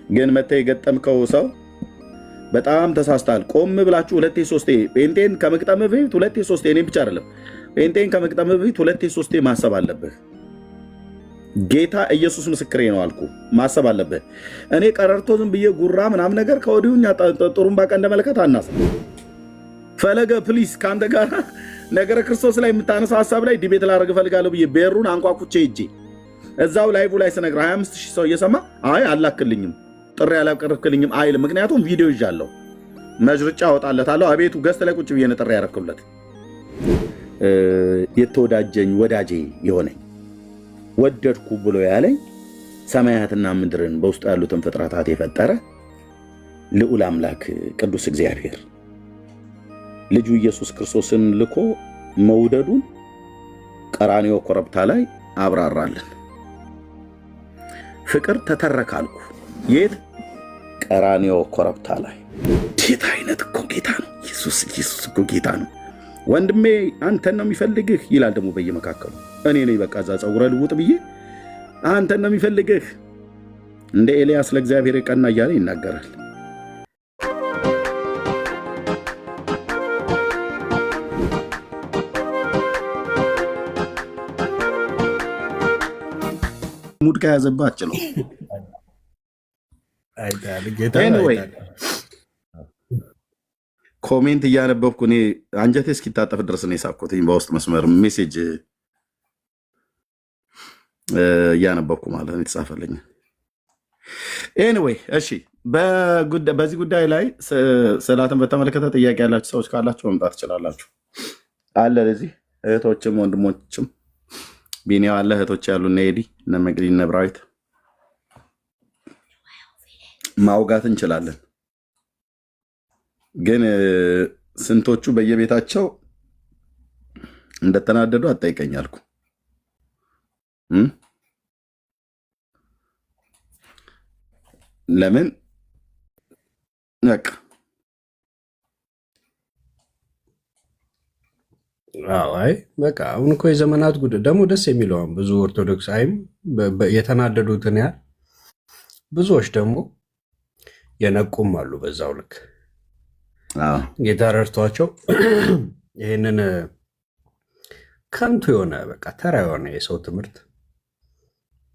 ግን መተህ የገጠምከው ሰው በጣም ተሳስተሃል። ቆም ብላችሁ ሁለቴ ሶስቴ ጴንጤን ከመግጠም በፊት ሁለቴ ሶስቴ፣ እኔ ብቻ አይደለም ጴንጤን ከመግጠም በፊት ሁለቴ ሶስቴ ማሰብ አለብህ። ጌታ ኢየሱስ ምስክሬ ነው አልኩ፣ ማሰብ አለብህ። እኔ ቀረርቶ ዝም ብዬ ጉራ ምናምን ነገር ከወዲሁኛ ጥሩምባ ቀንደ መለከት አናስ ፈለገ ፕሊስ ከአንተ ጋር ነገረ ክርስቶስ ላይ የምታነሳው ሀሳብ ላይ ዲቤት ላደርግ እፈልጋለሁ ብዬ ቤሩን አንኳኩቼ ሂጄ እዛው ላይቡ ላይ ስነግር 25000 ሰው እየሰማ አይ አላክልኝም ጥሪ ያላቀረብክልኝም አይልም። ምክንያቱም ቪዲዮ ይዣለሁ መጅርጫ አወጣለታለሁ። አቤቱ ገስት ላይ ቁጭ ብዬ ነው ጥሪ ያደረኩለት። የተወዳጀኝ ወዳጄ የሆነኝ ወደድኩ ብሎ ያለኝ ሰማያትና ምድርን በውስጡ ያሉትን ፍጥረታት የፈጠረ ልዑል አምላክ ቅዱስ እግዚአብሔር ልጁ ኢየሱስ ክርስቶስን ልኮ መውደዱን ቀራንዮ ኮረብታ ላይ አብራራልን። ፍቅር ተተረካልኩ የት ቀራንዮ ኮረብታ ላይ። ጌታ አይነት እኮ ጌታ ነው ኢየሱስ እኮ ጌታ ነው። ወንድሜ አንተን ነው የሚፈልግህ ይላል ደግሞ በየመካከሉ። እኔ ነኝ በቃ እዛ ፀጉረ ልውጥ ብዬ አንተን ነው የሚፈልግህ እንደ ኤልያስ ለእግዚአብሔር የቀና እያለ ይናገራል። ሙድ ከያዘባች ነው። ኮሜንት እያነበብኩ እኔ አንጀቴ እስኪታጠፍ ድረስ ነው የሳብኩት። በውስጥ መስመር ሜሴጅ እያነበብኩ ማለት ነው የተጻፈልኝ። ኤኒዌይ እሺ፣ በዚህ ጉዳይ ላይ ስዕላትን በተመለከተ ጥያቄ ያላችሁ ሰዎች ካላችሁ መምጣት ትችላላችሁ። አለ ለዚህ እህቶችም ወንድሞችም ቢኒያ አለ፣ እህቶች ያሉ እነ ኤዲ እነ መቅዲ እነ ብራዊት ማውጋት እንችላለን። ግን ስንቶቹ በየቤታቸው እንደተናደዱ አጠይቀኛልኩ። ለምን በቃ አይ በቃ አሁን እኮ የዘመናት ጉዳይ ደግሞ ደስ የሚለው ብዙ ኦርቶዶክስ አይም የተናደዱትን ያህል ብዙዎች ደግሞ የነቁም አሉ። በዛው ልክ ጌታ ረድቷቸው ይህንን ከንቱ የሆነ በቃ ተራ የሆነ የሰው ትምህርት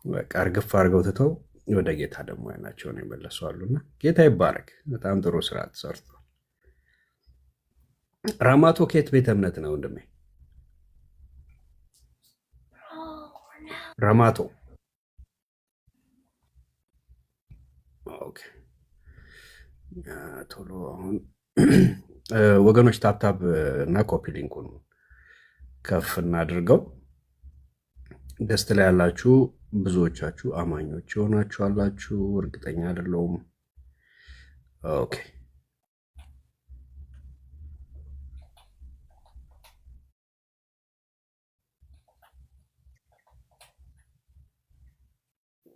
በቃ እርግፍ አድርገው ትተው ወደ ጌታ ደግሞ አይናቸውን የመለሱ አሉና ጌታ ይባረክ። በጣም ጥሩ ስራ ተሰርቷል። ራማቶ ከየት ቤተ እምነት ነው ወንድሜ? ራማቶ ኦኬ። ቶሎ አሁን ወገኖች ታብታብ እና ኮፒ ሊንኩን ከፍ እናድርገው። ደስት ላይ ያላችሁ ብዙዎቻችሁ አማኞች የሆናችሁ አላችሁ፣ እርግጠኛ አይደለሁም። ኦኬ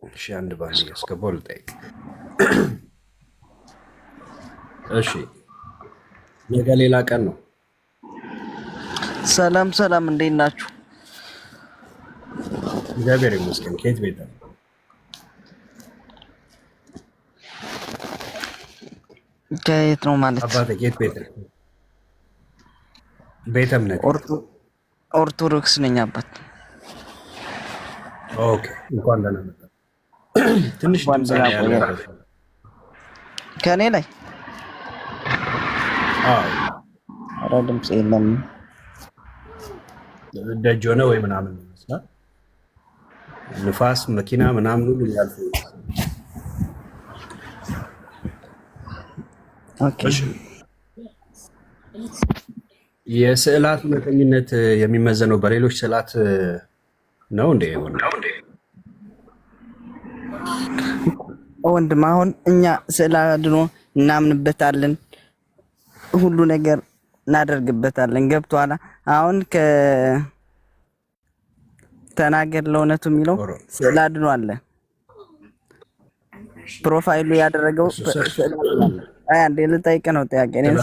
እሺ፣ አንድ ባንድ ያስገባው ልጠይቅ። እሺ ነገ ሌላ ቀን ነው። ሰላም ሰላም፣ እንዴት ናችሁ? እግዚአብሔር ይመስገን። ከየት ቤት ነው? ከየት ነው ማለት? አባቴ ከየት ቤት ነው? ቤተ እምነት ኦርቶዶክስ ነኝ አባት። ኦኬ እንኳን ደህና መጣ። ትንሽ ድምፅ ያለው ከኔ ላይ ኧረ ድምፅ የለም። ደጅ ሆነ ወይ ምናምን ይመስላል። ንፋስ መኪና ምናምን ሁሉ ያልፉ። ኦኬ የስዕላት እውነተኝነት የሚመዘነው በሌሎች ስዕላት ነው እንዴ? ወንድም አሁን እኛ ስዕል አድኖ እናምንበታለን፣ ሁሉ ነገር እናደርግበታለን። ገብቶሃል? አሁን ከተናገር ለእውነቱ የሚለው ስዕል አድኖ አለ። ፕሮፋይሉ ያደረገው አይ አንዴ ልጠይቅ ነው ጥያቄ ነው።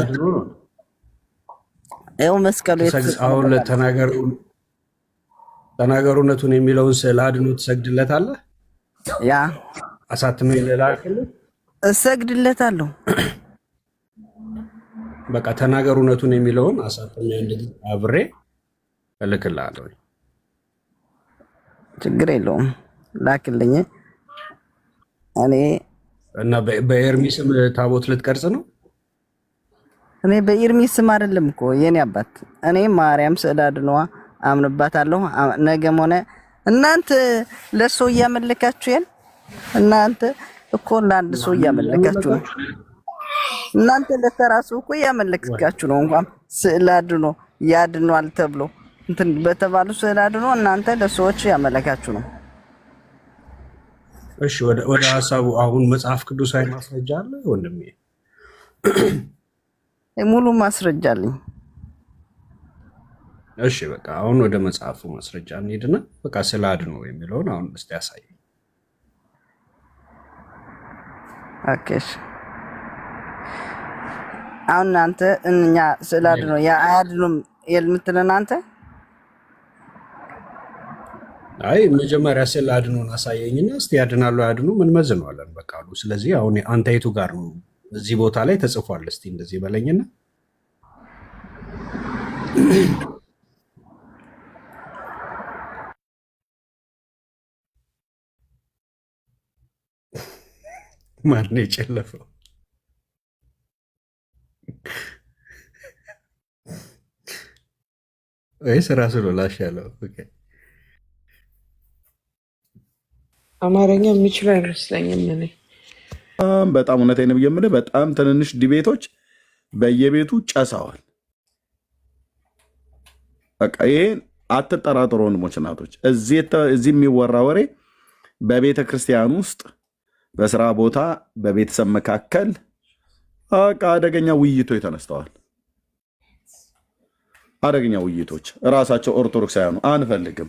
ይኸው መስቀሉ አሁን ተናገሩነቱን የሚለውን ስዕል አድኖ ትሰግድለታለህ? ያ አሳትመ ይላልከለ እሰግድለታለሁ። በቃ ተናገር እውነቱን የሚለውን አሳተኛ እንደዚህ አብሬ እልክልሃለሁ። ችግር የለውም ላክልኝ። እኔ እና በኤርሚ ስም ታቦት ልትቀርጽ ነው? እኔ በኤርሚ ስም አይደለም እኮ የኔ አባት። እኔ ማርያም ስዕል አድኖዋ አምንባታለሁ። ነገም ሆነ እናንተ ለሰው እያመለካችሁ ያል እናንተ እኮ ለአንድ ሰው እያመለካችሁ ነው። እናንተ ለተራሱ እኮ እያመለካችሁ ነው። እንኳን ስዕል አድኖ ያድኗል ተብሎ እንትን በተባሉ ስዕል አድኖ እናንተ ለሰዎች እያመለካችሁ ነው። እሺ ወደ ሐሳቡ አሁን መጽሐፍ ቅዱሳዊ ማስረጃ አለ ወንድሜ? ሙሉ ማስረጃ አለኝ። እሺ በቃ አሁን ወደ መጽሐፉ ማስረጃ እንሂድና በቃ ስለ አድኖ የሚለውን አሁን እስቲ ያሳይ። ኦኬ አሁን አንተ እኛ ስለ አድኖ ያ አያድኑም የምትለን አንተ? አይ መጀመሪያ ስለ አድኖን አሳየኝና እስቲ ያድናሉ አያድኑ ምን መዝነዋለን በቃ አሉ። ስለዚህ አሁን አንተ የቱ ጋር ነው እዚህ ቦታ ላይ ተጽፏል? እስቲ እንደዚህ በለኝና ማን ነው የጨለፈው? ወይስ ራሱ ነው ላሽ ያለው? ኦኬ አማርኛ የሚችል አይመስለኝም። እኔ በጣም እውነቴን ነው የምልህ፣ በጣም ትንንሽ ዲቤቶች በየቤቱ ጨሰዋል። በቃ ይሄን አትጠራጥሩ ወንድሞች እናቶች። እዚህ የሚወራ ወሬ በቤተ ክርስቲያን ውስጥ፣ በስራ ቦታ፣ በቤተሰብ መካከል በቃ አደገኛ ውይይቶች ተነስተዋል። አደገኛ ውይይቶች እራሳቸው ኦርቶዶክሳውያኑ አንፈልግም።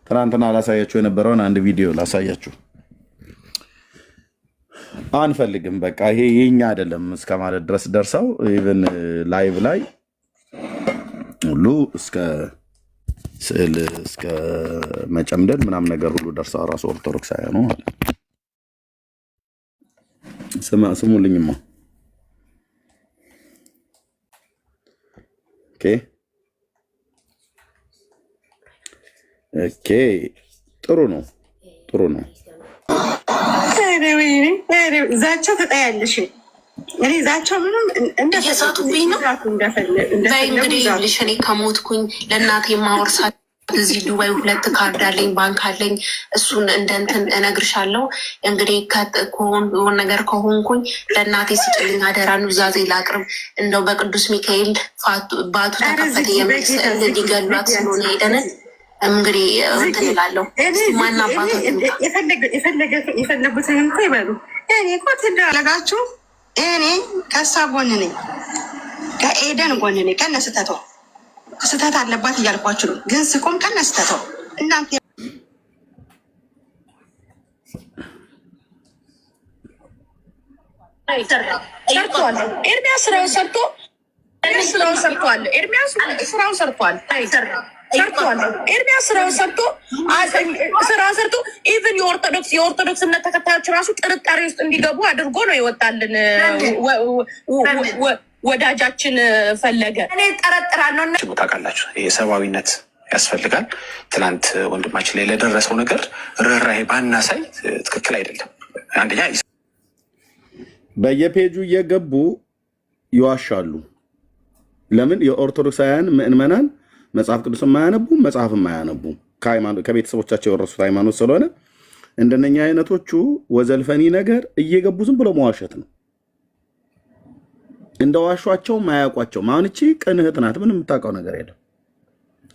ትናንትና ላሳያችሁ የነበረውን አንድ ቪዲዮ ላሳያችሁ። አንፈልግም በቃ ይሄ የኛ አይደለም እስከ ማለት ድረስ ደርሰው ኢቭን ላይቭ ላይ ሁሉ እስከ ስዕል እስከ መጨምደድ ምናምን ነገር ሁሉ ደርሰው ራሱ ኦርቶዶክሳውያኑ ማለት ስሙልኝማ። ኦኬ ጥሩ ነው፣ ጥሩ ነው። ዛቻው ተጠያለሽ። እኔ ዛቻው ምንም እየሳቱብኝ ነው። እንግዲህ ልሽ እኔ ከሞትኩኝ ለእናቴ ማወርሳት እዚህ ዱባይ 2 ካርድ አለኝ፣ ባንክ አለኝ። እሱን እንደንትን እነግርሻለሁ። እንግዲህ የሆነ ነገር ከሆንኩኝ ለእናቴ ስጭልኝ አደራ፣ ኑዛዜ ላቅርብ። እንደው በቅዱስ ሚካኤል ባቱ ተከፈተ የምስል እንዲገሏት ስለሆነ ሄደንን እንግዲህ እንትን እላለሁ። ማን አባቶ የፈለጉትን እንኳ ይበሉ። እኔ እኮ ትዳለጋችሁ እኔ ከሳ ጎን ነኝ፣ ከኤደን ጎን ነኝ። ከነ ስህተቷ ስህተት አለባት እያልኳችሁ ነው፣ ግን ስቆም ከነ ስህተቷ እናንተ ሰርቷል። ኤርሚያስ ስራውን ሰርቷል። ኤርሚያስ ስራውን ሰርቷል። ኤርሚያስ ስራውን ስራ ሰርቶ ኢቨን የኦርቶዶክስ እምነት ተከታዮች ራሱ ጥርጣሬ ውስጥ እንዲገቡ አድርጎ ነው ይወጣልን። ወዳጃችን ፈለገ እኔ ጠረጥራለሁ። ታውቃላችሁ የሰብአዊነት ያስፈልጋል። ትናንት ወንድማችን ላይ ለደረሰው ነገር ርኅራኄ ባናሳይ ትክክል አይደለም። አንደኛ በየፔጁ እየገቡ ይዋሻሉ። ለምን? የኦርቶዶክሳውያን ምዕመናን መጽሐፍ ቅዱስን ማያነቡም፣ መጽሐፍን ማያነቡም ከቤተሰቦቻቸው የወረሱት ሃይማኖት ስለሆነ እንደነኛ አይነቶቹ ወዘልፈኒ ነገር እየገቡ ዝም ብሎ መዋሸት ነው። እንደ ዋሿቸውም አያውቋቸውም። አሁን እቺ ቅን እህት ናት፣ ምንም የምታውቀው ነገር የለም።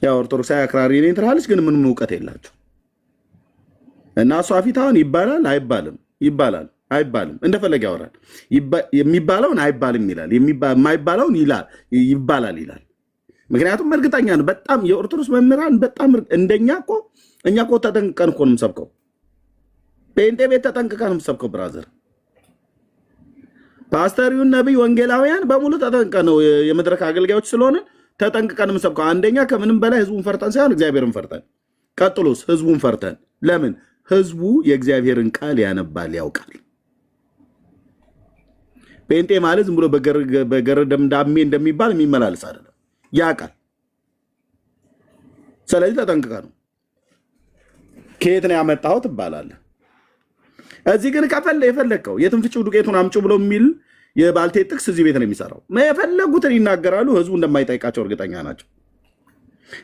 ያው ኦርቶዶክሳዊ አክራሪ ነኝ ትላለች፣ ግን ምንም እውቀት የላቸው እና እሷ ፊት አሁን ይባላል አይባልም፣ ይባላል አይባልም፣ እንደፈለገ ያወራል። የሚባለውን አይባልም ይላል፣ የማይባለውን ይባላል ይላል። ምክንያቱም እርግጠኛ ነው በጣም የኦርቶዶክስ መምህራን በጣም እንደኛ እኮ እኛ እኮ ተጠንቅቀን እኮ ነው የምሰብከው። ጴንጤ ቤት ተጠንቅቀን ነው የምሰብከው ብራዘር። ፓስተሪውን፣ ነቢይ፣ ወንጌላውያን በሙሉ ተጠንቅቀን ነው የመድረክ አገልጋዮች ስለሆነ ተጠንቅቀን ነው የምሰብከው። አንደኛ ከምንም በላይ ህዝቡን ፈርተን ሳይሆን እግዚአብሔርን ፈርተን፣ ቀጥሎስ ህዝቡን ፈርተን። ለምን? ህዝቡ የእግዚአብሔርን ቃል ያነባል፣ ያውቃል። ጴንጤ ማለት ዝም ብሎ በገረደምዳሜ እንደሚባል የሚመላለስ አይደለም፣ ያውቃል። ስለዚህ ተጠንቅቀ ነው። ከየት ነው ያመጣኸው ትባላለህ። እዚህ ግን የፈለግከው የትንፍጭው ዱቄቱን አምጪ ብሎ የሚል የባልቴት ጥቅስ እዚህ ቤት ነው የሚሰራው። የፈለጉትን ይናገራሉ። ህዝቡ እንደማይጠይቃቸው እርግጠኛ ናቸው።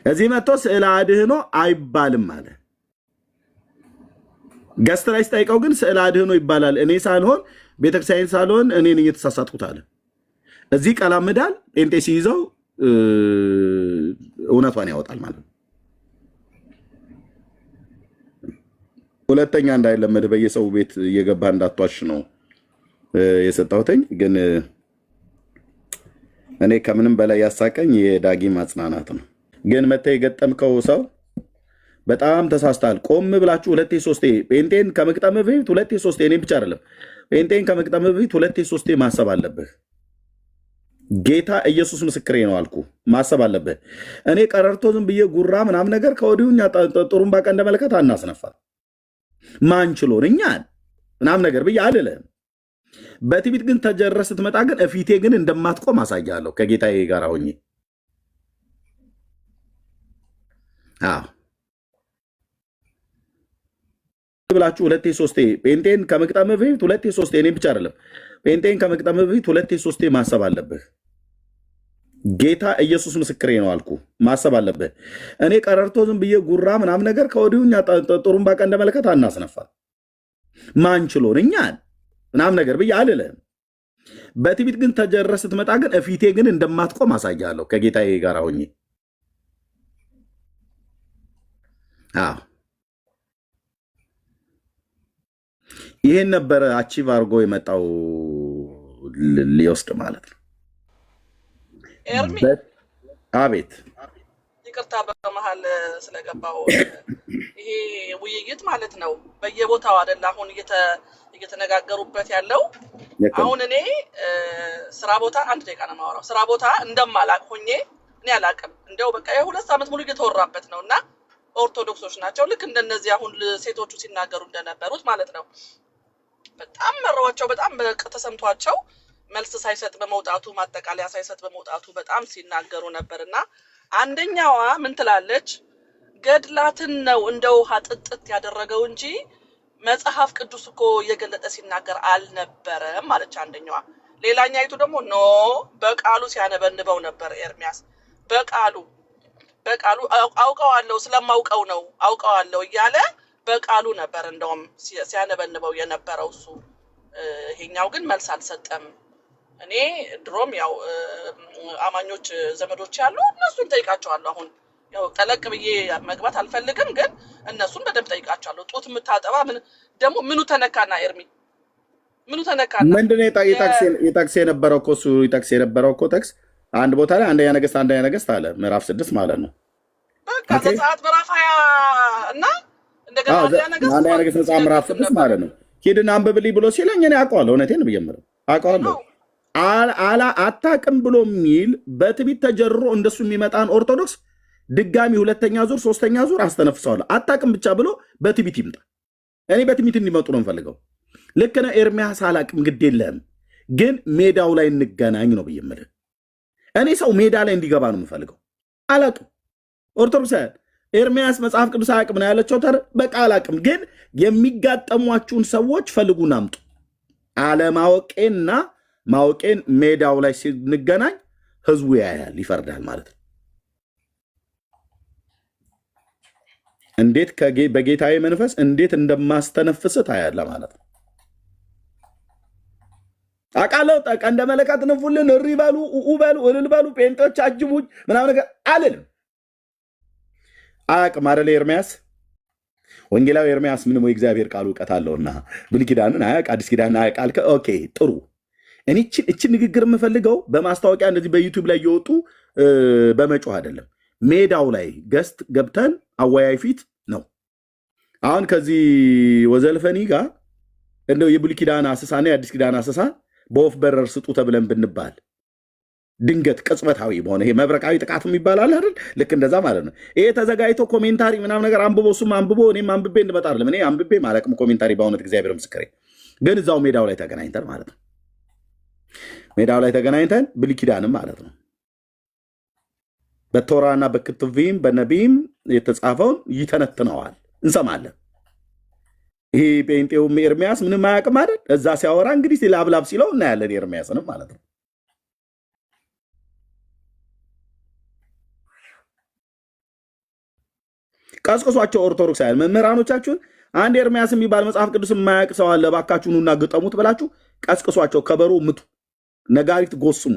እዚህ መጥቶ ስዕለ አድህኖ አይባልም አለ። ገስት ላይ ስጠይቀው ግን ስዕለ አድህኖ ይባላል። እኔ ሳልሆን ቤተክርስቲያን ሳልሆን እኔን እየተሳሳትኩት አለ። እዚህ ቀላምዳል። ጴንጤ ሲይዘው እውነቷን ያወጣል ማለት ነው። ሁለተኛ እንዳይለመድ በየሰው ቤት እየገባ እንዳትዋሽ ነው የሰጠሁትኝ። ግን እኔ ከምንም በላይ ያሳቀኝ የዳጊ ማጽናናት ነው። ግን መተህ የገጠምከው ሰው በጣም ተሳስታል። ቆም ብላችሁ ሁለቴ ሶስቴ ጴንጤን ከመግጠም በፊት ሁለቴ ሶስቴ፣ እኔ ብቻ አይደለም ጴንጤን ከመግጠም በፊት ሁለቴ ሶስቴ ማሰብ አለብህ። ጌታ ኢየሱስ ምስክሬ ነው አልኩ። ማሰብ አለብህ። እኔ ቀረርቶ ዝም ብዬ ጉራ ምናምን ነገር ከወዲሁኛ ጥሩምባ ቀንደ መለከት አናስነፋ ማንችሎን እኛን ምናምን ነገር ብዬ አልልህም። በትዕቢት ግን ተጀረ ስትመጣ ግን እፊቴ ግን እንደማትቆም አሳያለሁ ከጌታዬ ጋር ሆኜ። አዎ ብላችሁ ሁለቴ ሶስቴ ጴንጤን ከመግጠም በፊት ሁለቴ ሶስቴ፣ እኔ ብቻ አይደለም ጴንጤን ከመግጠም በፊት ሁለቴ ሶስቴ ማሰብ አለብህ። ጌታ ኢየሱስ ምስክሬ ነው አልኩ። ማሰብ አለብህ። እኔ ቀረርቶ ዝም ብዬ ጉራ ምናምን ነገር ከወዲሁኛ ጥሩምባ ቀንደ መለከት አናስነፋ ማንችሎን እኛን ምናምን ነገር ብዬ አልልህም። በትዕቢት ግን ተጀረ ስትመጣ ግን እፊቴ ግን እንደማትቆም አሳያለሁ ከጌታዬ ጋር ሆኜ። አዎ ይሄን ነበረ አቺቭ አድርጎ የመጣው ሊወስድ ማለት ነው። ኤርሚ አቤት፣ ይቅርታ በመሀል ስለገባው። ይሄ ውይይት ማለት ነው በየቦታው አይደለ አሁን እየተነጋገሩበት ያለው። አሁን እኔ ስራ ቦታ አንድ ደቂቃ ነው የማወራው። ስራ ቦታ እንደማላቅ ሆኜ እኔ አላቅም። እንደው በቃ የ2 ዓመት ሙሉ እየተወራበት ነው እና ኦርቶዶክሶች ናቸው ልክ እንደነዚህ አሁን ሴቶቹ ሲናገሩ እንደነበሩት ማለት ነው። በጣም መረዋቸው፣ በጣም ተሰምቷቸው መልስ ሳይሰጥ በመውጣቱ ማጠቃለያ ሳይሰጥ በመውጣቱ በጣም ሲናገሩ ነበርና አንደኛዋ ምን ትላለች? ገድላትን ነው እንደ ውሃ ጥጥት ያደረገው እንጂ መጽሐፍ ቅዱስ እኮ እየገለጠ ሲናገር አልነበረም ማለች አንደኛዋ። ሌላኛይቱ ደግሞ ኖ በቃሉ ሲያነበንበው ነበር ኤርሚያስ። በቃሉ አውቀዋለሁ ስለማውቀው ነው አውቀዋለሁ እያለ በቃሉ ነበር እንደውም ሲያነበንበው የነበረው እሱ። ይሄኛው ግን መልስ አልሰጠም። እኔ ድሮም ያው አማኞች ዘመዶች ያሉ እነሱን ጠይቃቸዋለሁ። አሁን ያው ጠለቅ ብዬ መግባት አልፈልግም፣ ግን እነሱን በደንብ ጠይቃቸዋለሁ። ጡት የምታጠባ ምን ደግሞ ምኑ ተነካና ኤርሚ ምኑ ተነካና? ምንድነው የታክሲ የነበረው እኮ እሱ ይታክሲ የነበረው እኮ ታክስ አንድ ቦታ ላይ አንደኛ ነገስት አለ ምዕራፍ 6 ማለት ነው። በቃ ዘጸአት ምዕራፍ 20 እና እንደገና አንደኛ ነገስት መጽሐፍ ምዕራፍ 6 ማለት ነው። ሂድና አንብብልኝ ብሎ ሲለኝ እኔ አውቀዋለሁ። እውነቴን ነው ብየምረው አውቀዋለሁ። አታውቅም ብሎ የሚል በትዕቢት ተጀርሮ እንደሱ የሚመጣን ኦርቶዶክስ ድጋሚ 2ኛ ዙር 3ኛ ዙር አስተነፍሰዋለሁ። አታውቅም ብቻ ብሎ በትዕቢት ይምጣ። እኔ በትዕቢት እንዲመጡ ነው የምፈልገው። ልክ ነው ኤርሚያስ፣ አላውቅም ግድ የለህም ግን ሜዳው ላይ እንገናኝ ነው ብየምልህ። እኔ ሰው ሜዳ ላይ እንዲገባ ነው የምፈልገው። አላውቅም ኦርቶዶክሳውያን ኤርሚያስ መጽሐፍ ቅዱስ አያውቅም ነው ያለችው። በቃ አላውቅም ግን የሚጋጠሟችሁን ሰዎች ፈልጉና አምጡ። አለማወቄና ማወቄን ሜዳው ላይ ሲንገናኝ ህዝቡ ያያል፣ ይፈርዳል ማለት ነው። እንዴት በጌታዬ መንፈስ እንዴት እንደማስተነፍስ ታያለ ማለት ነው። አቃለው ቀንደ መለከት ንፉልን፣ እሪ በሉ፣ በሉ፣ እልል በሉ፣ ጴንጦች አጅቡኝ ምናምን ነገር አልልም። አያውቅም አይደለ ኤርሚያስ? ወንጌላዊ ኤርሚያስ ምንም የእግዚአብሔር ቃል እውቀት አለውና ብሉይ ኪዳንን አያውቅ አዲስ ኪዳንን አያውቅ አልከ። ኦኬ ጥሩ። እኔ እችን ንግግር የምፈልገው በማስታወቂያ እንደዚህ በዩቲዩብ ላይ እየወጡ በመጮህ አይደለም። ሜዳው ላይ ገስት ገብተን አወያይ ፊት ነው። አሁን ከዚህ ወዘልፈኒ ጋር እንደው የብሉይ ኪዳን አሰሳና የአዲስ ኪዳን አሰሳ በወፍ በረር ስጡ ተብለን ብንባል ድንገት ቅጽበታዊ በሆነ ይሄ መብረቃዊ ጥቃት ይባላል አይደል? ልክ እንደዛ ማለት ነው። ይሄ ተዘጋጅቶ ኮሜንታሪ ምናምን ነገር አንብቦ እሱም አንብቦ እኔም አንብቤ እንድመጣ አይደለም። እኔ አንብቤ ማለቅም ኮሜንታሪ በእውነት እግዚአብሔር ምስክሬ። ግን እዛው ሜዳው ላይ ተገናኝተን ማለት ነው። ሜዳው ላይ ተገናኝተን ብሉይ ኪዳንም ማለት ነው በቶራና በክቱቪም በነቢም የተጻፈውን ይተነትነዋል፣ እንሰማለን። ይሄ ጴንጤውም ኤርሚያስ ምንም አያውቅም አይደል? እዛ ሲያወራ እንግዲህ ላብላብ ሲለው እናያለን ኤርሚያስንም ማለት ነው። ቀስቅሷቸው ኦርቶዶክሳውያን መምህራኖቻችሁን አንድ ኤርሚያስ የሚባል መጽሐፍ ቅዱስ የማያውቅ ሰው አለ፣ እባካችሁ ኑና ግጠሙት ብላችሁ ቀስቅሷቸው፣ ከበሮ ምቱ፣ ነጋሪት ጎስሙ፣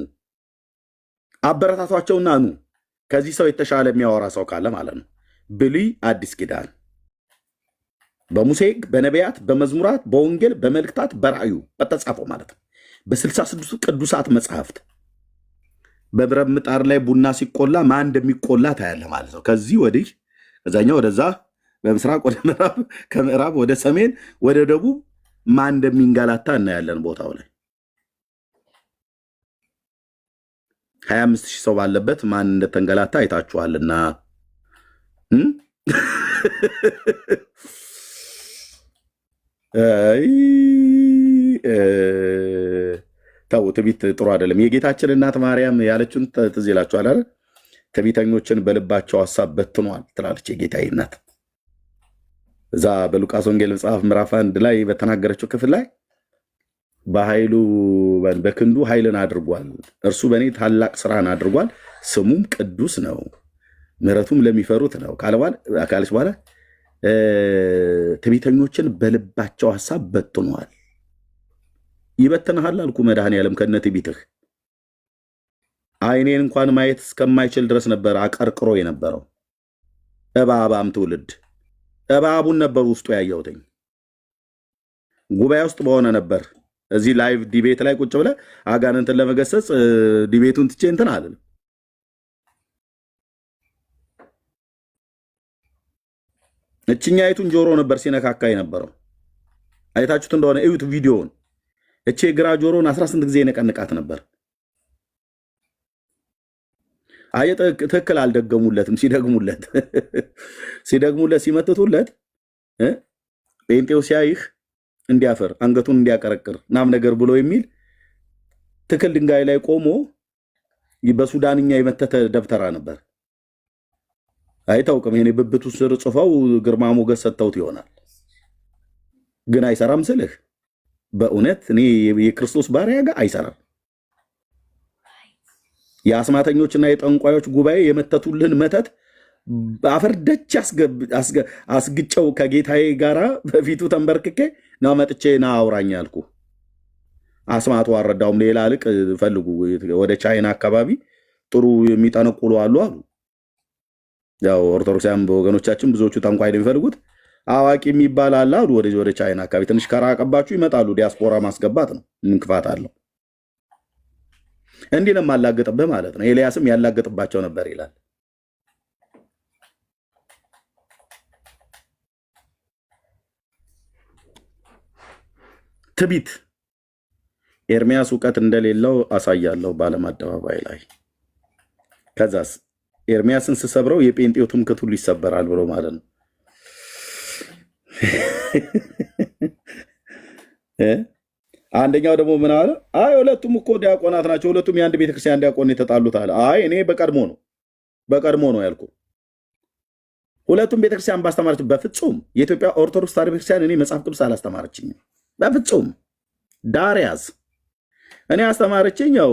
አበረታቷቸውና ኑ። ከዚህ ሰው የተሻለ የሚያወራ ሰው ካለ ማለት ነው። ብሉይ አዲስ ኪዳን በሙሴ ሕግ፣ በነቢያት፣ በመዝሙራት፣ በወንጌል፣ በመልእክታት፣ በራእዩ በተጻፈው ማለት ነው። በ66 ቅዱሳት መጽሐፍት በብረት ምጣድ ላይ ቡና ሲቆላ ማን እንደሚቆላ ታያለ ማለት ነው። ከዚህ ወዲህ ከዛኛው ወደዛ፣ በምስራቅ ወደ ምዕራብ፣ ከምዕራብ ወደ ሰሜን፣ ወደ ደቡብ ማን እንደሚንጋላታ እናያለን ቦታው ላይ 25,000 ሰው ባለበት ማን እንደተንገላታ አይታችኋልና ተው፣ ትዕቢት ጥሩ አይደለም። የጌታችን እናት ማርያም ያለችን ትዝ ይላችኋል አይደል? ትዕቢተኞችን በልባቸው ሀሳብ በትኗል ትላለች የጌታዬ እናት። እዛ በሉቃስ ወንጌል መጽሐፍ ምዕራፍ 1 ላይ በተናገረችው ክፍል ላይ በኃይሉ በክንዱ ኃይልን አድርጓል፣ እርሱ በእኔ ታላቅ ስራን አድርጓል፣ ስሙም ቅዱስ ነው፣ ምሕረቱም ለሚፈሩት ነው ካለች በኋላ ትዕቢተኞችን በልባቸው ሀሳብ በትኗል። ይበትንሃል አልኩ መድኃኔዓለም ከነ ትዕቢትህ። አይኔን እንኳን ማየት እስከማይችል ድረስ ነበር አቀርቅሮ የነበረው። እባባም ትውልድ እባቡን ነበር ውስጡ ያየሁትኝ። ጉባኤ ውስጥ በሆነ ነበር እዚህ ላይቭ ዲቤት ላይ ቁጭ ብለ አጋንንትን ለመገሰጽ ዲቤቱን ትቼ እንትን አለ እችኛይቱን ጆሮ ነበር ሲነካካ የነበረው። አይታችሁት እንደሆነ እዩት ቪዲዮውን። እቼ ግራ ጆሮን 18 ጊዜ ነቀንቃት ነበር። አየ ትክክል አልደገሙለትም። ሲደግሙለት ሲመትቱለት ጴንጤው ሲያይህ እንዲያፈር አንገቱን እንዲያቀረቅር ናም ነገር ብሎ የሚል ትክል ድንጋይ ላይ ቆሞ በሱዳንኛ የመተተ ደብተራ ነበር። አይታውቅም። ይሄኔ ብብቱ ስር ጽፈው ግርማ ሞገስ ሰጥተውት ይሆናል፣ ግን አይሰራም ስልህ በእውነት እኔ የክርስቶስ ባሪያ ጋር አይሰራም። የአስማተኞችና የጠንቋዮች ጉባኤ የመተቱልን መተት አፈር ደች አስግጨው ከጌታዬ ጋራ በፊቱ ተንበርክኬ ነው መጥቼ ና አውራኝ አልኩ። አስማቱ አልረዳውም። ሌላ ልቅ ፈልጉ፣ ወደ ቻይና አካባቢ ጥሩ የሚጠነቁሉ አሉ። ያው ኦርቶዶክሳውያን በወገኖቻችን ብዙዎቹ ጠንቋይ የሚፈልጉት አዋቂ የሚባል አለ አሉ። ወደ ቻይና አካባቢ ትንሽ ከራቀባችሁ ይመጣሉ። ዲያስፖራ ማስገባት ነው። ምን ክፋት አለው? እንዲህ ነው የማላገጥብህ ማለት ነው። ኤልያስም ያላገጥባቸው ነበር ይላል። ትቢት ኤርሚያስ እውቀት እንደሌለው አሳያለሁ በዓለም አደባባይ ላይ። ከዛስ ኤርሚያስን ስሰብረው የጴንጤው ትምክህት ሁሉ ይሰበራል ብሎ ማለት ነው። አንደኛው ደግሞ ምን አለ? አይ ሁለቱም እኮ ዲያቆናት ናቸው፣ ሁለቱም የአንድ ቤተክርስቲያን ዲያቆን የተጣሉት አለ። አይ እኔ በቀድሞ ነው ያልኩ። ሁለቱም ቤተክርስቲያን ባስተማረች በፍጹም የኢትዮጵያ ኦርቶዶክስ ተዋሕዶ ቤተክርስቲያን እኔ መጽሐፍ ቅዱስ አላስተማረችኝም በፍጹም። ዳርያዝ እኔ አስተማረችኝ ያው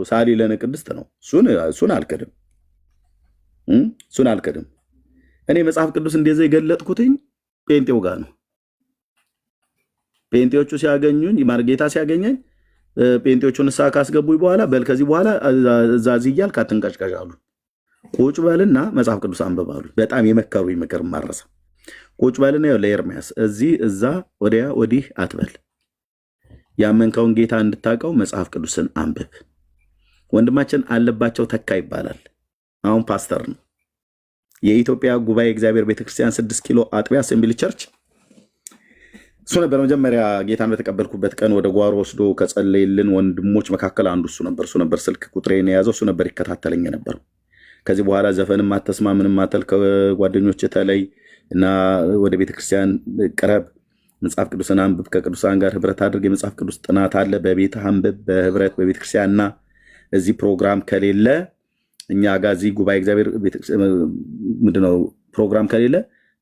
ሳሊ ለነ ቅድስት ነው። እሱን አልክድም። እኔ መጽሐፍ ቅዱስ እንደዚህ የገለጥኩትኝ ጴንጤው ጋር ነው። ጴንጤዎቹ ሲያገኙኝ ማርጌታ ሲያገኘኝ ጴንጤዎቹን ንስሐ ካስገቡኝ በኋላ በል ከዚህ በኋላ እዛዚ እያልክ አትንቀጭቀጭ አሉ። ቁጭ በልና መጽሐፍ ቅዱስ አንብባሉ። በጣም የመከሩኝ ምክር ማረሳ። ቁጭ በልና ለኤርሚያስ እዚህ እዛ ወዲያ ወዲህ አትበል። ያመንከውን ጌታ እንድታውቀው መጽሐፍ ቅዱስን አንብብ። ወንድማችን አለባቸው ተካ ይባላል። አሁን ፓስተር ነው። የኢትዮጵያ ጉባኤ እግዚአብሔር ቤተክርስቲያን 6 ኪሎ አጥቢያ አሴምብሊ ቸርች እሱ ነበር መጀመሪያ ጌታን በተቀበልኩበት ቀን ወደ ጓሮ ወስዶ ከጸለይልን ወንድሞች መካከል አንዱ እሱ ነበር። ስልክ ቁጥሬን የያዘው እሱ ነበር፣ ይከታተለኝ የነበረው። ከዚህ በኋላ ዘፈንም አትስማ ምንም አትል፣ ከጓደኞች ተለይ እና ወደ ቤተክርስቲያን ቅረብ፣ መጽሐፍ ቅዱስን አንብብ፣ ከቅዱሳን ጋር ህብረት አድርግ። የመጽሐፍ ቅዱስ ጥናት አለ፣ በቤት አንብብ፣ በህብረት በቤተክርስቲያንና እዚህ ፕሮግራም ከሌለ እኛ ጋር እዚህ ጉባኤ እግዚአብሔር ምንድነው ፕሮግራም ከሌለ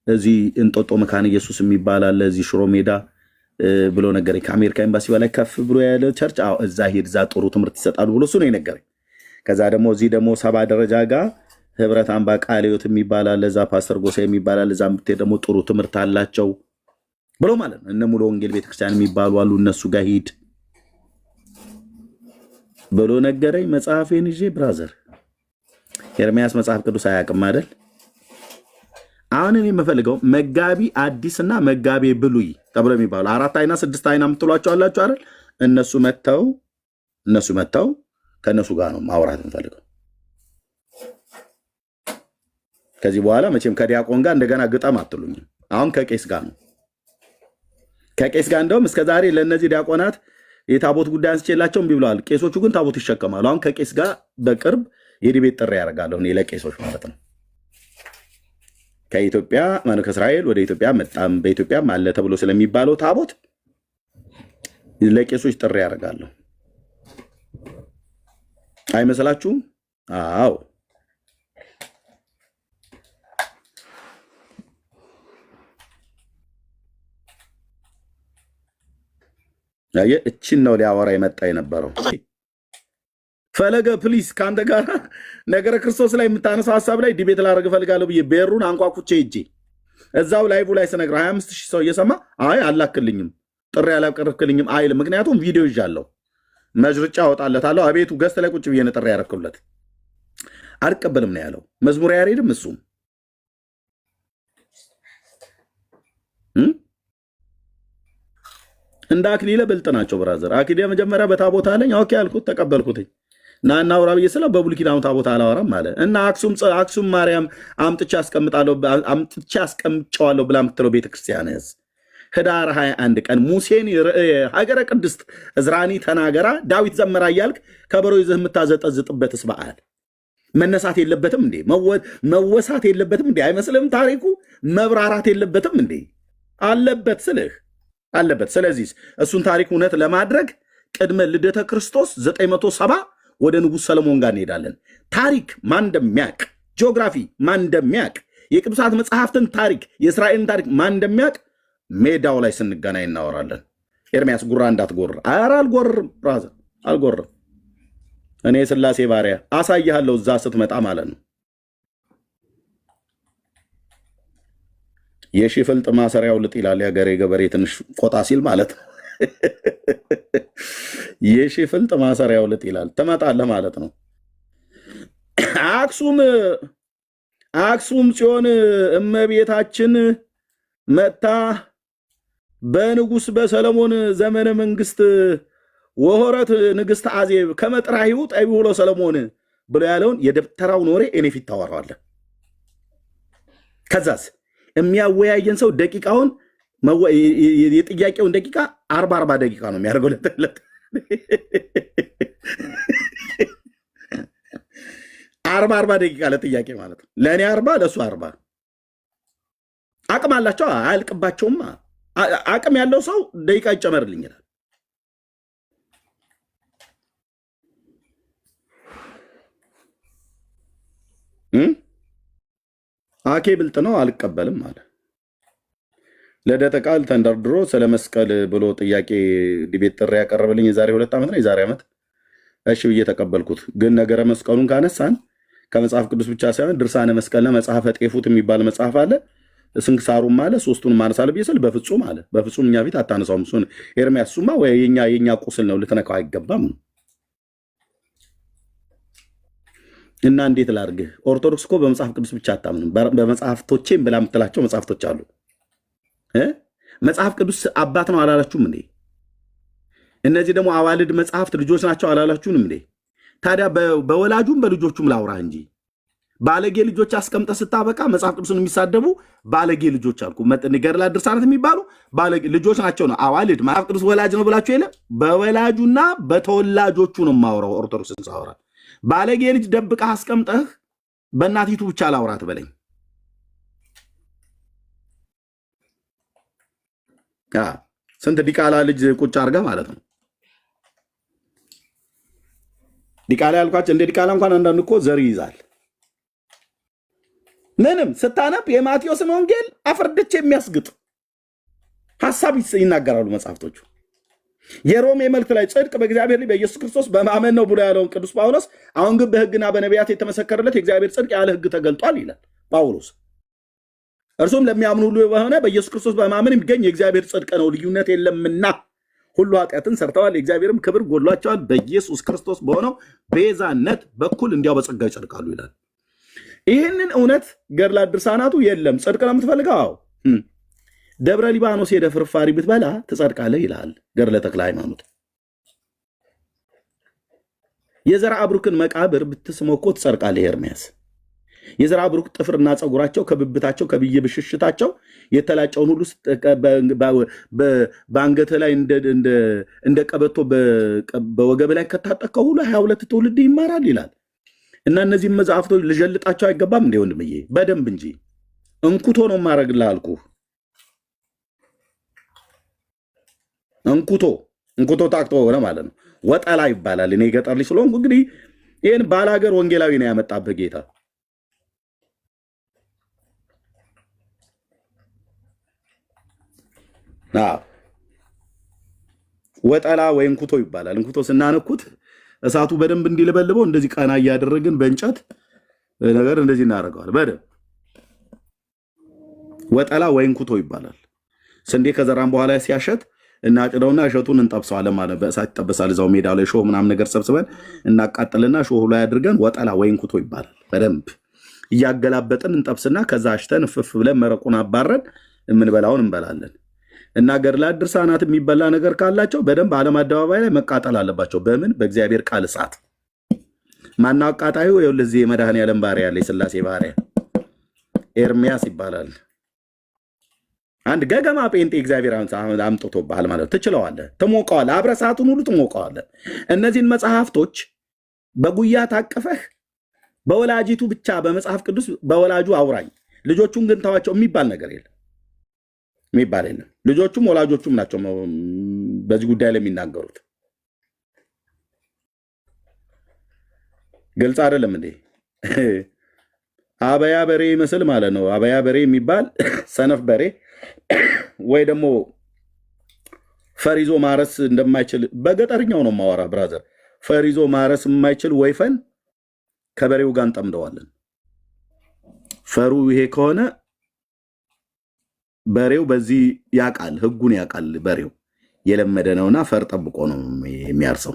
እዚህ እንጦጦ መካነ ኢየሱስ የሚባል አለ፣ እዚህ ሽሮ ሜዳ ብሎ ነገረኝ። ከአሜሪካ ኤምባሲ በላይ ከፍ ብሎ ያለ ቸርች፣ እዛ ሄድ፣ እዛ ጥሩ ትምህርት ይሰጣሉ ብሎ እሱ ነው የነገረኝ። ከዛ ደግሞ እዚህ ደግሞ 70 ደረጃ ጋር ህብረት አምባ ቃለ ሕይወት የሚባል አለ፣ እዛ ፓስተር ጎሳ የሚባል አለ፣ እዛ ምትሄድ ደግሞ ጥሩ ትምህርት አላቸው ብሎ ማለት ነው። እነ ሙሉ ወንጌል ቤተክርስቲያን የሚባሉ አሉ፣ እነሱ ጋር ሂድ ብሎ ነገረኝ። መጽሐፌን ይዤ ብራዘር ኤርሚያስ መጽሐፍ ቅዱስ አያውቅም አይደል? አሁን እኔ የምፈልገው መጋቢ አዲስና መጋቢ ብሉይ ተብሎ የሚባሉ 4 አይና 6 አይና የምትሏቸው አላችሁ አይደል? እነሱ መጥተው ከእነሱ ጋር ነው ማውራት የምፈልገው። ከዚህ በኋላ መቼም ከዲያቆን ጋር እንደገና ግጠም አትሉኝም። አሁን ከቄስ ጋር ነው። ከቄስ ጋር እንደውም እስከዛሬ ለእነዚህ ዲያቆናት የታቦት ጉዳይ አንስቼላቸው እምቢ ብለዋል። ቄሶቹ ግን ታቦት ይሸከማሉ። አሁን ከቄስ ጋር በቅርብ የዲቤት ጥሪ ያደርጋለሁ እኔ ለቄሶች ማለት ነው። ከኢትዮጵያ ከእስራኤል ወደ ኢትዮጵያ መጣም በኢትዮጵያም አለ ተብሎ ስለሚባለው ታቦት ለቄሶች ጥሪ ያደርጋለሁ። አይመስላችሁም? አዎ። እችን ነው ሊያወራ የመጣ የነበረው። ፈለገ ፕሊስ ከአንተ ጋር ነገረ ክርስቶስ ላይ የምታነሳው ሀሳብ ላይ ዲቤት ላደርግ እፈልጋለሁ ብዬ ቤሩን አንኳኩቼ ሂጄ እዛው ላይቭ ላይ ስነግረው 25,000 ሰው እየሰማ አይ አላክልኝም፣ ጥሪ አላቀረብክልኝም አይልም። ምክንያቱም ቪዲዮ ይዣለሁ፣ መጅርጫ አወጣለታለሁ። አቤቱ ገስት ላይ ቁጭ ብዬ ነው ጥሪ ያደረኩለት። አልቀበልም ነው ያለው። መዝሙር ያሬድም እሱም እንደ አክሊለ ብልጥ ናቸው ብራዘር። አክሊለ መጀመሪያ በታቦት አለኝ። ኦኬ አልኩት፣ ተቀበልኩትኝ። እና አውራ ብዬ ስለ በብሉይ ኪዳኑ ታቦት አላወራም አለ እና አክሱም ማርያም አምጥቼ አስቀምጨዋለሁ ብላ የምትለው ቤተክርስቲያን ህዳር 21 ቀን ሙሴን ሀገረ ቅድስት እዝራኒ ተናገራ ዳዊት ዘመራ እያልክ ከበሮ ይዘህ የምታዘጠዝጥበትስ በዓል መነሳት የለበትም እንዴ? መወሳት የለበትም እንዴ? አይመስልም? ታሪኩ መብራራት የለበትም እንዴ? አለበት ስልህ አለበት። ስለዚህ እሱን ታሪክ እውነት ለማድረግ ቅድመ ልደተ ክርስቶስ 970 ወደ ንጉሥ ሰለሞን ጋር እንሄዳለን። ታሪክ ማን እንደሚያውቅ፣ ጂኦግራፊ ማን እንደሚያውቅ፣ የቅዱሳት መጽሐፍትን ታሪክ፣ የእስራኤልን ታሪክ ማን እንደሚያውቅ ሜዳው ላይ ስንገናኝ እናወራለን። ኤርሚያስ ጉራ እንዳትጎር። ኧረ አልጎርም ብራዘር፣ አልጎርም። እኔ የሥላሴ ባሪያ አሳይሃለሁ እዛ ስትመጣ ማለት ነው። የሺህ ፍልጥ ማሰሪያው ልጥ ይላል የሀገሬ ገበሬ ትንሽ ቆጣ ሲል ማለት ነው። የሺህ ፍልጥ ማሰሪያው ልጥ ይላል። ትመጣለህ ማለት ነው። አክሱም ጽዮን እመቤታችን መጥታ በንጉሥ በሰለሞን ዘመነ መንግስት ወሆረት ንግሥት አዜብ ከመጥራሂው ጠቢሁ ለሰለሞን ብሎ ያለውን የደብተራውን ወሬ እኔ ፊት ታወራዋለህ። ከዛስ የሚያወያየን ሰው ደቂቃውን የጥያቄውን ደቂቃ 40 ደቂቃ ነው የሚያደርገው። ለተለት 40 ደቂቃ ለጥያቄ ማለት ነው። ለእኔ 40 ለእሱ 40። አቅም አላቸው አያልቅባቸውም። አቅም ያለው ሰው ደቂቃ ይጨመርልኝ ይላል። አኬ ብልጥ ነው አልቀበልም አለ። ልደተ ቃል ተንደርድሮ ስለ መስቀል ብሎ ጥያቄ ዲቤት ጥሪ ያቀረበልኝ የዛሬ 2 ዓመት ነው የዛሬ ዓመት። እሺ ብዬ ተቀበልኩት። ግን ነገረ መስቀሉን ካነሳን ከመጽሐፍ ቅዱስ ብቻ ሳይሆን ድርሳነ መስቀልና መጽሐፈ ጤፉት የሚባል መጽሐፍ አለ። ስንክሳሩም አለ። ሶስቱንም ማነሳለሁ ብዬ ስል በፍጹም አለ። በፍጹም እኛ ቤት አታነሳውም። እሱን ኤርሚያስ ሱማ ወይ የኛ ቁስል ነው ልትነካው አይገባም ነው። እና እንዴት ላድርግህ? ኦርቶዶክስ እኮ በመጽሐፍ ቅዱስ ብቻ አታምንም። በመጽሐፍቶቼም ብላ የምትላቸው መጽሐፍቶች አሉ። መጽሐፍ ቅዱስ አባት ነው አላላችሁም እንዴ? እነዚህ ደግሞ አዋልድ መጽሐፍት ልጆች ናቸው አላላችሁንም እንዴ? ታዲያ በወላጁም በልጆቹም ላውራህ እንጂ ባለጌ ልጆች አስቀምጠ ስታበቃ መጽሐፍ ቅዱስን የሚሳደቡ ባለጌ ልጆች አልኩ። ገድላ ድርሳናት የሚባሉ ባለጌ ልጆች ናቸው ነው። አዋልድ መጽሐፍ ቅዱስ ወላጅ ነው ብላችሁ የለም። በወላጁና በተወላጆቹ ነው የማውራው። ኦርቶዶክስን ሳወራ ባለጌ ልጅ ደብቀህ አስቀምጠህ በእናቲቱ ብቻ ላውራት በለኝ። ስንት ዲቃላ ልጅ ቁጭ አድርጋ ማለት ነው። ዲቃላ ያልኳቸው እንደ ዲቃላ እንኳን አንዳንድ እኮ ዘር ይይዛል። ምንም ስታነብ የማቴዎስን ወንጌል አፍርድቼ የሚያስግጥ ሀሳብ ይናገራሉ መጽሐፍቶቹ። የሮሜ መልእክት ላይ ጽድቅ በእግዚአብሔር ላይ በኢየሱስ ክርስቶስ በማመን ነው ብሎ ያለውን ቅዱስ ጳውሎስ አሁን ግን በሕግና በነቢያት የተመሰከረለት የእግዚአብሔር ጽድቅ ያለ ሕግ ተገልጧል ይላል ጳውሎስ። እርሱም ለሚያምኑ ሁሉ የሆነ በኢየሱስ ክርስቶስ በማመን የሚገኝ የእግዚአብሔር ጽድቅ ነው፣ ልዩነት የለምና ሁሉ ኃጢአትን ሰርተዋል፣ የእግዚአብሔርም ክብር ጎድሏቸዋል፣ በኢየሱስ ክርስቶስ በሆነው ቤዛነት በኩል እንዲያው በጸጋ ይጸድቃሉ ይላል። ይህንን እውነት ገድላት ድርሳናቱ የለም። ጽድቅ ነው የምትፈልገው? ደብረ ሊባኖስ ሄደ ፍርፋሪ ብትበላ ትጸድቃለህ ይላል ገድለ ተክለ ሃይማኖት። የዘርዓ ብሩክን መቃብር ብትስመው እኮ ትጸድቃለህ ኤርምያስ። የዘርዓ ብሩክ ጥፍርና ፀጉራቸው ከብብታቸው ከብዬ ብሽሽታቸው የተላጨውን ሁሉ በአንገት ላይ እንደ ቀበቶ በወገብ ላይ ከታጠቀው ሁሉ 22 ትውልድ ይማራል ይላል። እና እነዚህም መጽሐፍቶች ልጀልጣቸው አይገባም እንደ ወንድምዬ? በደንብ እንጂ እንኩቶ ነው ማድረግልህ አልኩህ። እንኩቶ ታክቶ ሆነ ማለት ነው። ወጠላ ይባላል። እኔ ገጠር ልጅ ስለሆንኩ እንግዲህ ይህን ባላገር ወንጌላዊ ነው ያመጣብህ ጌታ። ወጠላ ወይ እንኩቶ ይባላል። እንኩቶ ስናነኩት እሳቱ በደንብ እንዲለበልበው እንደዚህ ቀና እያደረግን በእንጨት ነገር እንደዚህ እናደርገዋል። በደንብ ወጠላ ወይ እንኩቶ ይባላል። ስንዴ ከዘራን በኋላ ሲያሸት እናጭደውና እሸቱን እንጠብሰዋለን ማለት በእሳት ይጠበሳል። እዛው ሜዳ ላይ ሾህ ምናምን ነገር ሰብስበን እናቃጥልና ሾሁ ላይ አድርገን ወጠላ ወይ እንኩቶ ይባላል። በደንብ እያገላበጥን እንጠብስና ከዛ አሽተን እፍፍ ብለን መረቁን አባረን የምንበላውን እንበላለን። እና ገድላት ድርሳናት የሚበላ ነገር ካላቸው በደንብ ዓለም አደባባይ ላይ መቃጠል አለባቸው። በምን? በእግዚአብሔር ቃል እሳት። ማነው አቃጣዩ? ለዚህ የመድኃኔዓለም ባሪያ ያለ የሥላሴ ባሪያ ኤርምያስ ይባላል። አንድ ገገማ ጴንጤ እግዚአብሔር አምጥቶብሃል ማለት ትችለዋለህ፣ ትሞቀዋለህ፣ አብረ ሰዓቱን ሁሉ ትሞቀዋለህ። እነዚህን መጽሐፍቶች በጉያ ታቅፈህ በወላጂቱ ብቻ በመጽሐፍ ቅዱስ በወላጁ አውራኝ ልጆቹን ግን ተዋቸው የሚባል ነገር የለም። ልጆቹም ወላጆቹም ናቸው በዚህ ጉዳይ ላይ የሚናገሩት። ግልጽ አይደለም እንዴ? አበያ በሬ ይመስል ማለት ነው። አበያ በሬ የሚባል ሰነፍ በሬ ወይ ደግሞ ፈሪዞ ማረስ እንደማይችል በገጠርኛው ነው ማወራ ብራዘር። ፈሪዞ ማረስ የማይችል ወይፈን ከበሬው ጋር እንጠምደዋለን። ፈሩ ይሄ ከሆነ በሬው በዚህ ያቃል፣ ህጉን ያቃል። በሬው የለመደ ነውና ፈር ጠብቆ ነው የሚያርሰው።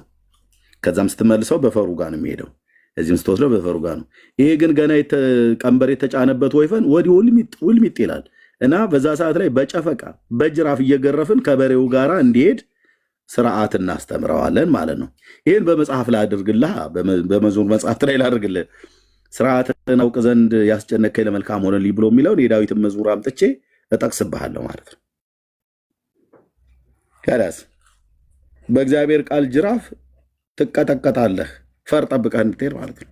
ከዛም ስትመልሰው በፈሩ ጋር ነው የሚሄደው፣ እዚህም ስትወስደው በፈሩ ጋር ነው። ይሄ ግን ገና ቀንበር የተጫነበት ወይፈን ወዲህ ውልሚጥ ይላል እና በዛ ሰዓት ላይ በጨፈቃ በጅራፍ እየገረፍን ከበሬው ጋር እንዲሄድ ስርዓት እናስተምረዋለን ማለት ነው። ይህን በመጽሐፍ ላይ አድርግልህ፣ በመዝሙር መጽሐፍት ላይ ላድርግልህ። ስርዓትን አውቅ ዘንድ ያስጨነቀኝ ለመልካም ሆነልኝ ብሎ የሚለውን የዳዊትን መዝሙር አምጥቼ እጠቅስብሃለሁ ማለት ነው። ከላስ በእግዚአብሔር ቃል ጅራፍ ትቀጠቀጣለህ፣ ፈር ጠብቀህ እንድትሄድ ማለት ነው።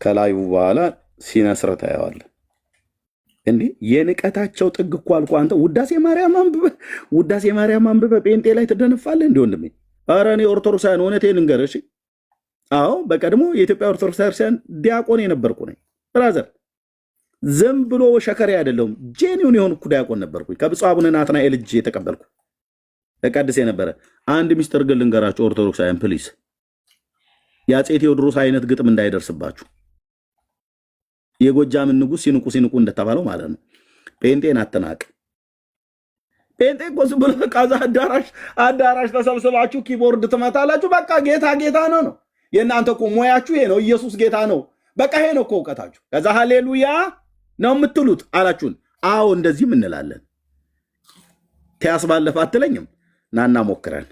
ከላዩ በኋላ ሲነስረ ታየዋለህ። እንዲህ የንቀታቸው ጥግ እኮ አልኩ። አንተ ውዳሴ ማርያም አንብበህ ጴንጤ ላይ ትደነፋለህ እንዲ ወንድሜ። ኧረ እኔ ኦርቶዶክሳውያን እውነቴን እንገርሽ። አዎ በቀድሞ የኢትዮጵያ ኦርቶዶክስ ክርስቲያን ዲያቆን የነበርኩ ነኝ ብራዘር። ዝም ብሎ ሸከሬ አይደለሁም፣ ጄኒውን የሆንኩ ዲያቆን ነበርኩኝ። ከብፁዕ አቡነ ናትናኤል እጅ የተቀበልኩ እቀድስ የነበረ። አንድ ሚስጥር ግን ልንገራችሁ ኦርቶዶክሳውያን ፕሊስ፣ የአፄ ቴዎድሮስ አይነት ግጥም እንዳይደርስባችሁ። የጎጃምን ንጉሥ ሲንቁ እንደተባለው ማለት ነው። ጴንጤን አትናቅ። ጴንጤ እኮ ዝም ብሎ ቃዛ አዳራሽ ተሰብስባችሁ ኪቦርድ ትመታላችሁ። በቃ ጌታ ነው። የእናንተ እኮ ሙያችሁ ይሄ ነው። ኢየሱስ ጌታ ነው። በቃ ይሄ ነው እኮ እውቀታችሁ። ከዛ ሃሌሉያ ነው የምትሉት አላችሁን? አዎ እንደዚህም እንላለን። ከያስ ባለፈ አትለኝም? ናና ሞክረን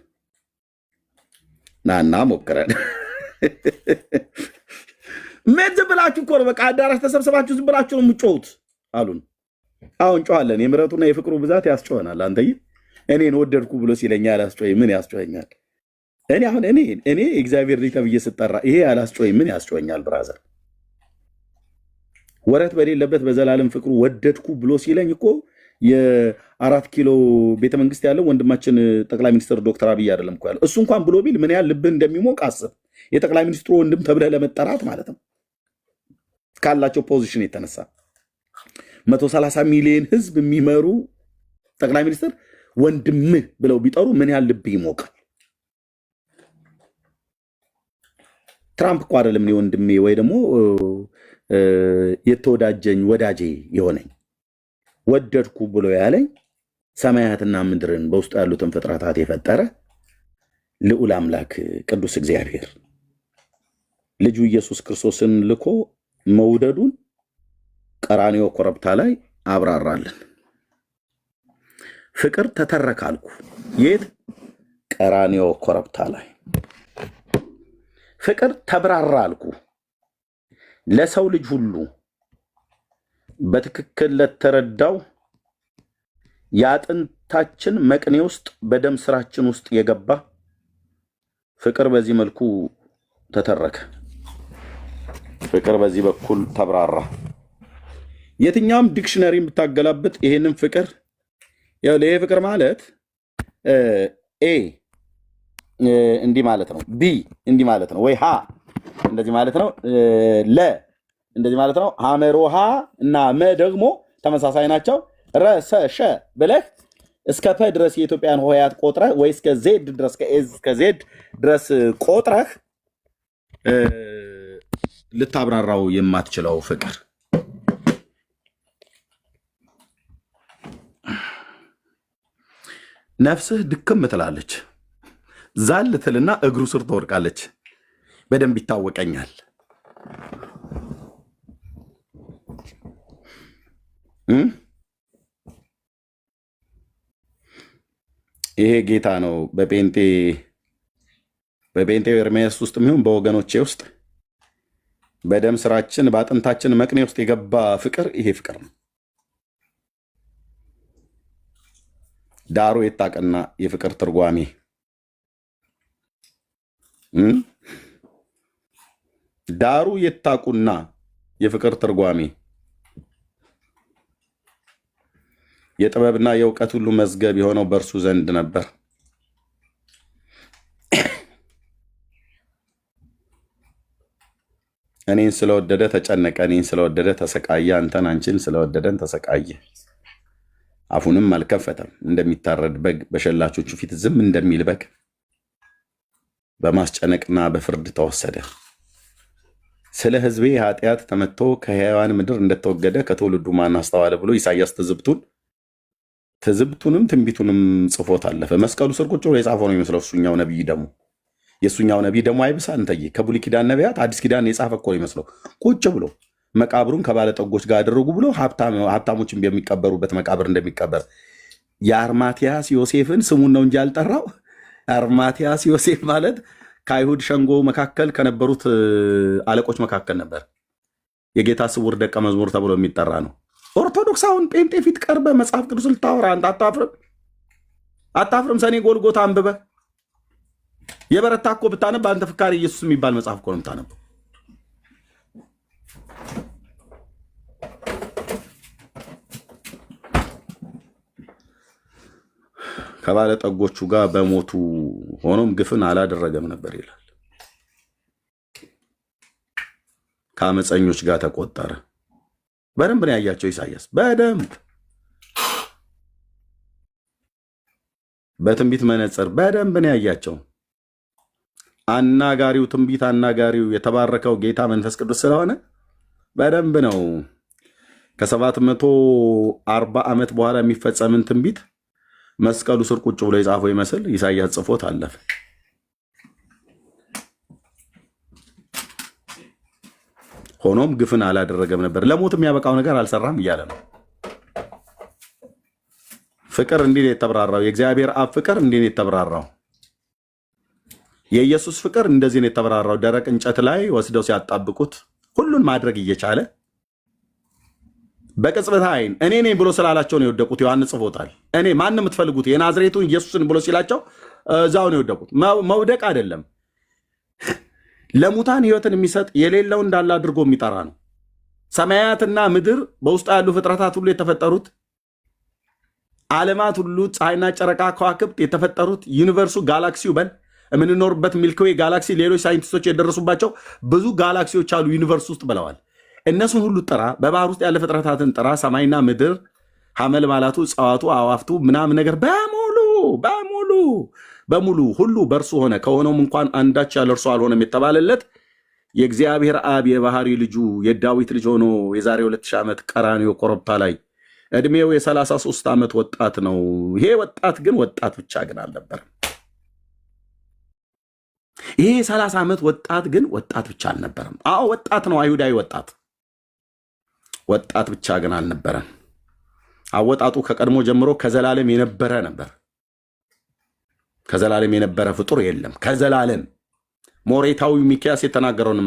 ምን ዝም ብላችሁ እኮ ነው በቃ አዳራሽ ተሰብስባችሁ ዝም ብላችሁ ነው የምትጮሁት አሉን። አሁን ጮኋለን። የምሕረቱና የፍቅሩ ብዛት ያስጮኸናል። አንተዬ እኔን ወደድኩ ብሎ ሲለኝ አላስጮኸኝ ምን ያስጮኸኛል? እኔ አሁን እኔ እግዚአብሔር ልጅ ተብዬ ስጠራ ይሄ አላስጮኸኝ ምን ያስጮኸኛል? ብራዘር ወረት በሌለበት በዘላለም ፍቅሩ ወደድኩ ብሎ ሲለኝ እኮ የ4 ኪሎ ቤተመንግስት ያለው ወንድማችን ጠቅላይ ሚኒስትር ዶክተር አብይ አይደለም እኮ ያለው። እሱ እንኳን ብሎ ቢል ምን ያህል ልብህ እንደሚሞቅ አስብ። የጠቅላይ ሚኒስትሩ ወንድም ተብለህ ለመጠራት ማለት ነው ካላቸው ፖዚሽን የተነሳ 130 ሚሊዮን ህዝብ የሚመሩ ጠቅላይ ሚኒስትር ወንድምህ ብለው ቢጠሩ ምን ያህል ልብ ይሞቃል? ትራምፕ እኮ አይደለም እኔ ወንድሜ ወይ ደግሞ የተወዳጀኝ ወዳጄ የሆነኝ ወደድኩ ብሎ ያለኝ ሰማያትና ምድርን በውስጡ ያሉትን ፍጥረታት የፈጠረ ልዑል አምላክ ቅዱስ እግዚአብሔር ልጁ ኢየሱስ ክርስቶስን ልኮ መውደዱን ቀራንዮ ኮረብታ ላይ አብራራልን። ፍቅር ተተረካልኩ የት? ቀራንዮ ኮረብታ ላይ ፍቅር ተብራራ አልኩ ለሰው ልጅ ሁሉ በትክክል ለተረዳው የአጥንታችን መቅኔ ውስጥ በደም ስራችን ውስጥ የገባ ፍቅር በዚህ መልኩ ተተረከ። ፍቅር በዚህ በኩል ተብራራ። የትኛውም ዲክሽነሪ የምታገላብጥ ይሄንን ፍቅር ያው ለይሄ ፍቅር ማለት ኤ እንዲህ ማለት ነው፣ ቢ እንዲህ ማለት ነው፣ ወይ ሀ እንደዚህ ማለት ነው፣ ለ እንደዚህ ማለት ነው። ሐመሮሃ እና መ ደግሞ ተመሳሳይ ናቸው። ረሰ ሸ ብለህ እስከ ፐ ድረስ የኢትዮጵያን ሆሄያት ቆጥረህ ወይ እስከ ዜድ ድረስ እስከ ዜድ ድረስ ቆጥረህ ልታብራራው የማትችለው ፍቅር ነፍስህ ድክም ትላለች። ዛል ትልና እግሩ ስር ትወድቃለች። በደንብ ይታወቀኛል። ይሄ ጌታ ነው። በጴንጤው ኤርምያስ ውስጥ የሚሆን በወገኖቼ ውስጥ በደም ስራችን በአጥንታችን መቅኔ ውስጥ የገባ ፍቅር ይሄ ፍቅር ነው። ዳሩ የታቀና የፍቅር ትርጓሜ ዳሩ የታቁና የፍቅር ትርጓሜ የጥበብና የእውቀት ሁሉ መዝገብ የሆነው በእርሱ ዘንድ ነበር። እኔን ስለወደደ ተጨነቀ፣ እኔን ስለወደደ ተሰቃየ፣ አንተን አንቺን ስለወደደን ተሰቃየ። አፉንም አልከፈተም፣ እንደሚታረድ በግ በሸላቾቹ ፊት ዝም እንደሚል በግ በማስጨነቅና በፍርድ ተወሰደ። ስለ ሕዝቤ ኃጢአት ተመትቶ ከሕያዋን ምድር እንደተወገደ ከትውልዱ ማን አስተዋለ ብሎ ኢሳያስ ትዝብቱንም ትንቢቱንም ጽፎት አለፈ። መስቀሉ ስር ቁጭ ብሎ የጻፈው ነው ይመስለው። እሱኛው ነቢይ ደግሞ የእሱኛው ነቢይ ደግሞ አይብሳ እንተዬ ከብሉይ ኪዳን ነቢያት አዲስ ኪዳን የጻፈ እኮ ነው ይመስለው። ቁጭ ብሎ መቃብሩን ከባለጠጎች ጋር አደረጉ ብሎ ሀብታሞችን በሚቀበሩበት መቃብር እንደሚቀበር የአርማትያስ ዮሴፍን ስሙን ነው እንጂ ያልጠራው። አርማትያስ ዮሴፍ ማለት ከአይሁድ ሸንጎ መካከል ከነበሩት አለቆች መካከል ነበር። የጌታ ስውር ደቀ መዝሙር ተብሎ የሚጠራ ነው። ኦርቶዶክስ አሁን ጴንጤ ፊት ቀርበ መጽሐፍ ቅዱስ ልታወራ አንተ አታፍርም? ሰኔ ጎልጎታ አንብበ የበረታ እኮ ብታነብ አንተ ፍካሪ ኢየሱስ የሚባል መጽሐፍ እኮ ነው የምታነበው። ከባለጠጎቹ ጋር በሞቱ ሆኖም ግፍን አላደረገም ነበር ይላል። ከአመፀኞች ጋር ተቆጠረ። በደንብ ነው ያያቸው ኢሳያስ። በደንብ በትንቢት መነጽር በደንብ ነው ያያቸው። አናጋሪው ትንቢት አናጋሪው የተባረከው ጌታ መንፈስ ቅዱስ ስለሆነ በደንብ ነው ከ740 ዓመት በኋላ የሚፈጸምን ትንቢት መስቀሉ ስር ቁጭ ብሎ የጻፈው ይመስል ኢሳያስ ጽፎት አለፈ። ሆኖም ግፍን አላደረገም ነበር፣ ለሞት የሚያበቃው ነገር አልሰራም እያለ ነው። ፍቅር እንዲህ ነው የተብራራው። የእግዚአብሔር አብ ፍቅር እንዲህ ነው የተብራራው። የኢየሱስ ፍቅር እንደዚህ ነው የተብራራው። ደረቅ እንጨት ላይ ወስደው ሲያጣብቁት ሁሉን ማድረግ እየቻለ በቅጽበት ዓይን እኔ ነኝ ብሎ ስላላቸው ነው የወደቁት። ዮሐንስ ጽፎታል። እኔ ማን የምትፈልጉት የናዝሬቱን ኢየሱስን ብሎ ሲላቸው እዛው ነው የወደቁት። መውደቅ አይደለም፣ ለሙታን ሕይወትን የሚሰጥ የሌለው እንዳለ አድርጎ የሚጠራ ነው። ሰማያትና ምድር በውስጡ ያሉ ፍጥረታት ሁሉ የተፈጠሩት፣ ዓለማት ሁሉ ፀሐይና ጨረቃ ከዋክብት የተፈጠሩት፣ ዩኒቨርሱ ጋላክሲው በል የምንኖርበት ሚልክዌይ ጋላክሲ፣ ሌሎች ሳይንቲስቶች የደረሱባቸው ብዙ ጋላክሲዎች አሉ ዩኒቨርስ ውስጥ ብለዋል። እነሱን ሁሉ ጥራ፣ በባህር ውስጥ ያለ ፍጥረታትን ጥራ፣ ሰማይና ምድር፣ ሐመልማላቱ፣ እጽዋቱ፣ አዋፍቱ ምናምን ነገር በሙሉ ሁሉ በእርሱ ሆነ፣ ከሆነውም እንኳን አንዳች ያለ እርሱ አልሆነም የተባለለት የእግዚአብሔር አብ የባህሪ ልጁ የዳዊት ልጅ ሆኖ የዛሬ 2000 ዓመት ቀራንዮ ኮረብታ ላይ ዕድሜው የ33 ዓመት ወጣት ነው። ይሄ ወጣት ግን ወጣት ብቻ ግን አልነበረም። ይሄ 30 ዓመት ወጣት ግን ወጣት ብቻ አልነበረም። አዎ ወጣት ነው፣ አይሁዳዊ ወጣት ብቻ ግን አልነበረም። አወጣጡ ከቀድሞ ጀምሮ ከዘላለም የነበረ ነበር። ከዘላለም የነበረ ፍጡር የለም። ከዘላለም ሞሬታዊ ሚኪያስ የተናገረውን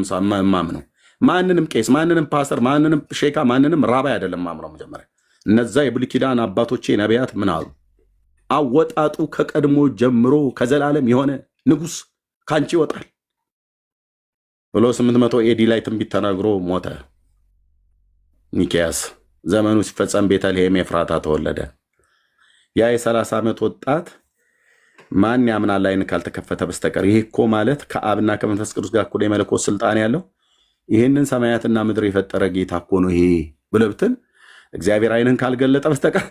ማምነው ማንንም ቄስ፣ ማንንም ፓስተር፣ ማንንም ሼካ፣ ማንንም ራባይ አይደለም ማምነው። መጀመሪያ እነዛ የብሉይ ኪዳን አባቶቼ ነቢያት ምን አሉ? አወጣጡ ከቀድሞ ጀምሮ ከዘላለም የሆነ ንጉሥ ካንቺ ይወጣል ብሎ 800 ኤዲ ላይ ትንቢት ተናግሮ ሞተ ሚኪያስ። ዘመኑ ሲፈጸም ቤተልሔም ኤፍራታ ተወለደ። ያ የ30 ዓመት ወጣት ማን ያምናል ዓይን ካልተከፈተ በስተቀር? ይሄ እኮ ማለት ከአብና ከመንፈስ ቅዱስ ጋር እኩል የመለኮት ስልጣን ያለው ይህንን ሰማያትና ምድር የፈጠረ ጌታ እኮ ነው ይሄ ብለህ ብትል እግዚአብሔር ዓይንን ካልገለጠ በስተቀር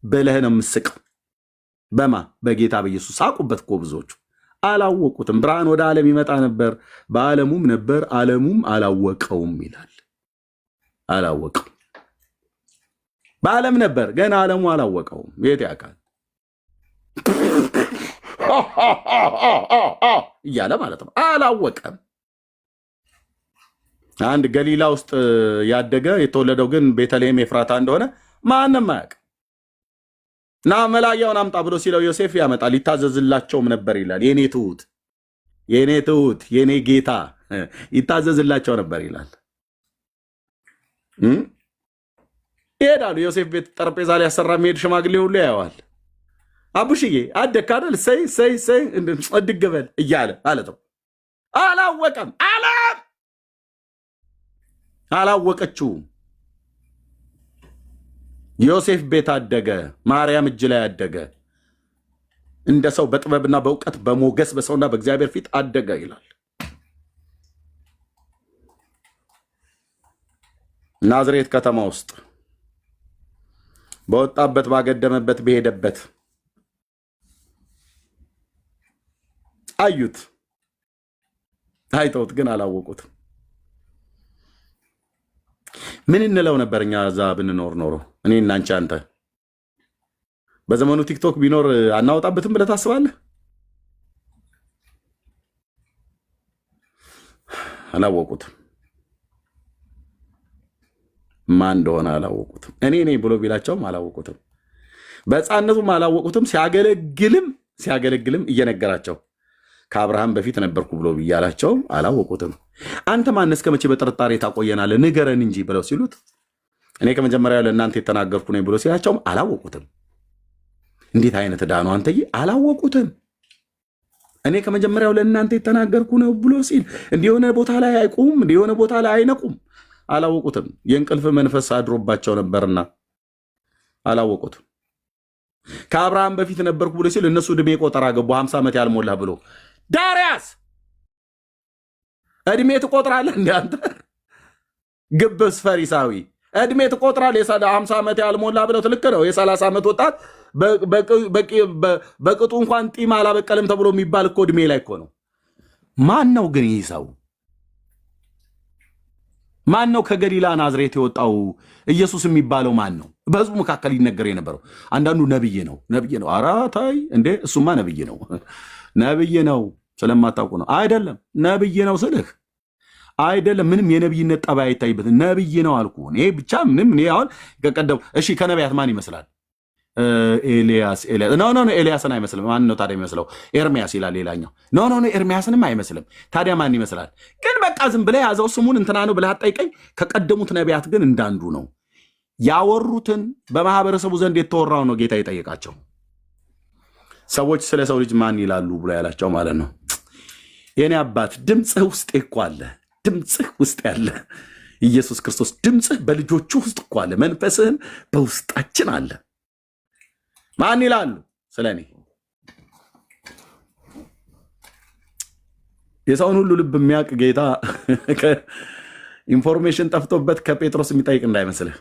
ብለህ ነው የምስቀው። በማ በጌታ በኢየሱስ ሳቁበት እኮ ብዙዎቹ አላወቁትም። ብርሃን ወደ ዓለም ይመጣ ነበር፣ በዓለሙም ነበር፣ ዓለሙም አላወቀውም ይላል። አላወቀው በዓለም ነበር፣ ገና ዓለሙ አላወቀውም። የት ያውቃል እያለ ማለት ነው። አላወቀም። አንድ ገሊላ ውስጥ ያደገ የተወለደው ግን ቤተልሔም ኤፍራታ እንደሆነ ማንም አያውቅ። ና መላያውን አምጣ ብሎ ሲለው ዮሴፍ ያመጣል። ይታዘዝላቸውም ነበር ይላል። የኔ ትሁት የኔ ጌታ ይታዘዝላቸው ነበር ይላል። ይሄዳሉ። ዮሴፍ ቤት ጠረጴዛ ላይ ያሰራ የሚሄድ ሽማግሌ ሁሉ ያየዋል። አቡሽዬ አደግክ አይደል? ሰይ እድግበል እያለ ማለት ነው። አላወቀም። አላወቀችውም። ዮሴፍ ቤት አደገ፣ ማርያም እጅ ላይ አደገ። እንደ ሰው በጥበብና በእውቀት በሞገስ በሰውና በእግዚአብሔር ፊት አደገ ይላል። ናዝሬት ከተማ ውስጥ በወጣበት ባገደመበት በሄደበት አዩት። አይተውት ግን አላወቁትም። ምን እንለው ነበር እኛ እዛ ብንኖር ኖሮ? እኔ እናንቺ አንተ በዘመኑ ቲክቶክ ቢኖር አናወጣበትም ብለህ ታስባለህ? አላወቁትም። ማን እንደሆነ አላወቁትም። እኔ ነኝ ብሎ ቢላቸውም አላወቁትም። በሕፃንነቱም አላወቁትም። ሲያገለግልም እየነገራቸው ከአብርሃም በፊት ነበርኩ ብሎ ብያላቸውም አላወቁትም። አንተ ማን እስከ መቼ በጥርጣሬ ታቆየናለህ? ንገረን እንጂ ብለው ሲሉት እኔ ከመጀመሪያው ለእናንተ የተናገርኩ ነኝ ብሎ ሲላቸውም አላወቁትም። እንዴት አይነት ዕዳ ነው አንተዬ! አላወቁትም። እኔ ከመጀመሪያው ለእናንተ የተናገርኩ ነው ብሎ ሲል እንዲሆነ ቦታ ላይ አይቁም፣ እንዲሆነ ቦታ ላይ አይነቁም። አላወቁትም። የእንቅልፍ መንፈስ አድሮባቸው ነበርና አላወቁትም። ከአብርሃም በፊት ነበርኩ ብሎ ሲል እነሱ ዕድሜ ቆጠራ ገቡ። 50 ዓመት ያልሞላ ብሎ ዳርያስ ዕድሜ ትቆጥራለህ እንደ አንተ ግብስ ፈሪሳዊ ዕድሜ ትቆጥራለህ? 50 ዓመት ያልሞላ ብለው ትልክ ነው። የ30 ዓመት ወጣት በቅጡ እንኳን ጢም አላበቀልም ተብሎ የሚባል እኮ ዕድሜ ላይ እኮ ነው። ማን ነው ግን ይህ ሰው? ማን ነው ከገሊላ ናዝሬት የወጣው ኢየሱስ የሚባለው ማን ነው? በህዝቡ መካከል ይነገር የነበረው አንዳንዱ ነብይ ነው። ኧረ ተይ እንዴ! እሱማ ነብይ ነው ስለማታውቁ ነው። አይደለም ነብይ ነው ስልህ አይደለም። ምንም የነብይነት ጠባይ አይታይበትም። ነብይ ነው አልኩ። እኔ ብቻ ምንም እኔ አሁን ከቀደም እሺ፣ ከነቢያት ማን ይመስላል? ኤልያስ ኖ ኤልያስን አይመስልም። ማን ነው ታዲያ የሚመስለው? ኤርሚያስ ይላል ሌላኛው። ኖ ኤርሚያስንም አይመስልም። ታዲያ ማን ይመስላል? ግን በቃ ዝም ብለህ ያዘው ስሙን እንትና ነው ብለህ አትጠይቀኝ። ከቀደሙት ነቢያት ግን እንዳንዱ ነው ያወሩትን በማህበረሰቡ ዘንድ የተወራው ነው ጌታ የጠየቃቸው። ሰዎች ስለ ሰው ልጅ ማን ይላሉ ብሎ ያላቸው ማለት ነው። የኔ አባት ድምፅህ ውስጥ እኮ አለ። ድምፅህ ውስጥ ያለ ኢየሱስ ክርስቶስ ድምፅህ በልጆቹ ውስጥ እኮ አለ። መንፈስህም በውስጣችን አለ። ማን ይላሉ ስለ እኔ? የሰውን ሁሉ ልብ የሚያውቅ ጌታ ኢንፎርሜሽን ጠፍቶበት ከጴጥሮስ የሚጠይቅ እንዳይመስልህ።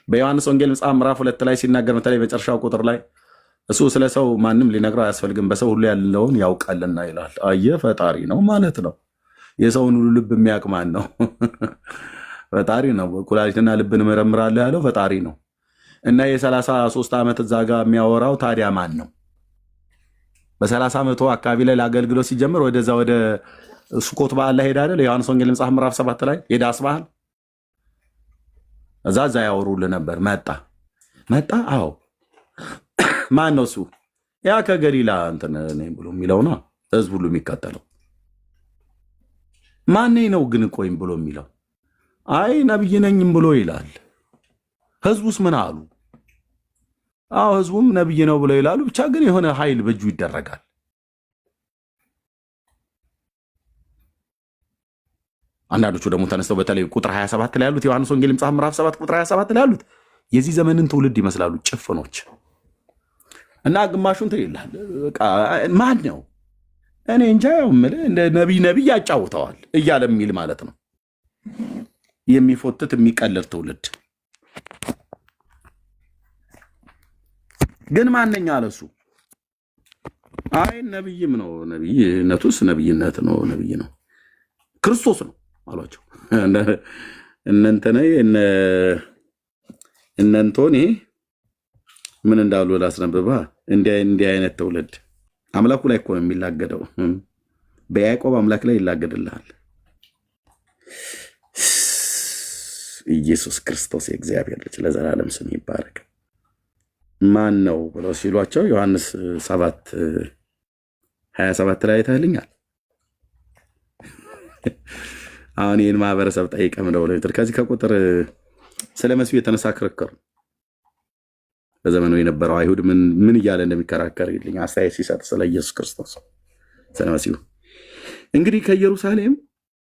በዮሐንስ ወንጌል መጽሐፍ ምዕራፍ 2 ላይ ሲናገር በተለይ መጨረሻው ቁጥር ላይ እሱ ስለ ሰው ማንም ሊነግረው አያስፈልግም በሰው ሁሉ ያለውን ያውቃልና ይላል። አየህ፣ ፈጣሪ ነው ማለት ነው። የሰውን ሁሉ ልብ የሚያውቅ ማን ነው? ፈጣሪ ነው። ኩላሊትና ልብን እመረምራለሁ ያለው ፈጣሪ ነው። እና የ33 ዓመት እዛ ጋር የሚያወራው ታዲያ ማን ነው? በ30 ዓመቱ አካባቢ ላይ ለአገልግሎት ሲጀምር ወደዛ ወደ ሱኮት በዓል ላይ ሄዳ አይደል? የዮሐንስ ወንጌል መጽሐፍ ምዕራፍ 7 ላይ የዳስ በዓል እዛ ያወሩልህ ነበር። መጣ። አዎ ማን ነው እሱ? ያ ከገሊላ እንትን ነኝ ብሎ የሚለው ነው ህዝብ ሁሉ የሚከተለው። ማን ነው ግን ቆይም ብሎ የሚለው? አይ ነብይ ነኝም ብሎ ይላል። ህዝቡስ ምን አሉ? አዎ ህዝቡም ነብይ ነው ብለው ይላሉ። ብቻ ግን የሆነ ኃይል በእጁ ይደረጋል። አንዳንዶቹ ደግሞ ተነስተው በተለይ ቁጥር 27 ላይ ያሉት ዮሐንስ ወንጌል መጽሐፍ ምዕራፍ 7 ቁጥር 27 ላይ ያሉት የዚህ ዘመንን ትውልድ ይመስላሉ፣ ጭፍኖች እና ግማሹን ይላል። ማን ነው? እኔ እንጃ። ያው ነቢይ ያጫውተዋል እያለ የሚል ማለት ነው። የሚፎትት የሚቀልር ትውልድ ግን ማንኛ አለሱ? አይ ነቢይም ነው። ነቢይነቱስ ነቢይነት ነው። ነቢይ ነው፣ ክርስቶስ ነው አሏቸው። እነንቶኔ ምን እንዳሉ ላስነብባ። እንዲህ አይነት ትውልድ አምላኩ ላይ እኮ ነው የሚላገደው። በያዕቆብ አምላክ ላይ ይላገድልሃል። ኢየሱስ ክርስቶስ የእግዚአብሔር ልጅ ለዘላለም ስም ይባረክ። ማን ነው ብለው ሲሏቸው ዮሐንስ 7:27 ላይ አይተህልኛል። አሁን ይህን ማህበረሰብ ጠይቀም ነው ብለው ከዚህ ከቁጥር ስለ መሲሁ የተነሳ ክርክር በዘመኑ የነበረው አይሁድ ምን እያለ እንደሚከራከር ይልኝ አስተያየት ሲሰጥ ስለ ኢየሱስ ክርስቶስ ስለ መሲሁ። እንግዲህ ከኢየሩሳሌም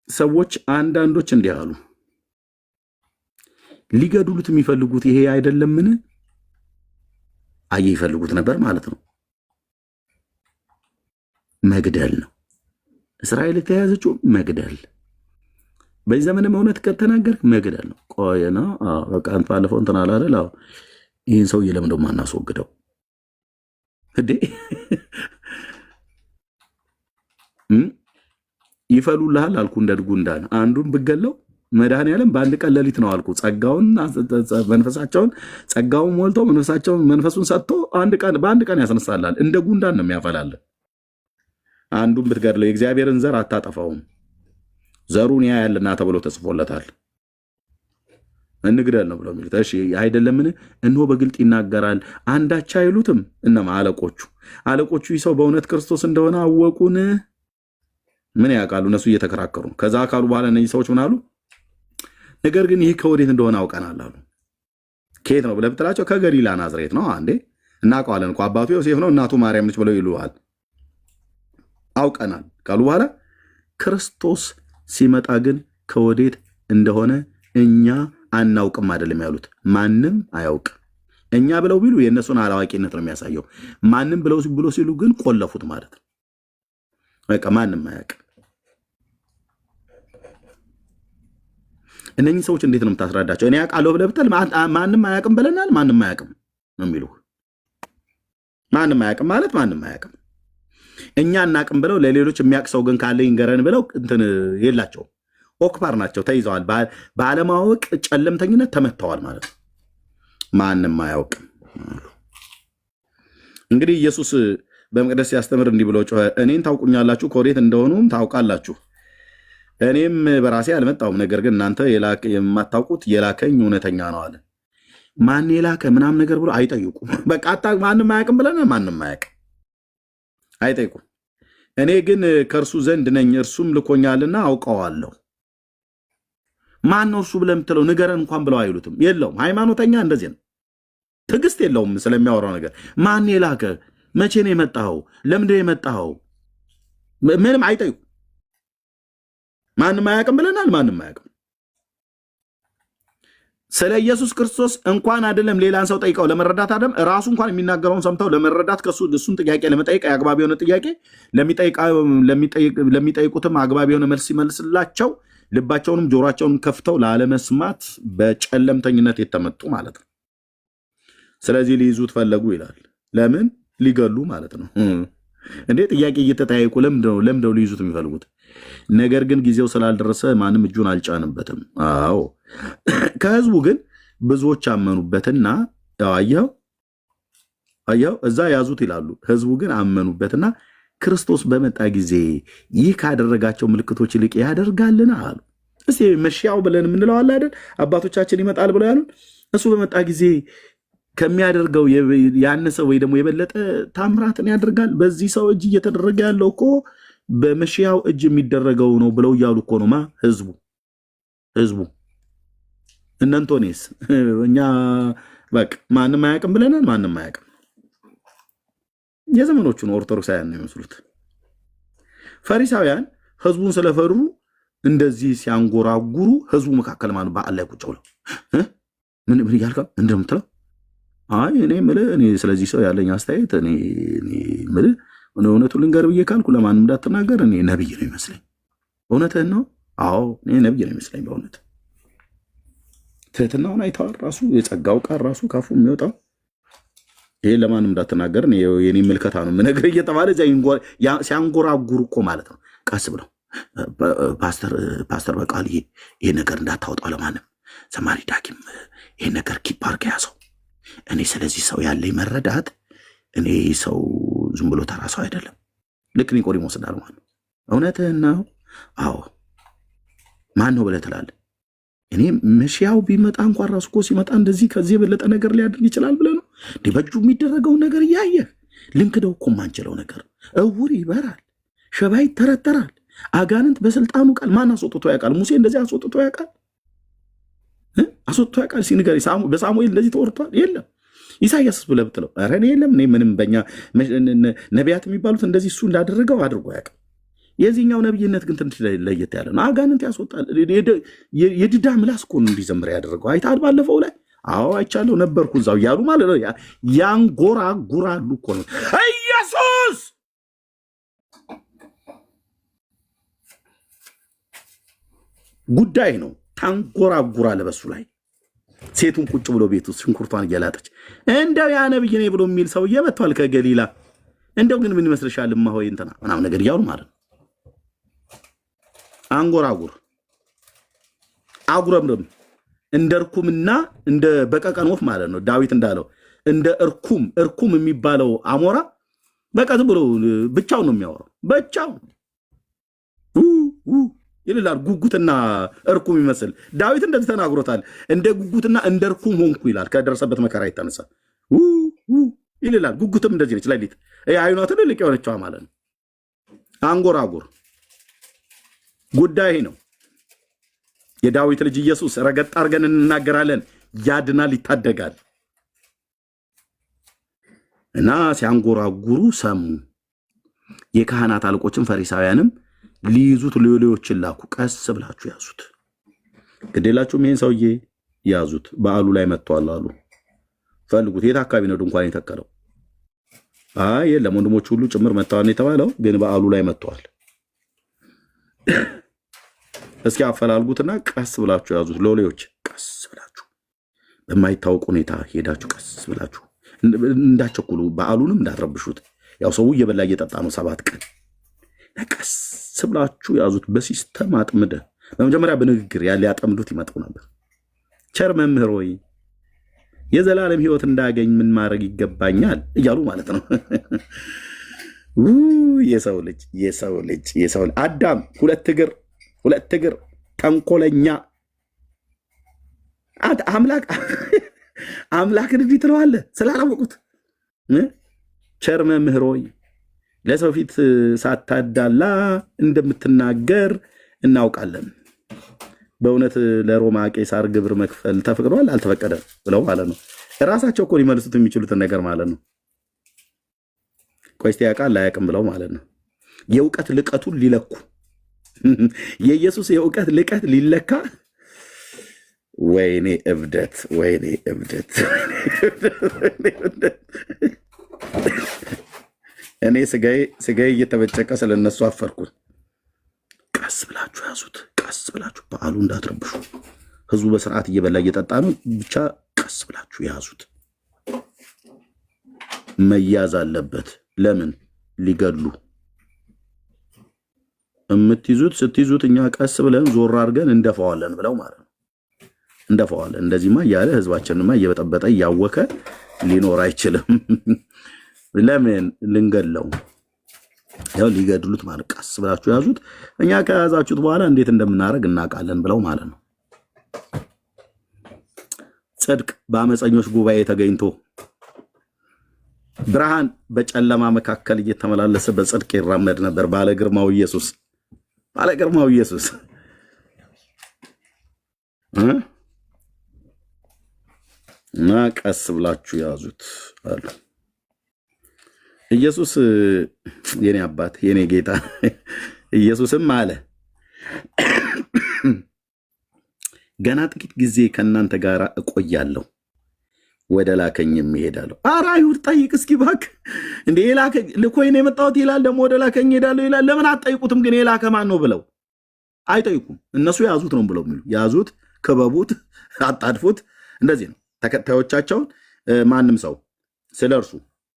ሰዎች አንዳንዶች እንዲህ አሉ፣ ሊገድሉት የሚፈልጉት ይሄ አይደለምን? ይፈልጉት ነበር ማለት ነው። መግደል ነው። እስራኤል የተያዘችው መግደል። በዚህ ዘመንም እውነት ከተናገርክ መግደል ነው። ቆየ ነው በቃ አንተ ባለፈው እንትን አላለ። ይህን ሰውዬ ለምን ደግሞ አናስወግደው እንዴ? ይፈሉልሃል አልኩ እንደ ድጉ እንዳለ አንዱን ብገለው መድኃኒዓለም በአንድ ቀን ሌሊት ነው አልኩ። መንፈሳቸውን ጸጋውን ሞልቶ መንፈሱን ሰጥቶ በአንድ ቀን ያስነሳላል። እንደ ጉንዳን ነው የሚያፈላል። አንዱን ብትገድለው የእግዚአብሔርን ዘር አታጠፋውም፣ ዘሩን ያያልና ተብሎ ተጽፎለታል። እንግደል ነው ብሎ የሚሉት እሺ አይደለምን? እነሆ በግልጥ ይናገራል፣ አንዳች አይሉትም። እነማ አለቆቹ ይህ ሰው በእውነት ክርስቶስ እንደሆነ አወቁን። ምን ያውቃሉ? እነሱ እየተከራከሩ ከዛ ካሉ በኋላ እነዚህ ሰዎች ምን አሉ? ነገር ግን ይህ ከወዴት እንደሆነ አውቀናል አሉ። ከየት ነው ብለህ ብትላቸው ከገሊላ ናዝሬት ነው። አንዴ እናውቀዋለን እኮ አባቱ ዮሴፍ ነው እናቱ ማርያም ነች ብለው ይሉሃል። አውቀናል ካሉ በኋላ ክርስቶስ ሲመጣ ግን ከወዴት እንደሆነ እኛ አናውቅም አይደለም ያሉት። ማንም አያውቅ። እኛ ብለው ቢሉ የእነሱን አላዋቂነት ነው የሚያሳየው። ማንም ብሎ ሲሉ ግን ቆለፉት ማለት ነው። በቃ ማንም አያውቅም። እነኚህ ሰዎች እንዴት ነው የምታስረዳቸው? እኔ አውቃለሁ ብለህ ብትል ማንም አያውቅም ብለናል። ማንም አያውቅም ነው የሚሉ። ማንም አያውቅም ማለት ማንም አያውቅም። እኛ እናቅም ብለው ለሌሎች የሚያውቅ ሰው ግን ካለ ይንገረን ብለው እንትን የላቸውም። ኦክፓር ናቸው፣ ተይዘዋል። ባለማወቅ ጨለምተኝነት ተመተዋል ማለት ነው። ማንም አያውቅም። እንግዲህ ኢየሱስ በመቅደስ ሲያስተምር እንዲህ ብሎ ጮኸ፣ እኔን ታውቁኛላችሁ፣ ከወዴት እንደሆኑም ታውቃላችሁ። እኔም በራሴ አልመጣሁም፣ ነገር ግን እናንተ የማታውቁት የላከኝ እውነተኛ ነው አለ። ማን የላከ ምናምን ነገር ብሎ አይጠይቁም። በቃ ማንም አያውቅም ብለን ማንም አያውቅም አይጠይቁም። እኔ ግን ከእርሱ ዘንድ ነኝ እርሱም ልኮኛልና አውቀዋለሁ። ማን ነው እርሱ ብለህ የምትለው ንገረን እንኳን ብለው አይሉትም። የለውም ሃይማኖተኛ እንደዚህ ነው። ትዕግስት የለውም ስለሚያወራው ነገር። ማን የላከ? መቼ ነው የመጣኸው? ለምንድን ነው የመጣኸው? ምንም አይጠይቁም። ማንም አያውቅም ብለናል። ማንም አያውቅም። ስለ ኢየሱስ ክርስቶስ እንኳን አይደለም ሌላን ሰው ጠይቀው ለመረዳት አይደለም ራሱ እንኳን የሚናገረውን ሰምተው ለመረዳት እሱን ጥያቄ ለመጠየቅ አግባብ የሆነ ጥያቄ ለሚጠይቁትም አግባብ የሆነ መልስ ሲመልስላቸው ልባቸውንም ጆሯቸውን ከፍተው ላለመስማት በጨለምተኝነት የተመጡ ማለት ነው። ስለዚህ ሊይዙት ፈለጉ ይላል። ለምን? ሊገሉ ማለት ነው። እንዴ ጥያቄ እየተጠያየቁ ለምደው ሊይዙት የሚፈልጉት ነገር ግን ጊዜው ስላልደረሰ ማንም እጁን አልጫንበትም። አዎ ከህዝቡ ግን ብዙዎች አመኑበትና አየው እዛ ያዙት ይላሉ። ህዝቡ ግን አመኑበትና ክርስቶስ በመጣ ጊዜ ይህ ካደረጋቸው ምልክቶች ይልቅ ያደርጋልን አሉ። እስቲ መሽያው ብለን የምንለው አለ አይደል? አባቶቻችን ይመጣል ብለው ያሉን እሱ በመጣ ጊዜ ከሚያደርገው ያነሰ ወይ ደግሞ የበለጠ ታምራትን ያደርጋል። በዚህ ሰው እጅ እየተደረገ ያለው እኮ በመሽያው እጅ የሚደረገው ነው ብለው እያሉ እኮ ነው ህዝቡ። እነንቶኔስ እኛ በቃ ማንም አያውቅም ብለናል። ማንም አያውቅም። የዘመኖቹን ኦርቶዶክሳውያን ነው የሚመስሉት። ፈሪሳውያን ህዝቡን ስለፈሩ እንደዚህ ሲያንጎራጉሩ ህዝቡ መካከል ማለት በዓል ላይ ቁጭ ብለው ምን እያልካ እንደምትለው አይ እኔ የምልህ እኔ ስለዚህ ሰው ያለኝ አስተያየት እኔ የምልህ እውነቱን ልንገር ብዬ ካልኩ ለማንም እንዳትናገር እኔ ነብይ ነው ይመስለኝ። እውነትህን ነው? አዎ እኔ ነብይ ነው ይመስለኝ። በእውነት ትህትናውን አይተዋል። ራሱ የጸጋው ቃል ራሱ ካፉ የሚወጣው ይሄ ለማንም እንዳትናገር የኔ ምልከታ ነው የምነግርህ እየተባለ ሲያንጎራጉሩ እኮ ማለት ነው። ቀስ ብለው ፓስተር በቃል ይሄ ነገር እንዳታወጣው ለማንም ዘማሪ ዳኪም ይሄ ነገር ኪፓርክ ያዘው። እኔ ስለዚህ ሰው ያለኝ መረዳት እኔ ሰው ዝም ብሎ ተራ ሰው አይደለም። ልክ ኒቆዲሞስ እንዳለው ማለት ነው። እውነትህን ነው? አዎ ማን ነው ብለህ ትላለህ? እኔ መሽያው ቢመጣ እንኳን ራሱ እኮ ሲመጣ እንደዚህ ከዚህ የበለጠ ነገር ሊያደርግ ይችላል ብለህ ነው በእጁ የሚደረገውን ነገር እያየህ ልንክደው እኮ የማንችለው ነገር። እውር ይበራል፣ ሸባ ይተረተራል፣ አጋንንት በስልጣኑ ቃል ማን አስወጥቶ ያውቃል? ሙሴ እንደዚህ አስወጥቶ ያውቃል? አስወጥቶ ያውቃል? ሲንገር በሳሙኤል እንደዚህ ተወርቷል? የለም። ኢሳያስ ብለህ ብትለው ኧረ እኔ የለም። እኔ ምንም በእኛ ነቢያት የሚባሉት እንደዚህ እሱ እንዳደረገው አድርጎ ያውቃል። የዚህኛው ነብይነት ግን ትንሽ ለየት ያለ ነው። አጋንንት ያስወጣል። የድዳ ምላስ እኮ ነው እንዲዘምር ያደረገው። አይተሃል? ባለፈው ላይ አዎ አይቻለሁ ነበርኩ እዛው እያሉ ማለት ነው። ያንጎራጉራሉ እኮ ነው። ኢየሱስ ጉዳይ ነው። ታንጎራጉራለህ በሱ ላይ። ሴቱን ቁጭ ብሎ ቤት ውስጥ ሽንኩርቷን እየላጠች እንደው ያ ነብይ ነኝ ብሎ የሚል ሰውዬ መጥቷል ከገሊላ። እንደው ግን ምን ይመስልሻል እማሆይ እንትና ምናምን ነገር እያሉ ማለት ነው። አንጎራጉር አጉረምርም እንደ እርኩምና እንደ በቀቀን ወፍ ማለት ነው። ዳዊት እንዳለው እንደ እርኩም የሚባለው አሞራ በቃ ዝም ብሎ ብቻውን ነው የሚያወራው። ብቻውን ይላል። ጉጉትና እርኩም ይመስል ዳዊት እንደዚህ ተናግሮታል። እንደ ጉጉትና እንደ እርኩም ሆንኩ ይላል። ከደረሰበት መከራ የተነሳ ይላል። ጉጉትም እንደዚህ ነች። ሌሊት አይኗ ትልልቅ የሆነችዋ ማለት ነው። አንጎራጉር ጉዳይ ነው። የዳዊት ልጅ ኢየሱስ ረገጥ አድርገን እንናገራለን። ያድናል፣ ይታደጋል። እና ሲያንጎራጉሩ ሰሙ። የካህናት አለቆችም ፈሪሳውያንም ሊይዙት ሎሌዎችን ላኩ። ቀስ ብላችሁ ያዙት፣ ግዴላችሁም ይሄን ሰውዬ ያዙት፣ በዓሉ ላይ መጥቷል አሉ። ፈልጉት። የት አካባቢ ነው ድንኳን የተከለው? አይ የለም ወንድሞች ሁሉ ጭምር መጥተዋል የተባለው ግን በዓሉ ላይ መጥቷል። እስኪ አፈላልጉትና ቀስ ብላችሁ ያዙት። ሎሌዎች ቀስ ብላችሁ በማይታወቅ ሁኔታ ሄዳችሁ ቀስ ብላችሁ እንዳቸኩሉ፣ በዓሉንም እንዳትረብሹት። ያው ሰው እየበላ እየጠጣ ነው 7 ቀን። ቀስ ብላችሁ ያዙት። በሲስተም አጥምደ በመጀመሪያ በንግግር ሊያጠምዱት ይመጡ ነበር። ቸር መምህር ሆይ የዘላለም ሕይወት እንዳገኝ ምን ማድረግ ይገባኛል እያሉ ማለት ነው። የሰው ልጅ አዳም 2 እግር ተንኮለኛ አምላክ አምላክን እንዲህ ትለዋለህ ስላላወቁት። ቸር መምህር ሆይ ለሰው ፊት ሳታዳላ እንደምትናገር እናውቃለን። በእውነት ለሮማ ቄሳር ግብር መክፈል ተፈቅዷል አልተፈቀደም ብለው ማለት ነው። ራሳቸው እኮ ሊመልሱት የሚችሉትን ነገር ማለት ነው። ቆይ እስቲ ያውቃል አያውቅም ብለው ማለት ነው። የእውቀት ልቀቱን ሊለኩ የኢየሱስ የእውቀት ልቀት ሊለካ። ወይኔ እብደት፣ ወይኔ እብደት። እኔ ስጋዬ እየተበጨቀ ስለነሱ አፈርኩት። ቀስ ብላችሁ ያዙት፣ ቀስ ብላችሁ በዓሉ እንዳትረብሹ። ህዝቡ በስርዓት እየበላ እየጠጣ ነው። ብቻ ቀስ ብላችሁ ያዙት። መያዝ አለበት። ለምን ሊገሉ ስትይዙት እኛ ቀስ ብለን ዞር አድርገን እንደፋዋለን ብለው ማለት ነው። እንደፋዋለን። እንደዚህማ እያለ ህዝባችንማ እየበጠበጠ እያወከ ሊኖር አይችልም። ለምን ልንገለው? ያው ሊገድሉት ማለት ቀስ ብላችሁ ያዙት። እኛ ከያዛችሁት በኋላ እንዴት እንደምናደርግ እናውቃለን ብለው ማለት ነው። ጽድቅ በአመፀኞች ጉባኤ ተገኝቶ ብርሃን በጨለማ መካከል እየተመላለሰ በጽድቅ ይራመድ ነበር። ባለግርማው ኢየሱስ እና ቀስ ብላችሁ ያዙት አሉ። ኢየሱስ የኔ አባት የኔ ጌታ ኢየሱስም አለ ገና ጥቂት ጊዜ ከእናንተ ጋር እቆያለሁ፣ ወደ ላከኝም እሄዳለሁ። ኧረ አይሁድ ጠይቅ እስኪ እባክህ እንደ የላከኝ ልኮኝ ነው የመጣሁት ይላል፣ ደግሞ ወደ ላከኝ እሄዳለሁ ይላል። ለምን አትጠይቁትም ግን የላከ ማን ነው ብለው አይጠይቁም። እነሱ ያዙት ነው ብለው የሚሉ ያዙት፣ ክበቡት፣ አጣድፉት። እንደዚህ ነው ተከታዮቻቸውን። ማንም ሰው ስለ እርሱ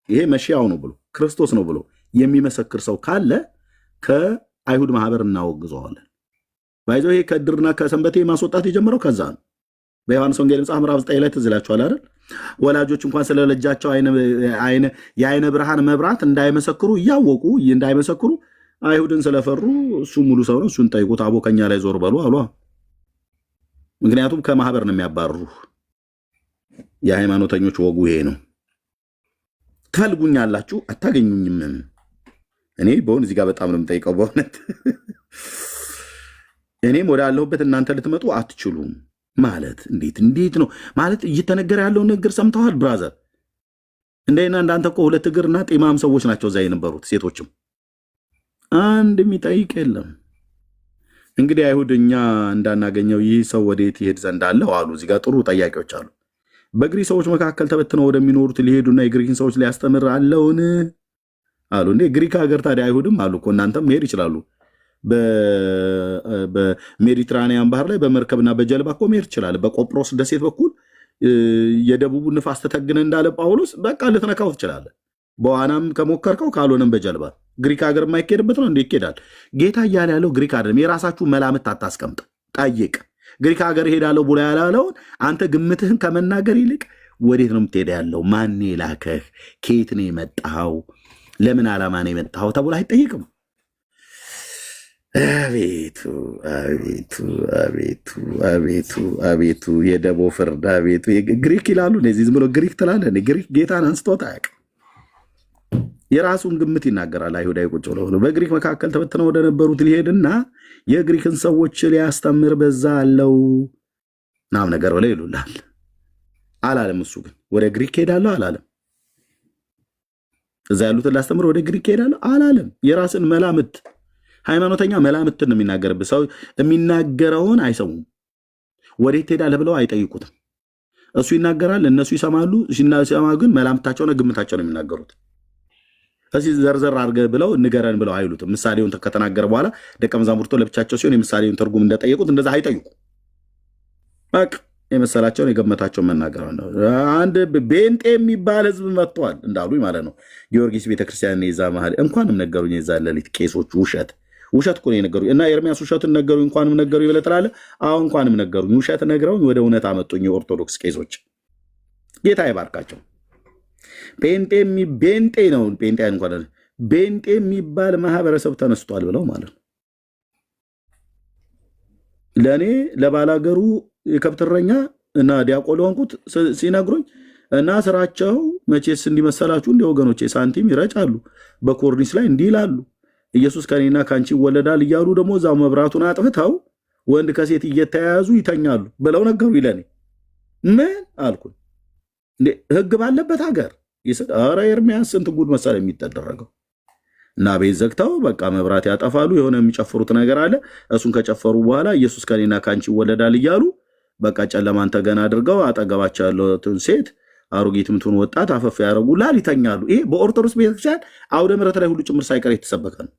ይሄ መሺያው ነው ብሎ ክርስቶስ ነው ብሎ የሚመሰክር ሰው ካለ ከአይሁድ ማህበር እናወግዘዋለን። ባይዘው ይሄ ከድርና ከሰንበቴ ማስወጣት የጀመረው ከዛ ነው። በዮሐንስ ወንጌል መጽሐፍ ምዕራፍ 9 ላይ ትዝ ይላችኋል አይደል? ወላጆች እንኳን ስለልጃቸው የአይነ ብርሃን መብራት እንዳይመሰክሩ እያወቁ እንዳይመሰክሩ አይሁድን ስለፈሩ እሱ ሙሉ ሰው ነው እሱን ጠይቁት፣ አቦ ከኛ ላይ ዞር በሉ አሏ። ምክንያቱም ከማህበር ነው የሚያባርሩ። የሃይማኖተኞች ወጉ ይሄ ነው። ትፈልጉኛላችሁ አታገኙኝም። እኔ በሆን እዚህ ጋር በጣም ነው የምጠይቀው በእውነት እኔም ወዳለሁበት እናንተ ልትመጡ አትችሉም ማለት እንዴት ነው ማለት? እየተነገረ ያለውን ነገር ሰምተዋል ብራዘር? እንደና እንዳንተ እኮ ሁለት እግርና ጤማም ሰዎች ናቸው እዛ የነበሩት ሴቶችም። አንድ የሚጠይቅ የለም። እንግዲህ አይሁድ እኛ እንዳናገኘው ይህ ሰው ወዴት ይሄድ ዘንድ አለው አሉ። እዚህ ጋር ጥሩ ጠያቂዎች አሉ። በግሪክ ሰዎች መካከል ተበትነው ወደሚኖሩት ሊሄዱና የግሪክን ሰዎች ሊያስተምር አለውን አሉ። እንዴ ግሪክ ሀገር ታዲያ አይሁድም አሉ እኮ እናንተም መሄድ ይችላሉ። በሜዲትራኒያን ባህር ላይ በመርከብና በጀልባ እኮ መሄድ ይችላል። በቆጵሮስ ደሴት በኩል የደቡቡ ንፋስ ተተግነ እንዳለ ጳውሎስ በቃ ልትነካው ትችላለህ። በዋናም ከሞከርከው ካልሆነም በጀልባ ግሪክ ሀገር የማይካሄድበት ነው እንዴ ይኬዳል? ጌታ እያለ ያለው ግሪክ አይደለም። የራሳችሁ መላምት አታስቀምጥ፣ ጠይቅ። ግሪክ ሀገር ሄዳለሁ ብሎ ያላለው አንተ ግምትህን ከመናገር ይልቅ ወዴት ነው የምትሄድ ያለው? ማን ላከህ? ከየት ነው የመጣኸው? ለምን ዓላማ ነው የመጣኸው ተብሎ አይጠይቅም። አቤቱ አቤቱ አቤቱ አቤቱ አቤቱ የደቦ ፍርድ አቤቱ። ግሪክ ይላሉ እነዚህ ዝም ብሎ ግሪክ ትላለህ። ግሪክ ጌታን አንስቶት አያውቅም። የራሱን ግምት ይናገራል። አይሁዳዊ ቁጭ ብለው ነው በግሪክ መካከል ተበትነው ወደነበሩት ሊሄድና የግሪክን ሰዎች ሊያስተምር በዛ አለው ናም ነገር ብለው ይሉላል አላለም። እሱ ግን ወደ ግሪክ ሄዳለሁ አላለም። እዛ ያሉትን ላስተምር ወደ ግሪክ ሄዳለሁ አላለም። የራስን መላምት ሃይማኖተኛ መላምትን ነው የሚናገርብህ። ሰው የሚናገረውን አይሰሙም። ወዴት ትሄዳለህ ብለው አይጠይቁትም። እሱ ይናገራል፣ እነሱ ይሰማሉ። ሲሰማ ግን መላምታቸውና ግምታቸው ነው የሚናገሩት። እዚህ ዘርዘር አድርገህ ብለው ንገረን ብለው አይሉትም። ምሳሌውን ከተናገረ በኋላ ደቀ መዛሙርቱ ለብቻቸው ሲሆን የምሳሌውን ትርጉም እንደጠየቁት እንደዛ አይጠይቁ። በቃ የመሰላቸውን የገመታቸውን መናገር ነው። አንድ ቤንጤ የሚባል ህዝብ መጥቷል እንዳሉ ማለት ነው። ጊዮርጊስ ቤተክርስቲያን የዛ መሀል እንኳንም ነገሩኝ። የዛ ሌሊት ቄሶቹ ውሸት እኮ ነው የነገሩኝ። እና ኤርሚያስ ውሸቱን ነገሩኝ እንኳንም ነገሩኝ ብለህ ትላለህ። አሁን እንኳንም ነገሩኝ፣ ውሸት ነግረውኝ ወደ እውነት አመጡኝ። የኦርቶዶክስ ቄሶች ጌታ ይባርካቸው። ቤንጤ ነው ቤንጤ የሚባል ማህበረሰብ ተነስቷል ብለው ማለት ነው። ለእኔ ለባላገሩ የከብት እረኛ እና ዲያቆን ሆንኩት ሲነግሩኝ እና ስራቸው መቼስ እንዲመሰላችሁ እንደ ወገኖቼ ሳንቲም ይረጫሉ፣ በኮርኒስ ላይ እንዲህ ይላሉ፣ ኢየሱስ ከኔና ከአንቺ ይወለዳል እያሉ ደግሞ እዛው መብራቱን አጥፍተው ወንድ ከሴት እየተያያዙ ይተኛሉ ብለው ነገሩ ይለኔ። ምን አልኩኝ? እንዴ ህግ ባለበት ሀገር ኧረ ኤርሚያስ ስንት ጉድ መሰለ የሚተደረገው። እና ቤት ዘግተው በቃ መብራት ያጠፋሉ። የሆነ የሚጨፍሩት ነገር አለ። እሱን ከጨፈሩ በኋላ ኢየሱስ ከኔና ከአንቺ ይወለዳል እያሉ በቃ ጨለማን ተገና አድርገው አጠገባቸው ያለውን ሴት አሮጊት ምትሆን ወጣት አፈፍ ያደርጉላል፣ ይተኛሉ። ይሄ በኦርቶዶክስ ቤተክርስቲያን አውደ ምሕረት ላይ ሁሉ ጭምር ሳይቀር የተሰበከ ነው።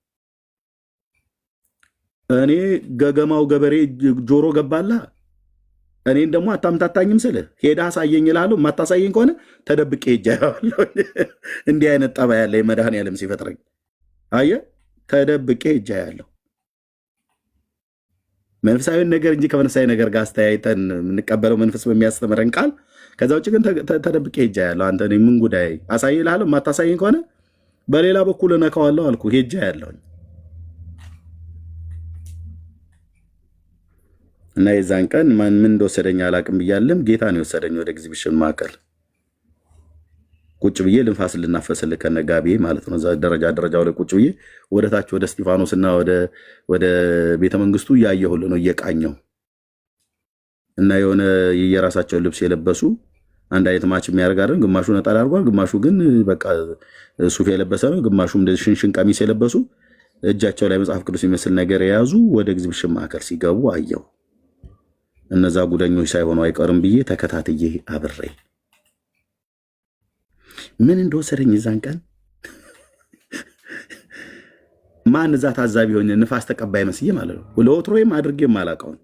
እኔ ገገማው ገበሬ ጆሮ ገባላ። እኔን ደግሞ አታምታታኝም ስልህ ሄዳ አሳየኝ እልሃለሁ። የማታሳየኝ ከሆነ ተደብቄ ሄጃ ያለሁ። እንዲህ አይነት ጠባ ያለ የመድኃኔዓለም ሲፈጥረኝ አየህ፣ ተደብቄ ሄጃ ያለሁ መንፈሳዊ ነገር እንጂ ከመንፈሳዊ ነገር ጋር አስተያይተን የምንቀበለው መንፈስ በሚያስተምረን ቃል። ከዛ ውጭ ግን ተደብቄ ሄጃ ያለሁ። አንተ ምን ጉዳይ አሳይ እልሃለሁ። የማታሳየኝ ከሆነ በሌላ በኩል እነካዋለሁ አልኩ። ሄጃ ያለሁኝ እና የዛን ቀን ምን እንደወሰደኝ አላቅም ብያለም። ጌታ ነው የወሰደኝ ወደ ኤግዚቢሽን ማዕከል። ቁጭ ብዬ ልንፋስ ልናፈስል ከነጋቢ ማለት ነው። ደረጃው ላይ ቁጭ ብዬ ወደ ታች ወደ እስጢፋኖስ እና ወደ ቤተመንግስቱ እያየሁልህ ነው እየቃኘው እና የሆነ የየራሳቸውን ልብስ የለበሱ አንድ አይነት ማች የሚያደርግ አይደል። ግማሹ ነጠላ አድርጓል፣ ግማሹ ግን በቃ ሱፍ የለበሰ ነው። ግማሹም እንደዚህ ሽንሽን ቀሚስ የለበሱ እጃቸው ላይ መጽሐፍ ቅዱስ የሚመስል ነገር የያዙ ወደ ኤግዚቢሽን ማዕከል ሲገቡ አየሁ። እነዛ ጉደኞች ሳይሆኑ አይቀርም ብዬ ተከታትዬ አብሬ ምን እንደወሰደኝ እዛን ቀን ማን እዛ ታዛቢ ሆኜ ንፋስ ተቀባይ መስዬ ማለት ነው። ለወትሮዬም አድርጌ የማላውቀውን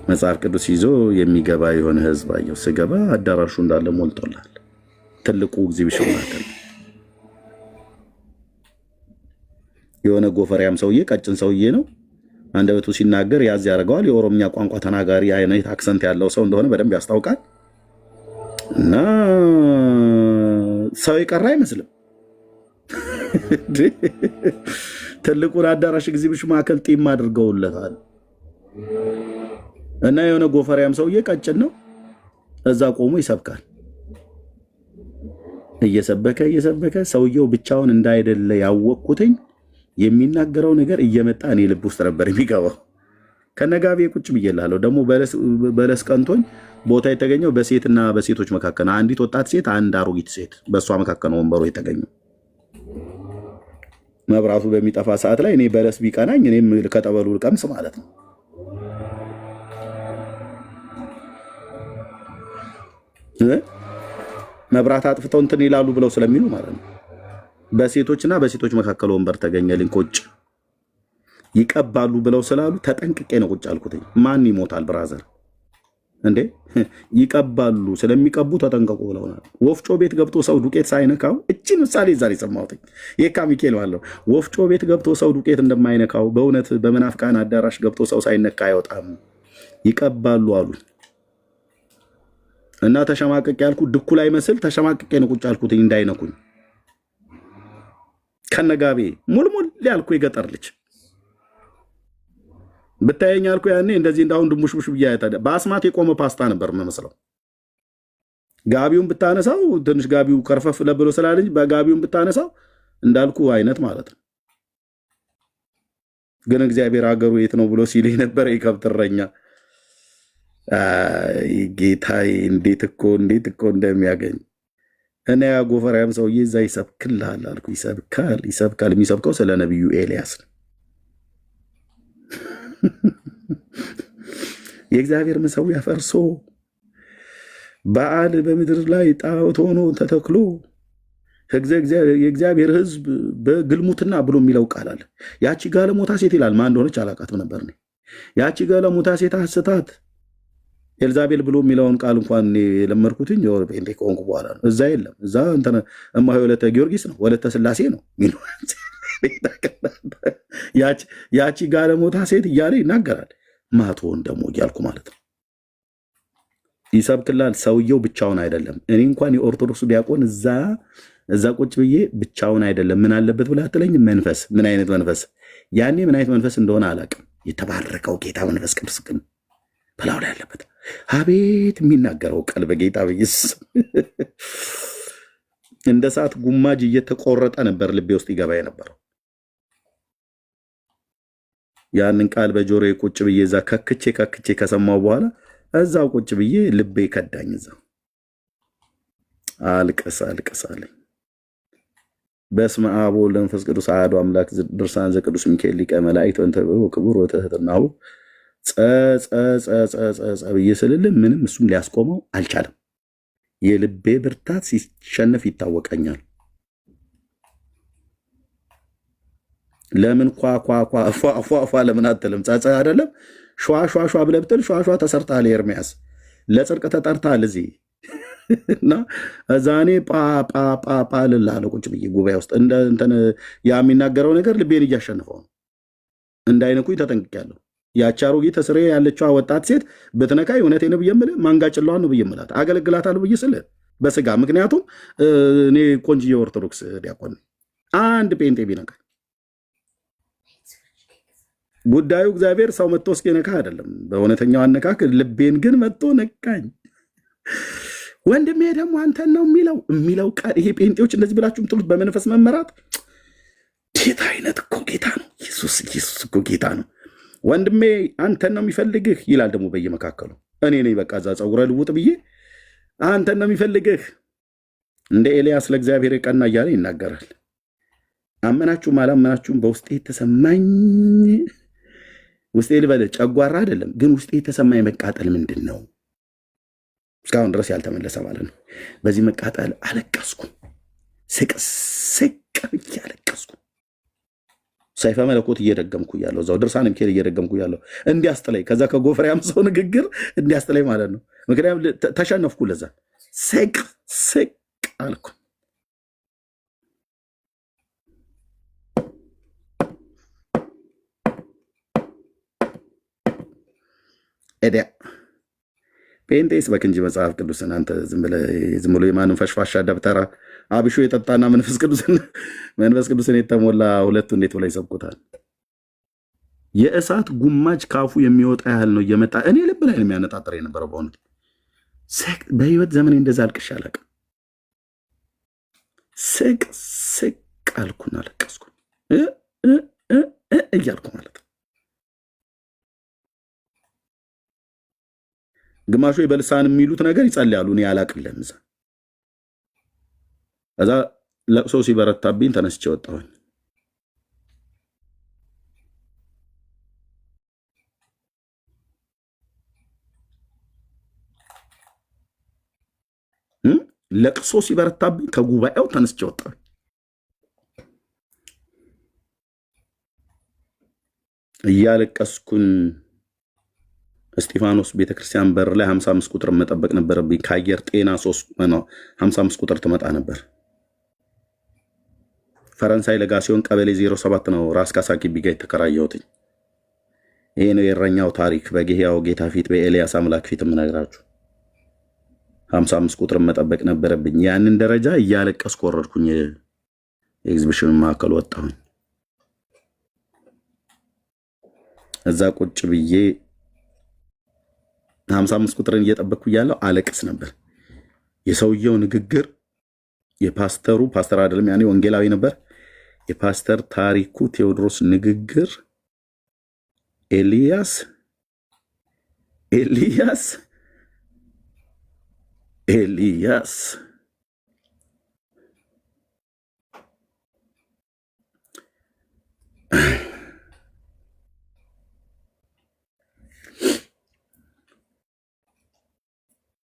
መጽሐፍ ቅዱስ ይዞ የሚገባ የሆነ ህዝብ አየሁ። ስገባ አዳራሹ እንዳለ ሞልቶላል። ትልቁ ኤግዚቢሽን ማዕከል የሆነ ጎፈሪያም ሰውዬ ቀጭን ሰውዬ ነው። አንደበቱ ሲናገር ያዝ ያደርገዋል። የኦሮምኛ ቋንቋ ተናጋሪ አይነት አክሰንት ያለው ሰው እንደሆነ በደንብ ያስታውቃል። እና ሰው የቀረ አይመስልም። ትልቁን አዳራሽ ኤግዚቢሽን ማዕከል ጢም አድርገውለታል። እና የሆነ ጎፈሪያም ሰውዬ ቀጭን ነው፣ እዛ ቆሞ ይሰብካል። እየሰበከ ሰውየው ብቻውን እንዳይደለ ያወቅኩትኝ የሚናገረው ነገር እየመጣ እኔ ልብ ውስጥ ነበር የሚገባው። ከነጋቤ ቁጭ ብዬልሃለሁ። ደግሞ በለስ ቀንቶኝ ቦታ የተገኘው በሴትና በሴቶች መካከል ነው። አንዲት ወጣት ሴት፣ አንድ አሮጊት ሴት፣ በእሷ መካከል ነው ወንበሩ የተገኘው። መብራቱ በሚጠፋ ሰዓት ላይ እኔ በለስ ቢቀናኝ እኔም ከጠበሉ ልቀምስ ማለት ነው። መብራት አጥፍተው እንትን ይላሉ ብለው ስለሚሉ ማለት ነው። በሴቶችና በሴቶች መካከል ወንበር ተገኘልኝ። ቁጭ ይቀባሉ ብለው ስላሉ ተጠንቅቄ ነው ቁጭ አልኩት። ማን ይሞታል ብራዘር እንዴ? ይቀባሉ፣ ስለሚቀቡ ተጠንቀቁ ብለውናል። ወፍጮ ቤት ገብቶ ሰው ዱቄት ሳይነካው፣ እቺን ምሳሌ ዛሬ ሰማሁት። የካ ሚካኤል ባለው ወፍጮ ቤት ገብቶ ሰው ዱቄት እንደማይነካው በእውነት በመናፍቃን አዳራሽ ገብቶ ሰው ሳይነካ አይወጣም። ይቀባሉ አሉ እና ተሸማቀቅ ያልኩ ድኩ ላይ መስል ተሸማቀቄ ነው ቁጭ አልኩት እንዳይነኩኝ። ከነጋቤ ሙልሙል ያልኩ የገጠር ልጅ ብታየኝ አልኩ። ያኔ እንደዚህ እንዳሁን ድሙሽሙሽ ብያ በአስማት የቆመ ፓስታ ነበር የምመስለው። ጋቢውን ብታነሳው ትንሽ ጋቢው ከርፈፍ ለብሎ ስላለኝ በጋቢውን ብታነሳው እንዳልኩ አይነት ማለት ነው። ግን እግዚአብሔር ሀገሩ የት ነው ብሎ ሲል ነበር የከብት እረኛ። ጌታዬ እንዴት እኮ እንደሚያገኝ እኔ ጎፈሪያም ሰውዬ እዛ ይሰብክልሃል አልኩ። ይሰብካል። የሚሰብከው ስለ ነቢዩ ኤልያስ ነው። የእግዚአብሔር መሠዊያ ፈርሶ በዓል በምድር ላይ ጣዖት ሆኖ ተተክሎ የእግዚአብሔር ሕዝብ በግልሙትና ብሎ የሚለው ቃል አለ። ያቺ ጋለሞታ ሴት ይላል። ማን እንደሆነች አላውቃትም ነበር። ያቺ ጋለሞታ ሴት አስታት ኤልዛቤል ብሎ የሚለውን ቃል እንኳን የለመድኩትኝ ጴንጤ ከሆንኩ በኋላ ነው። እዛ የለም። እዛ እማሆይ ወለተ ጊዮርጊስ ነው፣ ወለተ ስላሴ ነው። ያቺ ጋለሞታ ሴት እያለ ይናገራል። ማትሆን ደግሞ እያልኩ ማለት ነው። ይሰብክላል። ሰውየው ብቻውን አይደለም። እኔ እንኳን የኦርቶዶክስ ዲያቆን እዛ ቁጭ ብዬ ብቻውን አይደለም። ምን አለበት ብለህ አትለኝ? መንፈስ። ምን አይነት መንፈስ? ያኔ ምን አይነት መንፈስ እንደሆነ አላውቅም። የተባረከው ጌታ መንፈስ ቅዱስ ግን በላዩ ላይ ያለበት አቤት የሚናገረው ቃል በጌታ በኢየሱስ እንደ ሰዓት ጉማጅ እየተቆረጠ ነበር ልቤ ውስጥ ይገባ የነበረው። ያንን ቃል በጆሮዬ ቁጭ ብዬ እዛ ከክቼ ከሰማው በኋላ እዛው ቁጭ ብዬ ልቤ ከዳኝ። እዛው አልቅስ አለኝ። በስመ አብ ወወልድ ወመንፈስ ቅዱስ አሐዱ አምላክ። ድርሳን ዘቅዱስ ሚካኤል ሊቀ መላእክት ወእንተ ክቡር ወትሕትናሁ ብዬ ስልልም ምንም እሱም ሊያስቆመው አልቻለም። የልቤ ብርታት ሲሸነፍ ይታወቀኛል። ለምን ኳ ለምን አትልም? ጸጸ አይደለም ሸዋ ብለህ ብትል ሸዋ ተሰርተሃል። ኤርሚያስ ለጽድቅ ተጠርተሃል እዚህ እና እዛኔ ጳ ልልሃለሁ ቁጭ ብዬ ጉባኤ ውስጥ እንትን ያ የሚናገረው ነገር ልቤን እያሸንፈው ነው። እንዳይነኩኝ ተጠንቅቄያለሁ። ያቺ አሮጊት ተስሬ ያለችዋ ወጣት ሴት ብትነካኝ እውነቴን ነው ብዬ የምልህ ማንጋጭለዋን ነው ብዬ የምላት አገለግላታለሁ ብዬ ስልህ በስጋ ምክንያቱም እኔ ቆንጅዬ ኦርቶዶክስ ዲያቆን አንድ ጴንጤ ቢነካኝ ጉዳዩ እግዚአብሔር ሰው መጥቶ እስኪነካ አይደለም። በእውነተኛው አነካክ ልቤን ግን መጥቶ ነካኝ። ወንድሜ ደግሞ አንተን ነው የሚለው ቃል ይሄ ጴንጤዎች እንደዚህ ብላችሁ የምትሉት በመንፈስ መመራት ጌታ አይነት እኮ ጌታ ነው። ኢየሱስ እኮ ጌታ ነው። ወንድሜ አንተን ነው የሚፈልግህ ይላል። ደግሞ በየመካከሉ እኔ ነኝ በቃ እዛ ፀጉረ ልውጥ ብዬ አንተን ነው የሚፈልግህ እንደ ኤልያስ ለእግዚአብሔር የቀና እያለ ይናገራል። አመናችሁም አላመናችሁም በውስጤ የተሰማኝ ውስጤ ልበል ጨጓራ አይደለም ግን ውስጤ የተሰማኝ መቃጠል ምንድን ነው? እስካሁን ድረስ ያልተመለሰ ማለት ነው። በዚህ መቃጠል አለቀስኩ። ስቅ ብዬ አለቀስኩ። ሰይፈ መለኮት እየደገምኩ እያለሁ እዛው ድርሳነ ሚካኤል እየደገምኩ እያለሁ እንዲያስጥለኝ ከዛ ከጎፈሪያም ሰው ንግግር እንዲያስጥለኝ ማለት ነው። ምክንያቱም ተሸነፍኩ። ለዛ ስቅ አልኩ። ኤዲያ ጴንጤስ በክንጂ መጽሐፍ ቅዱስን አንተ ዝም ብሎ የማንም ፈሽፋሻ ደብተራ አብሾ የጠጣና መንፈስ ቅዱስን የተሞላ ሁለቱ እንዴት ብላ ይሰብኩታል? የእሳት ጉማጅ ካፉ የሚወጣ ያህል ነው እየመጣ እኔ ልብ ላይ ነው የሚያነጣጥር የነበረው። በእውነት በህይወት ዘመኔ እንደዛ አልቅሼ አላውቅም። ስቅ አልኩና አለቀስኩ እያልኩ ማለት ነው። ግማሹ በልሳን የሚሉት ነገር ይጸልያሉ። እኔ አላቅልም። እዛ ለቅሶ ሲበረታብኝ ተነስቼ ወጣሁኝ። ለቅሶ ሲበረታብኝ ከጉባኤው ተነስቼ ወጣሁኝ። እያለቀስኩን እስጢፋኖስ ቤተክርስቲያን በር ላይ 55 ቁጥር መጠበቅ ነበረብኝ። ከአየር ጤና 55 ቁጥር ትመጣ ነበር። ፈረንሳይ ለጋሲዮን ቀበሌ 07 ነው ራስ ካሳ ግቢ ጋ የተከራየሁትኝ። ይሄ ነው የእረኛው ታሪክ። በጌያው ጌታ ፊት በኤልያስ አምላክ ፊት የምነግራችሁ 55 ቁጥር መጠበቅ ነበረብኝ። ያንን ደረጃ እያለቀስኩ ወረድኩኝ። የኤግዚቢሽን ማዕከል ወጣሁኝ። እዛ ቁጭ ብዬ 55 ቁጥርን እየጠበቅኩ እያለሁ አለቅስ ነበር። የሰውየው ንግግር የፓስተሩ ፓስተር አይደለም ያኔ ወንጌላዊ ነበር። የፓስተር ታሪኩ ቴዎድሮስ ንግግር ኤልያስ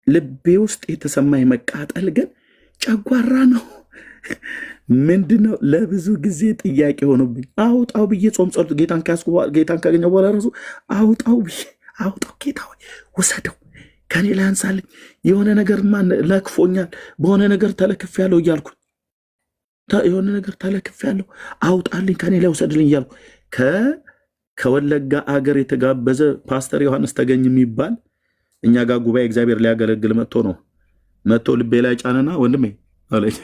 ልቤ ውስጥ የተሰማኝ መቃጠል ግን ጨጓራ ነው። ምንድነው? ለብዙ ጊዜ ጥያቄ ሆኖብኝ አውጣው ብዬ ጾም ጸሎት ጌታን ካገኘው በኋላ ራሱ አውጣው ጌታ ወሰደው ከኔ ላይ አንሳልኝ። የሆነ ነገር ለክፎኛል፣ በሆነ ነገር ተለክፍ ያለው እያልኩ የሆነ ነገር ተለክፍ ያለው አውጣልኝ፣ ከኔ ላይ ወሰድልኝ እያልኩ ከወለጋ አገር የተጋበዘ ፓስተር ዮሐንስ ተገኝ የሚባል እኛ ጋር ጉባኤ እግዚአብሔር ሊያገለግል መጥቶ ልቤ ላይ ጫነና ወንድሜ አለኝ፣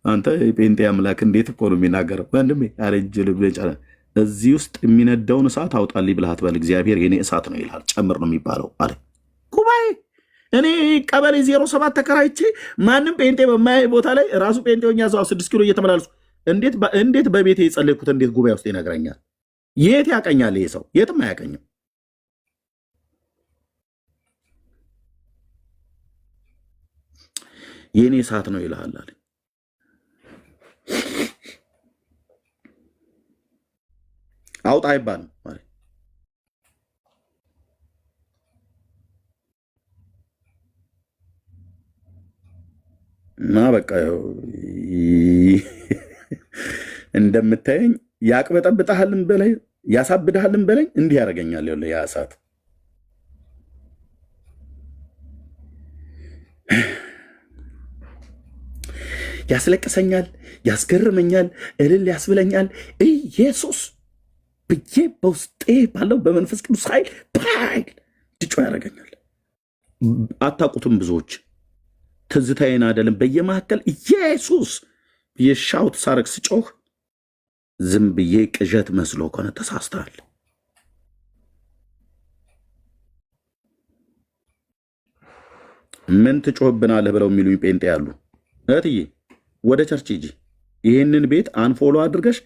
አንተ የጴንጤ አምላክ እንዴት እኮ ነው የሚናገረው ወንድሜ አለኝ። ልቤ ጫነ። እዚህ ውስጥ የሚነደውን እሳት አውጣልኝ ብለህ አትበል። እግዚአብሔር የኔ እሳት ነው ይልሃል። ጨምር ነው የሚባለው አለ ጉባኤ። እኔ ቀበሌ 07 ተከራይቼ ማንም ጴንጤ በማያይ ቦታ ላይ ራሱ ጴንጤኛ ሰው 6 ኪሎ እየተመላለሱ እንዴት በቤቴ የጸለይኩት እንዴት ጉባኤ ውስጥ ይነግረኛል? የት ያቀኛል? ይሄ ሰው የትም አያቀኝም። የኔ እሳት ነው ይልሃል አለ። አውጣ አይባልም ማለት እና በቃ እንደምታየኝ ያቅበጠብጣህልን በላይ ያሳብድሃልን በላይ እንዲህ ያደርገኛል። ያ እሳት ያስለቅሰኛል፣ ያስገርመኛል፣ እልል ያስብለኛል። ኢየሱስ ብዬ በውስጤ ባለው በመንፈስ ቅዱስ ኃይል ድጮ ያደርገኛል። አታውቁትም ብዙዎች ትዝታዬን አይደለም በየመካከል ኢየሱስ የሻውት ሳረግ ስጮህ ዝም ብዬ ቅዠት መስሎ ከሆነ ተሳስተሃል። ምን ትጮህብናለህ ብለው የሚሉኝ ጴንጤ ያሉ እህትዬ ወደ ቸርች ሂጂ። ይህንን ቤት አንፎሎ አድርገሽ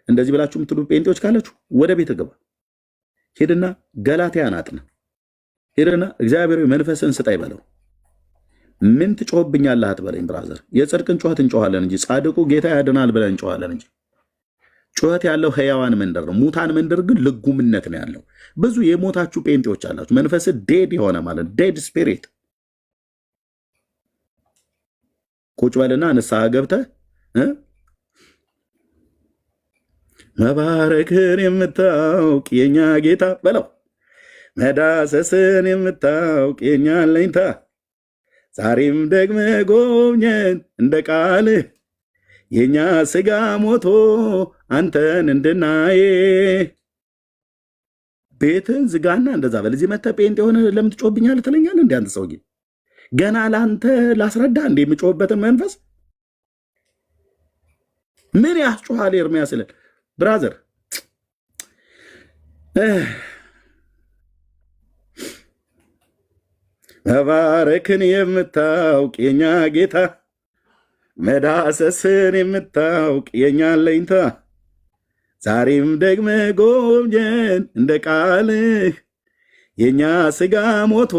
እንደዚህ ብላችሁ የምትሉ ጴንጤዎች ካላችሁ ወደ ቤት ግባ። ሄድና ገላትያን አጥና። ሄድና እግዚአብሔር መንፈስን ስጠኝ በለው። ምን ትጮህብኛለህ አትበለኝ ብራዘር። የጽድቅን ጩኸት እንጮኋለን እንጂ ጻድቁ ጌታ ያድናል ብለን እንጮኋለን እንጂ። ጩኸት ያለው ሕያዋን መንደር ነው። ሙታን መንደር ግን ልጉምነት ነው ያለው። ብዙ የሞታችሁ ጴንጤዎች አላችሁ። መንፈስ ዴድ የሆነ ማለት ዴድ ስፒሪት። ቁጭ በልና ንስሐ ገብተህ መባረክን የምታውቅ የኛ ጌታ በለው። መዳሰስን የምታውቅ የኛ አለኝታ ዛሬም ደግመ ጎብኘን እንደ ቃልህ የኛ ስጋ ሞቶ አንተን እንድናዬ። ቤትን ዝጋና እንደዛ በል። እዚህ መተህ ጴንጤ የሆነ ለምን ትጮህብኛለህ ትለኛለህ? እንደ አንተ ሰውዬ ገና ለአንተ ላስረዳ እንደ የምጮህበትን መንፈስ ምን ያስጮሃል? ኤርምያስ ይላል ብራዘር መባረክን የምታውቅ የኛ ጌታ መዳሰስን የምታውቅ የኛ አለኝታ ዛሬም ደግመ ጎብኘን እንደ ቃልህ የኛ ስጋ ሞቶ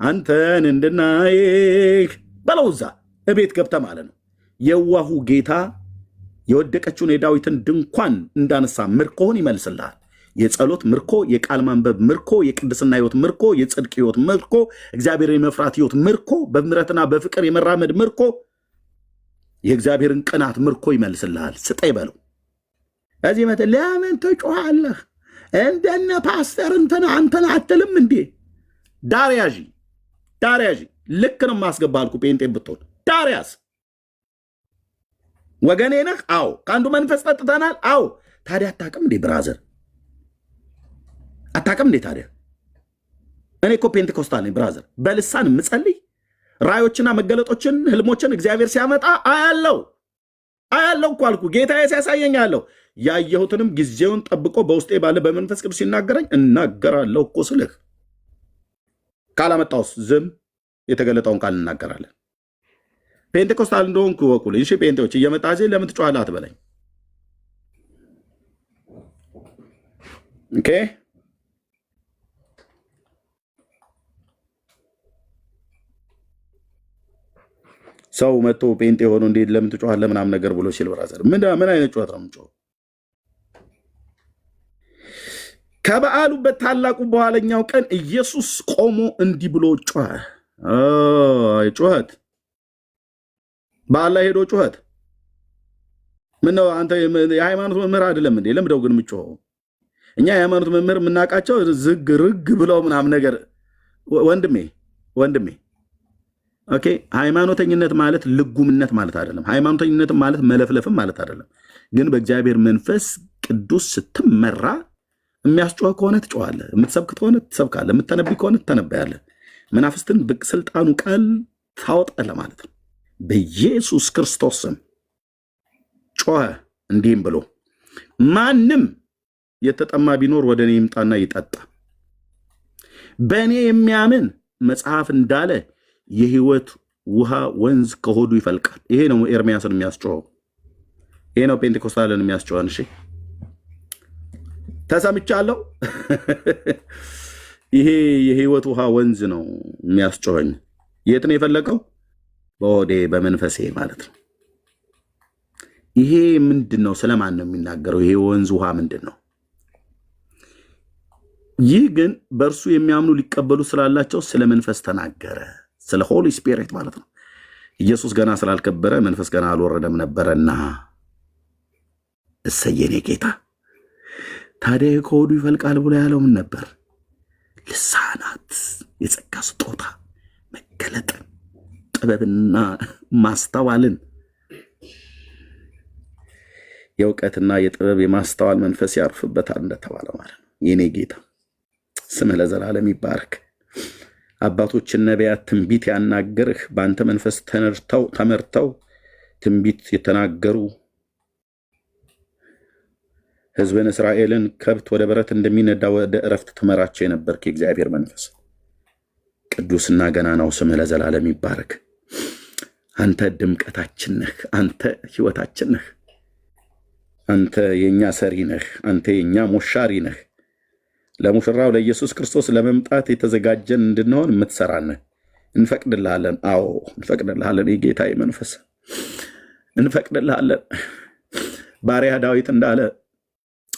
አንተን እንድናይህ በለው። እዛ እቤት ገብተ ማለት ነው። የዋሁ ጌታ የወደቀችውን የዳዊትን ድንኳን እንዳነሳ ምርኮህን ይመልስልሃል። የጸሎት ምርኮ፣ የቃል ማንበብ ምርኮ፣ የቅድስና ህይወት ምርኮ፣ የጽድቅ ህይወት ምርኮ፣ እግዚአብሔርን የመፍራት ህይወት ምርኮ፣ በምሕረትና በፍቅር የመራመድ ምርኮ፣ የእግዚአብሔርን ቅናት ምርኮ ይመልስልሃል። ስጠይ በለው። እዚህ መት ለምን ትጮኻለህ? እንደነ ፓስተር እንትን አንተን አትልም እንዴ? ዳርያዥ ልክ ነው የማስገባ አልኩ። ጴንጤ ብትሆን ዳርያስ ወገኔ ነህ። አዎ ከአንዱ መንፈስ ጠጥተናል። አዎ ታዲያ አታውቅም እንዴ ብራዘር? አታውቅም እንዴ ታዲያ? እኔ እኮ ፔንቴኮስታል ነኝ ብራዘር። በልሳን የምጸልይ ራዮችና መገለጦችን ህልሞችን እግዚአብሔር ሲያመጣ አያለው እኮ አልኩ። ጌታዬ ሲያሳየኝ አለው። ያየሁትንም ጊዜውን ጠብቆ በውስጤ ባለ በመንፈስ ቅዱስ ሲናገረኝ እናገራለሁ እኮ ስልህ። ካላመጣውስ ዝም የተገለጠውን ቃል እናገራለን። ፔንቴኮስታል እንደሆንኩ ወቁልኝ። እሺ ጴንጤዎች እየመጣ ለምን ትጮኻለህ አትበለኝ። ኦኬ ሰው መጥቶ ጴንጤ የሆነው እንዴት ለምን ትጮኻለህ ምናምን ነገር ብሎ ሲል ብራዘር ምን አይነት ጩኸት ነው የምንጮኸው? ከበዓሉ በታላቁ በኋለኛው ቀን ኢየሱስ ቆሞ እንዲህ ብሎ ጮኸ። ጩኸት በዓል ላይ ሄዶ ጩኸት ምነው? አንተ የሃይማኖት መምህር አይደለም እንዴ? ለምደው ግን የምጮኸው? እኛ የሃይማኖት መምህር የምናውቃቸው ዝግ ርግ ብለው ምናምን ነገር። ወንድሜ ኦኬ፣ ሃይማኖተኝነት ማለት ልጉምነት ማለት አይደለም። ሃይማኖተኝነት ማለት መለፍለፍም ማለት አይደለም። ግን በእግዚአብሔር መንፈስ ቅዱስ ስትመራ የሚያስጮህ ከሆነ ትጮኻለህ፣ የምትሰብክ ከሆነ ትሰብካለህ፣ የምትተነብይ ከሆነ ትተነበያለህ። መናፍስትን በስልጣኑ ቃል ታወጣለህ ማለት ነው። በኢየሱስ ክርስቶስ ስም ጮኸ እንዲህም ብሎ ማንም የተጠማ ቢኖር ወደ እኔ ይምጣና ይጠጣ። በእኔ የሚያምን መጽሐፍ እንዳለ የህይወት ውሃ ወንዝ ከሆዱ ይፈልቃል። ይሄ ነው ኤርሚያስን የሚያስጮኸው። ይሄ ነው ፔንቴኮስታልን የሚያስጮኸን። እሺ ተሰምቻለሁ። ይሄ የህይወት ውሃ ወንዝ ነው የሚያስጮኸኝ። የት ነው የፈለቀው? በሆዴ በመንፈሴ ማለት ነው። ይሄ ምንድን ነው? ስለማን ነው የሚናገረው? ይሄ ወንዝ ውሃ ምንድን ነው? ይህ ግን በእርሱ የሚያምኑ ሊቀበሉ ስላላቸው ስለ መንፈስ ተናገረ። ስለ ሆሊ ስፒሪት ማለት ነው። ኢየሱስ ገና ስላልከበረ መንፈስ ገና አልወረደም ነበረና። እሰየኔ ጌታ። ታዲያ ከሆዱ ይፈልቃል ብሎ ያለው ምን ነበር? ልሳናት፣ የጸጋ ስጦታ፣ መገለጥን፣ ጥበብና ማስተዋልን፣ የእውቀትና የጥበብ የማስተዋል መንፈስ ያርፍበታል እንደተባለ ማለት ነው። የኔ ጌታ ስምህ ለዘላለም ይባረክ። አባቶችን ነቢያት ትንቢት ያናገርህ በአንተ መንፈስ ተመርተው ትንቢት የተናገሩ ሕዝብን እስራኤልን ከብት ወደ በረት እንደሚነዳ ወደ እረፍት ትመራቸው የነበርክ የእግዚአብሔር መንፈስ ቅዱስና ገናናው ስምህ ለዘላለም ይባረክ። አንተ ድምቀታችን ነህ። አንተ ሕይወታችን ነህ። አንተ የእኛ ሰሪ ነህ። አንተ የእኛ ሞሻሪ ነህ። ለሙሽራው ለኢየሱስ ክርስቶስ ለመምጣት የተዘጋጀን እንድንሆን የምትሰራን እንፈቅድልሃለን። አዎ እንፈቅድልሃለን። የጌታዬ መንፈስ እንፈቅድልሃለን። ባሪያ ዳዊት እንዳለ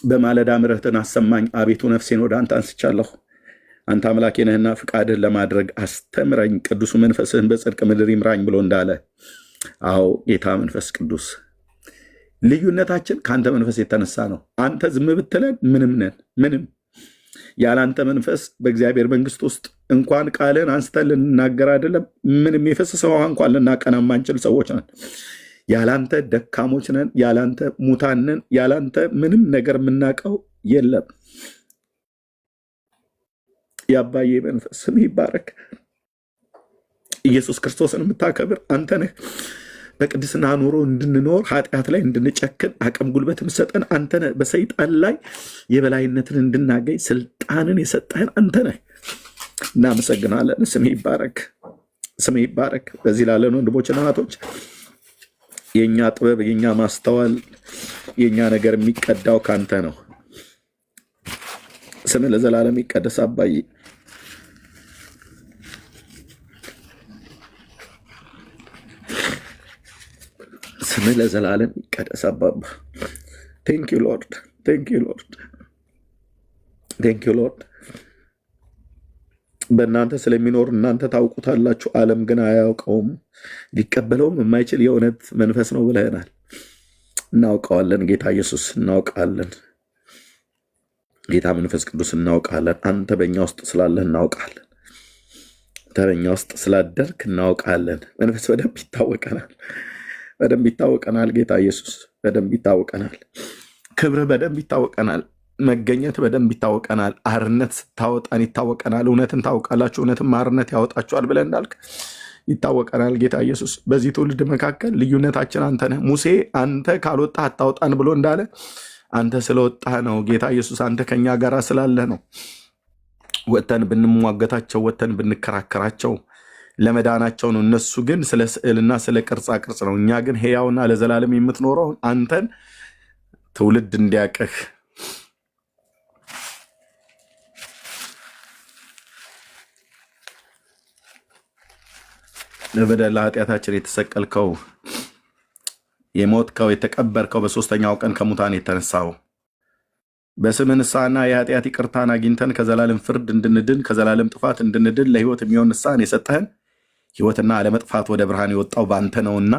በማለዳ ምሕረትን አሰማኝ፣ አቤቱ ነፍሴን ወደ አንተ አንስቻለሁ። አንተ አምላኬ ነህና ፍቃድህን ለማድረግ አስተምረኝ፣ ቅዱሱ መንፈስህን በጽድቅ ምድር ይምራኝ ብሎ እንዳለ፣ አዎ ጌታ መንፈስ ቅዱስ ልዩነታችን ከአንተ መንፈስ የተነሳ ነው። አንተ ዝም ብትለን ምንም ነን፣ ምንም። ያላንተ መንፈስ በእግዚአብሔር መንግስት ውስጥ እንኳን ቃልን አንስተን ልንናገር አይደለም ምንም የፈሰሰ ውሃ እንኳን ልናቀና ማንችል ሰዎች ነን። ያላንተ ደካሞች ነን። ያላንተ ሙታን ነን። ያላንተ ምንም ነገር የምናውቀው የለም። የአባዬ መንፈስ ስም ይባረክ። ኢየሱስ ክርስቶስን የምታከብር አንተ ነህ። በቅድስና ኑሮ እንድንኖር ኃጢአት ላይ እንድንጨክን አቅም ጉልበት የምትሰጠን አንተ ነህ። በሰይጣን ላይ የበላይነትን እንድናገኝ ስልጣንን የሰጠህን አንተ ነህ። እናመሰግናለን። ስም ይባረክ፣ ስም ይባረክ። በዚህ ላለን ወንድሞችና እህቶች የእኛ ጥበብ፣ የእኛ ማስተዋል፣ የእኛ ነገር የሚቀዳው ካንተ ነው። ስም ለዘላለም ይቀደስ አባዬ። ስም ለዘላለም ይቀደስ አባባ። ቴንክ ዩ ሎርድ፣ ቴንክ ዩ ሎርድ፣ ቴንክ ዩ ሎርድ። በእናንተ ስለሚኖር እናንተ ታውቁታላችሁ፣ ዓለም ግን አያውቀውም፣ ሊቀበለውም የማይችል የእውነት መንፈስ ነው ብለህናል። እናውቀዋለን ጌታ ኢየሱስ፣ እናውቃለን ጌታ መንፈስ ቅዱስ፣ እናውቃለን። አንተ በእኛ ውስጥ ስላለህ እናውቃለን። አንተ በእኛ ውስጥ ስላደርክ እናውቃለን። መንፈስ በደንብ ይታወቀናል፣ በደንብ ይታወቀናል። ጌታ ኢየሱስ በደንብ ይታወቀናል። ክብርህ በደንብ ይታወቀናል። መገኘት በደንብ ይታወቀናል። አርነት ስታወጣን ይታወቀናል። እውነትን ታውቃላችሁ፣ እውነትም አርነት ያወጣችኋል ብለህ እንዳልክ ይታወቀናል። ጌታ ኢየሱስ በዚህ ትውልድ መካከል ልዩነታችን አንተ ነህ። ሙሴ አንተ ካልወጣህ አታውጣን ብሎ እንዳለ አንተ ስለወጣህ ነው። ጌታ ኢየሱስ አንተ ከኛ ጋር ስላለህ ነው። ወጥተን ብንሟገታቸው፣ ወጥተን ብንከራከራቸው ለመዳናቸው ነው። እነሱ ግን ስለ ስዕልና ስለ ቅርጻ ቅርጽ ነው። እኛ ግን ሕያውና ለዘላለም የምትኖረው አንተን ትውልድ እንዲያቅህ ለበደል ኃጢአታችን የተሰቀልከው፣ የሞትከው፣ የተቀበርከው፣ በሶስተኛው ቀን ከሙታን የተነሳው በስምህ ንስሐና የኃጢአት ይቅርታን አግኝተን ከዘላለም ፍርድ እንድንድን ከዘላለም ጥፋት እንድንድን ለሕይወት የሚሆን ንስሐን የሰጠህን ሕይወትና አለመጥፋት ወደ ብርሃን የወጣው በአንተ ነውና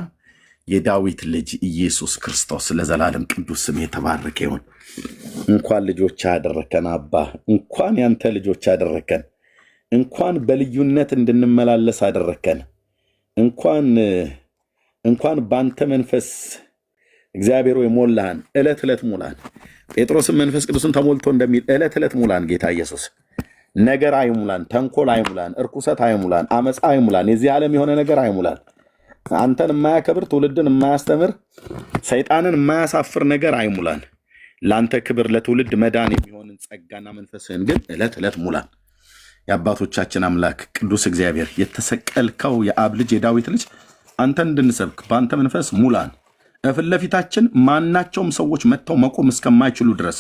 የዳዊት ልጅ ኢየሱስ ክርስቶስ ለዘላለም ቅዱስ ስም የተባረከ ይሁን። እንኳን ልጆች ያደረከን አባ፣ እንኳን ያንተ ልጆች ያደረከን፣ እንኳን በልዩነት እንድንመላለስ አደረከን፣ እንኳን በአንተ መንፈስ እግዚአብሔር ወይ ሞላን፣ ዕለት ዕለት ሙላን። ጴጥሮስም መንፈስ ቅዱስን ተሞልቶ እንደሚል ዕለት ዕለት ሙላን። ጌታ ኢየሱስ ነገር አይሙላን፣ ተንኮል አይሙላን፣ እርኩሰት አይሙላን፣ አመፃ አይሙላን፣ የዚህ ዓለም የሆነ ነገር አይሙላን። አንተን የማያከብር ትውልድን የማያስተምር ሰይጣንን የማያሳፍር ነገር አይሙላን። ለአንተ ክብር ለትውልድ መዳን የሚሆንን ጸጋና መንፈስህን ግን ዕለት ዕለት ሙላን። የአባቶቻችን አምላክ ቅዱስ እግዚአብሔር የተሰቀልከው የአብ ልጅ የዳዊት ልጅ አንተን እንድንሰብክ በአንተ መንፈስ ሙላን። ፊት ለፊታችን ማናቸውም ሰዎች መጥተው መቆም እስከማይችሉ ድረስ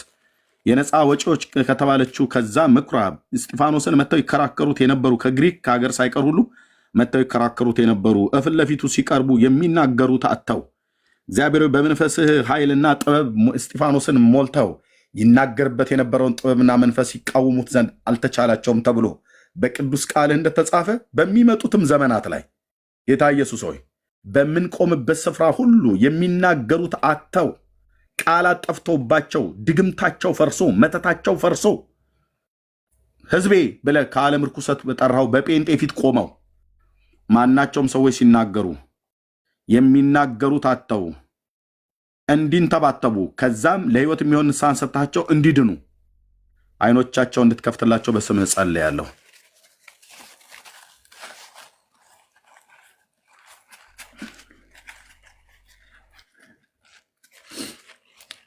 የነፃ ወጪዎች ከተባለችው ከዛ ምኩራብ እስጢፋኖስን መጥተው ይከራከሩት የነበሩ ከግሪክ ከሀገር ሳይቀር ሁሉ መጥተው ይከራከሩት የነበሩ ፊት ለፊቱ ሲቀርቡ የሚናገሩት አጥተው እግዚአብሔር በመንፈስህ ኃይልና ጥበብ እስጢፋኖስን ሞልተው ይናገርበት የነበረውን ጥበብና መንፈስ ይቃወሙት ዘንድ አልተቻላቸውም ተብሎ በቅዱስ ቃልህ እንደተጻፈ በሚመጡትም ዘመናት ላይ ጌታ ኢየሱስ ሆይ በምንቆምበት ስፍራ ሁሉ የሚናገሩት አጥተው ቃላት ጠፍቶባቸው ድግምታቸው ፈርሶ መተታቸው ፈርሶ ሕዝቤ ብለህ ከዓለም ርኩሰት በጠራው በጴንጤ ፊት ቆመው ማናቸውም ሰዎች ሲናገሩ የሚናገሩት አጥተው እንዲንተባተቡ ከዛም ለሕይወት የሚሆን ንስሐን ሰጥታቸው እንዲድኑ አይኖቻቸው እንድትከፍትላቸው በስምህ ጸልያለሁ።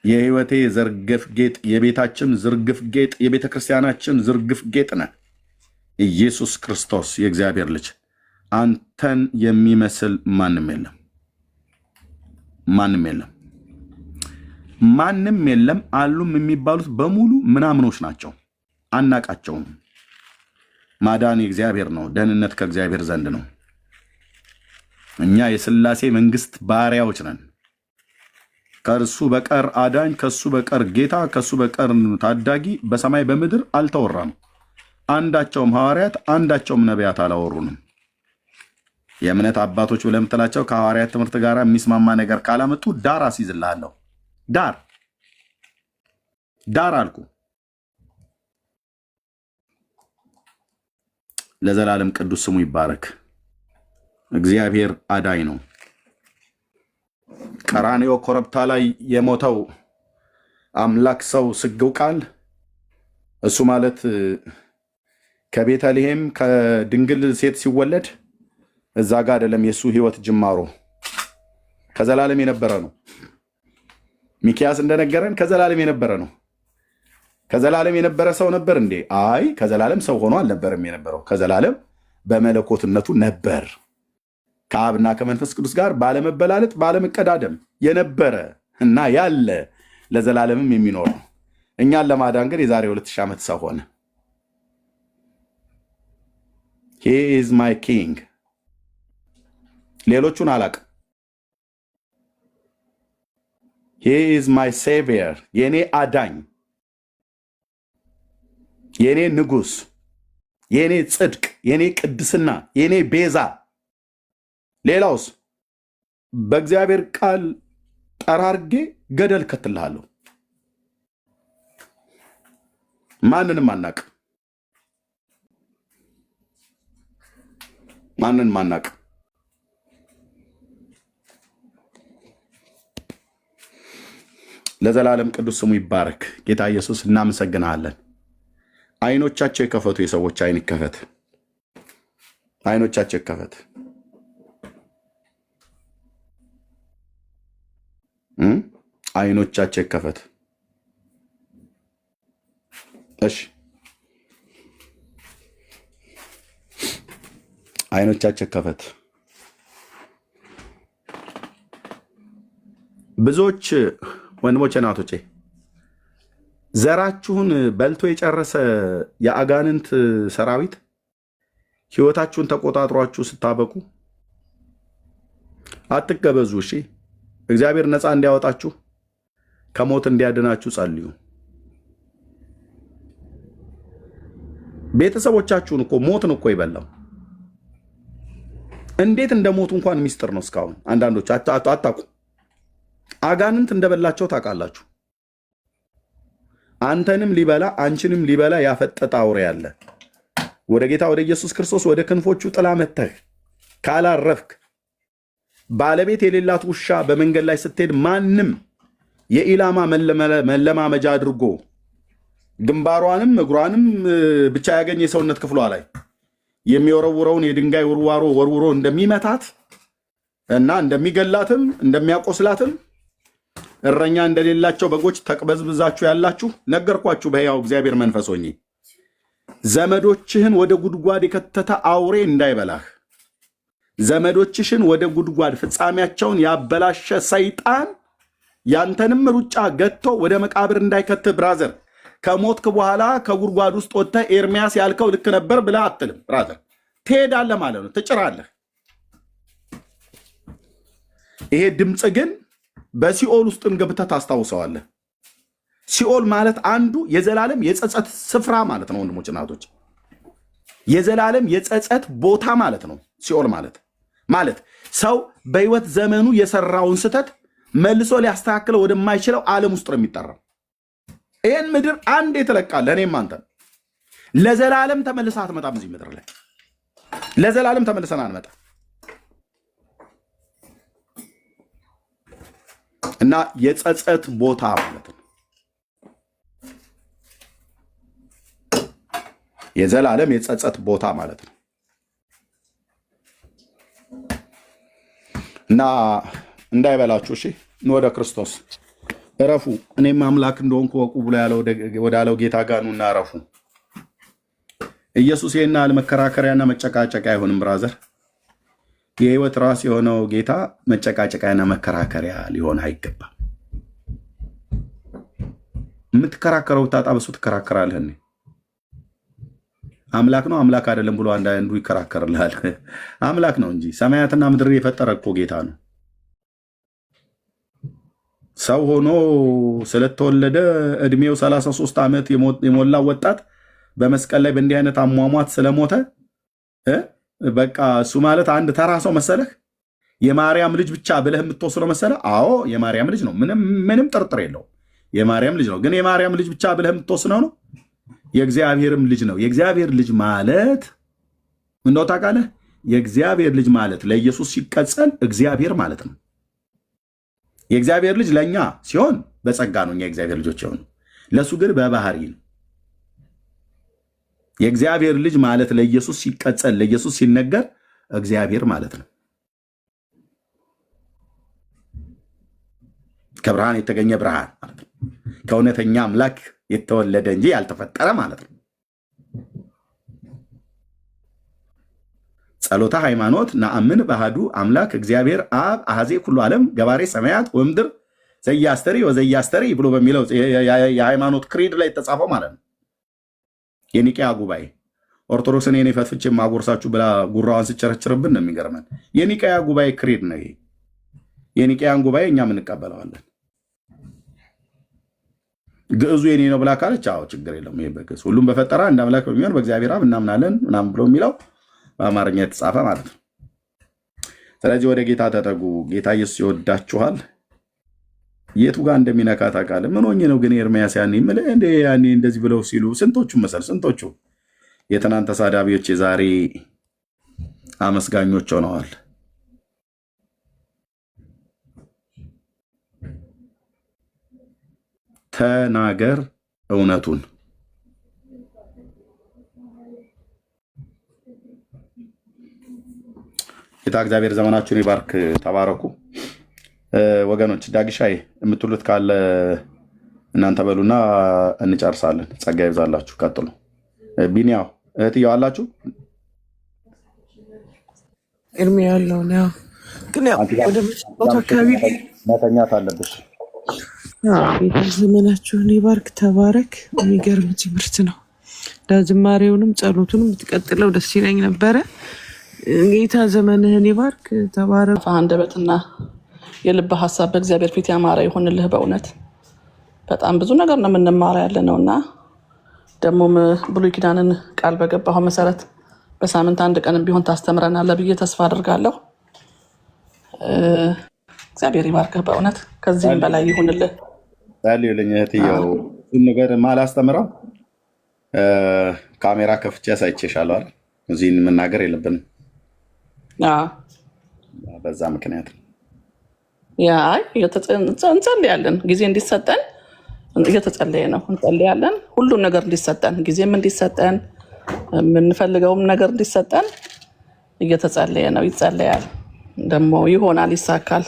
የሕይወቴ ዝርግፍ ጌጥ፣ የቤታችን ዝርግፍ ጌጥ፣ የቤተ ክርስቲያናችን ዝርግፍ ጌጥ ነህ ኢየሱስ ክርስቶስ የእግዚአብሔር ልጅ። አንተን የሚመስል ማንም የለም፣ ማንም የለም፣ ማንም የለም። አሉም የሚባሉት በሙሉ ምናምኖች ናቸው፣ አናቃቸውም። ማዳን የእግዚአብሔር ነው፣ ደህንነት ከእግዚአብሔር ዘንድ ነው። እኛ የሥላሴ መንግስት ባሪያዎች ነን። ከእርሱ በቀር አዳኝ፣ ከሱ በቀር ጌታ፣ ከሱ በቀር ታዳጊ በሰማይ በምድር አልተወራም። አንዳቸውም ሐዋርያት አንዳቸውም ነቢያት አላወሩንም። የእምነት አባቶች ብለህ የምትላቸው ከሐዋርያት ትምህርት ጋር የሚስማማ ነገር ካላመጡ ዳር አስይዝልሃለሁ። ዳር አልኩ። ለዘላለም ቅዱስ ስሙ ይባረክ። እግዚአብሔር አዳኝ ነው። ቀራንዮ ኮረብታ ላይ የሞተው አምላክ ሰው ስግው ቃል እሱ ማለት ከቤተልሔም ከድንግል ሴት ሲወለድ እዛ ጋር አይደለም። የሱ ህይወት ጅማሮ ከዘላለም የነበረ ነው። ሚኪያስ እንደነገረን ከዘላለም የነበረ ነው። ከዘላለም የነበረ ሰው ነበር እንዴ? አይ ከዘላለም ሰው ሆኖ አልነበረም የነበረው። ከዘላለም በመለኮትነቱ ነበር፣ ከአብና ከመንፈስ ቅዱስ ጋር ባለመበላለጥ ባለመቀዳደም የነበረ እና ያለ ለዘላለምም የሚኖር ነው። እኛን ለማዳን ግን የዛሬ 2000 ዓመት ሰው ሆነ። he is my king። ሌሎቹን አላቅም። he is my savior፣ የኔ አዳኝ፣ የኔ ንጉስ፣ የኔ ጽድቅ፣ የኔ ቅድስና፣ የኔ ቤዛ። ሌላውስ በእግዚአብሔር ቃል ጠራርጌ ገደል ከትልሃለሁ። ማንንም አናቅ፣ ማንንም አናቅ። ለዘላለም ቅዱስ ስሙ ይባረክ። ጌታ ኢየሱስ እናመሰግናለን። አይኖቻቸው ይከፈቱ፣ የሰዎች አይን ይከፈት፣ አይኖቻቸው ይከፈት። አይኖቻቸው ይከፈት። እሺ አይኖቻቸው ይከፈት። ብዙዎች ወንድሞቼ እናቶቼ ዘራችሁን በልቶ የጨረሰ የአጋንንት ሰራዊት ህይወታችሁን ተቆጣጥሯችሁ ስታበቁ አትገበዙ። እሺ እግዚአብሔር ነፃ እንዲያወጣችሁ ከሞት እንዲያድናችሁ ጸልዩ። ቤተሰቦቻችሁን እኮ ሞትን እኮ ይበላው። እንዴት እንደሞቱ እንኳን ሚስጥር ነው። እስካሁን አንዳንዶች አታውቁ። አጋንንት እንደበላቸው ታውቃላችሁ። አንተንም ሊበላ አንቺንም ሊበላ ያፈጠጠ አውሬ ያለ ወደ ጌታ ወደ ኢየሱስ ክርስቶስ ወደ ክንፎቹ ጥላ መተህ ካላረፍክ ባለቤት የሌላት ውሻ በመንገድ ላይ ስትሄድ ማንም የኢላማ መለማመጃ አድርጎ ግንባሯንም እግሯንም ብቻ ያገኘ የሰውነት ክፍሏ ላይ የሚወረውረውን የድንጋይ ውርዋሮ ወርውሮ እንደሚመታት እና እንደሚገላትም እንደሚያቆስላትም እረኛ እንደሌላቸው በጎች ተቅበዝብዛችሁ ያላችሁ ነገርኳችሁ በሕያው እግዚአብሔር መንፈስ ሆኜ ዘመዶችህን ወደ ጉድጓድ የከተተ አውሬ እንዳይበላህ ዘመዶችሽን ወደ ጉድጓድ ፍጻሜያቸውን ያበላሸ ሰይጣን ያንተንም ሩጫ ገጥቶ ወደ መቃብር እንዳይከትህ ብራዘር ከሞትክ በኋላ ከጉድጓድ ውስጥ ወጥተህ ኤርሚያስ ያልከው ልክ ነበር ብለህ አትልም ብራዘር ትሄዳለህ ማለት ነው ትጭራለህ ይሄ ድምፅ ግን በሲኦል ውስጥም ገብተህ ታስታውሰዋለህ ሲኦል ማለት አንዱ የዘላለም የጸጸት ስፍራ ማለት ነው ወንድሞች እናቶች የዘላለም የጸጸት ቦታ ማለት ነው ሲኦል ማለት ሰው በህይወት ዘመኑ የሰራውን ስተት መልሶ ሊያስተካክለው ወደማይችለው ዓለም ውስጥ ነው የሚጠራው ይህን ምድር አንዴ ትለቃለህ እኔም አንተ ለዘላለም ተመልሰህ አትመጣም እዚህ ምድር ላይ ለዘላለም ተመልሰን አንመጣም እና የጸጸት ቦታ ማለት ነው የዘላለም የጸጸት ቦታ ማለት ነው እና እንዳይበላችሁ እሺ ወደ ክርስቶስ እረፉ እኔም አምላክ እንደሆንኩ ወቁ ብሎ ያለው ወዳለው ጌታ ጋር ነውና እረፉ ኢየሱስ የና መከራከሪያና መጨቃጨቂያ አይሆንም ብራዘር የህይወት ራስ የሆነው ጌታ መጨቃጨቂያና መከራከሪያ ሊሆን አይገባም የምትከራከረው ታጣበሱ ትከራከራለህ አምላክ ነው አምላክ አይደለም ብሎ አንዱ ይከራከርልሃል አምላክ ነው እንጂ ሰማያትና ምድር የፈጠረ እኮ ጌታ ነው ሰው ሆኖ ስለተወለደ እድሜው 33 ዓመት የሞላው ወጣት በመስቀል ላይ በእንዲህ አይነት አሟሟት ስለሞተ በቃ እሱ ማለት አንድ ተራ ሰው መሰለህ የማርያም ልጅ ብቻ ብለህ የምትወስነው መሰለህ አዎ የማርያም ልጅ ነው ምንም ጥርጥር የለው የማርያም ልጅ ነው ግን የማርያም ልጅ ብቻ ብለህ የምትወስነው ነው የእግዚአብሔርም ልጅ ነው የእግዚአብሔር ልጅ ማለት እንደው ታውቃለህ የእግዚአብሔር ልጅ ማለት ለኢየሱስ ሲቀጸል እግዚአብሔር ማለት ነው የእግዚአብሔር ልጅ ለኛ ሲሆን በጸጋ ነው እኛ የእግዚአብሔር ልጆች ይሆን ለሱ ግን በባህሪ ነው የእግዚአብሔር ልጅ ማለት ለኢየሱስ ሲቀጸል ለኢየሱስ ሲነገር እግዚአብሔር ማለት ነው ከብርሃን የተገኘ ብርሃን ማለት ነው ከእውነተኛ አምላክ የተወለደ እንጂ ያልተፈጠረ ማለት ነው ጸሎታ ሃይማኖት ነአምን በአሐዱ አምላክ እግዚአብሔር አብ አሐዜ ኩሉ ዓለም ገባሬ ሰማያት ወምድር ዘያስተሪ ወዘያስተሪ ብሎ በሚለው የሃይማኖት ክሪድ ላይ የተጻፈው ማለት ነው የኒቂያ ጉባኤ ኦርቶዶክስን የኔ ፈትፍቼ ማጎርሳችሁ ብላ ጉራዋን ስጨረጭርብን ነው የሚገርመን የኒቂያ ጉባኤ ክሪድ ነው ይሄ የኒቂያን ጉባኤ እኛም እንቀበለዋለን ግዕዙ የኔ ነው ብላ ካለች አዎ ችግር የለውም ይሄ በግዕዝ ሁሉም በፈጠራ እንደ አምላክ በሚሆን በእግዚአብሔር አብ እናምናለን ምናምን ብሎ የሚለው በአማርኛ የተጻፈ ማለት ነው ስለዚህ ወደ ጌታ ተጠጉ ጌታ ኢየሱስ ይወዳችኋል የቱ ጋር እንደሚነካ ታውቃለህ ምን ሆኜ ነው ግን ኤርሚያስ ያኔ እንደዚህ ብለው ሲሉ ስንቶቹ የትናንት ተሳዳቢዎች የዛሬ አመስጋኞች ሆነዋል ተናገር እውነቱን ጌታ እግዚአብሔር ዘመናችሁን ይባርክ ተባረኩ ወገኖች ዳግሻይ የምትሉት ካለ እናንተ በሉና እንጨርሳለን ጸጋ ይብዛላችሁ ቀጥሉ ቢኒያው እህትየው አላችሁ እርሜ ያለው ነው ግን ያው ወደ መጣው አካባቢ መተኛት አለብሽ ዘመናችሁን ይባርክ ተባረክ የሚገርም ትምህርት ነው ለዝማሬውንም ጸሎቱንም ብትቀጥለው ደስ ይለኝ ነበረ ጌታ ዘመንህን ይባርክ ተባረክ አንደበትና የልብ ሐሳብ በእግዚአብሔር ፊት ያማረ ይሁንልህ በእውነት በጣም ብዙ ነገር ነው የምንማረው ያለ ነውና ደሞም ብሉይ ኪዳንን ቃል በገባው መሰረት በሳምንት አንድ ቀንም ቢሆን ታስተምረናለህ ብዬ ተስፋ አድርጋለሁ እግዚአብሔር ይባርክህ በእውነት ከዚህም በላይ ይሁንልህ ታዲያለኝ እህትየው ነገር ማላስተምረው ካሜራ ከፍቼ አሳይቼሻለሁ አይደል እዚህን መናገር የለብንም በዛ ምክንያት እንጸልያለን ጊዜ እንዲሰጠን እየተጸለየ ነው እንጸልያለን ሁሉም ነገር እንዲሰጠን ጊዜም እንዲሰጠን የምንፈልገውም ነገር እንዲሰጠን እየተጸለየ ነው ይጸለያል ደግሞ ይሆናል ይሳካል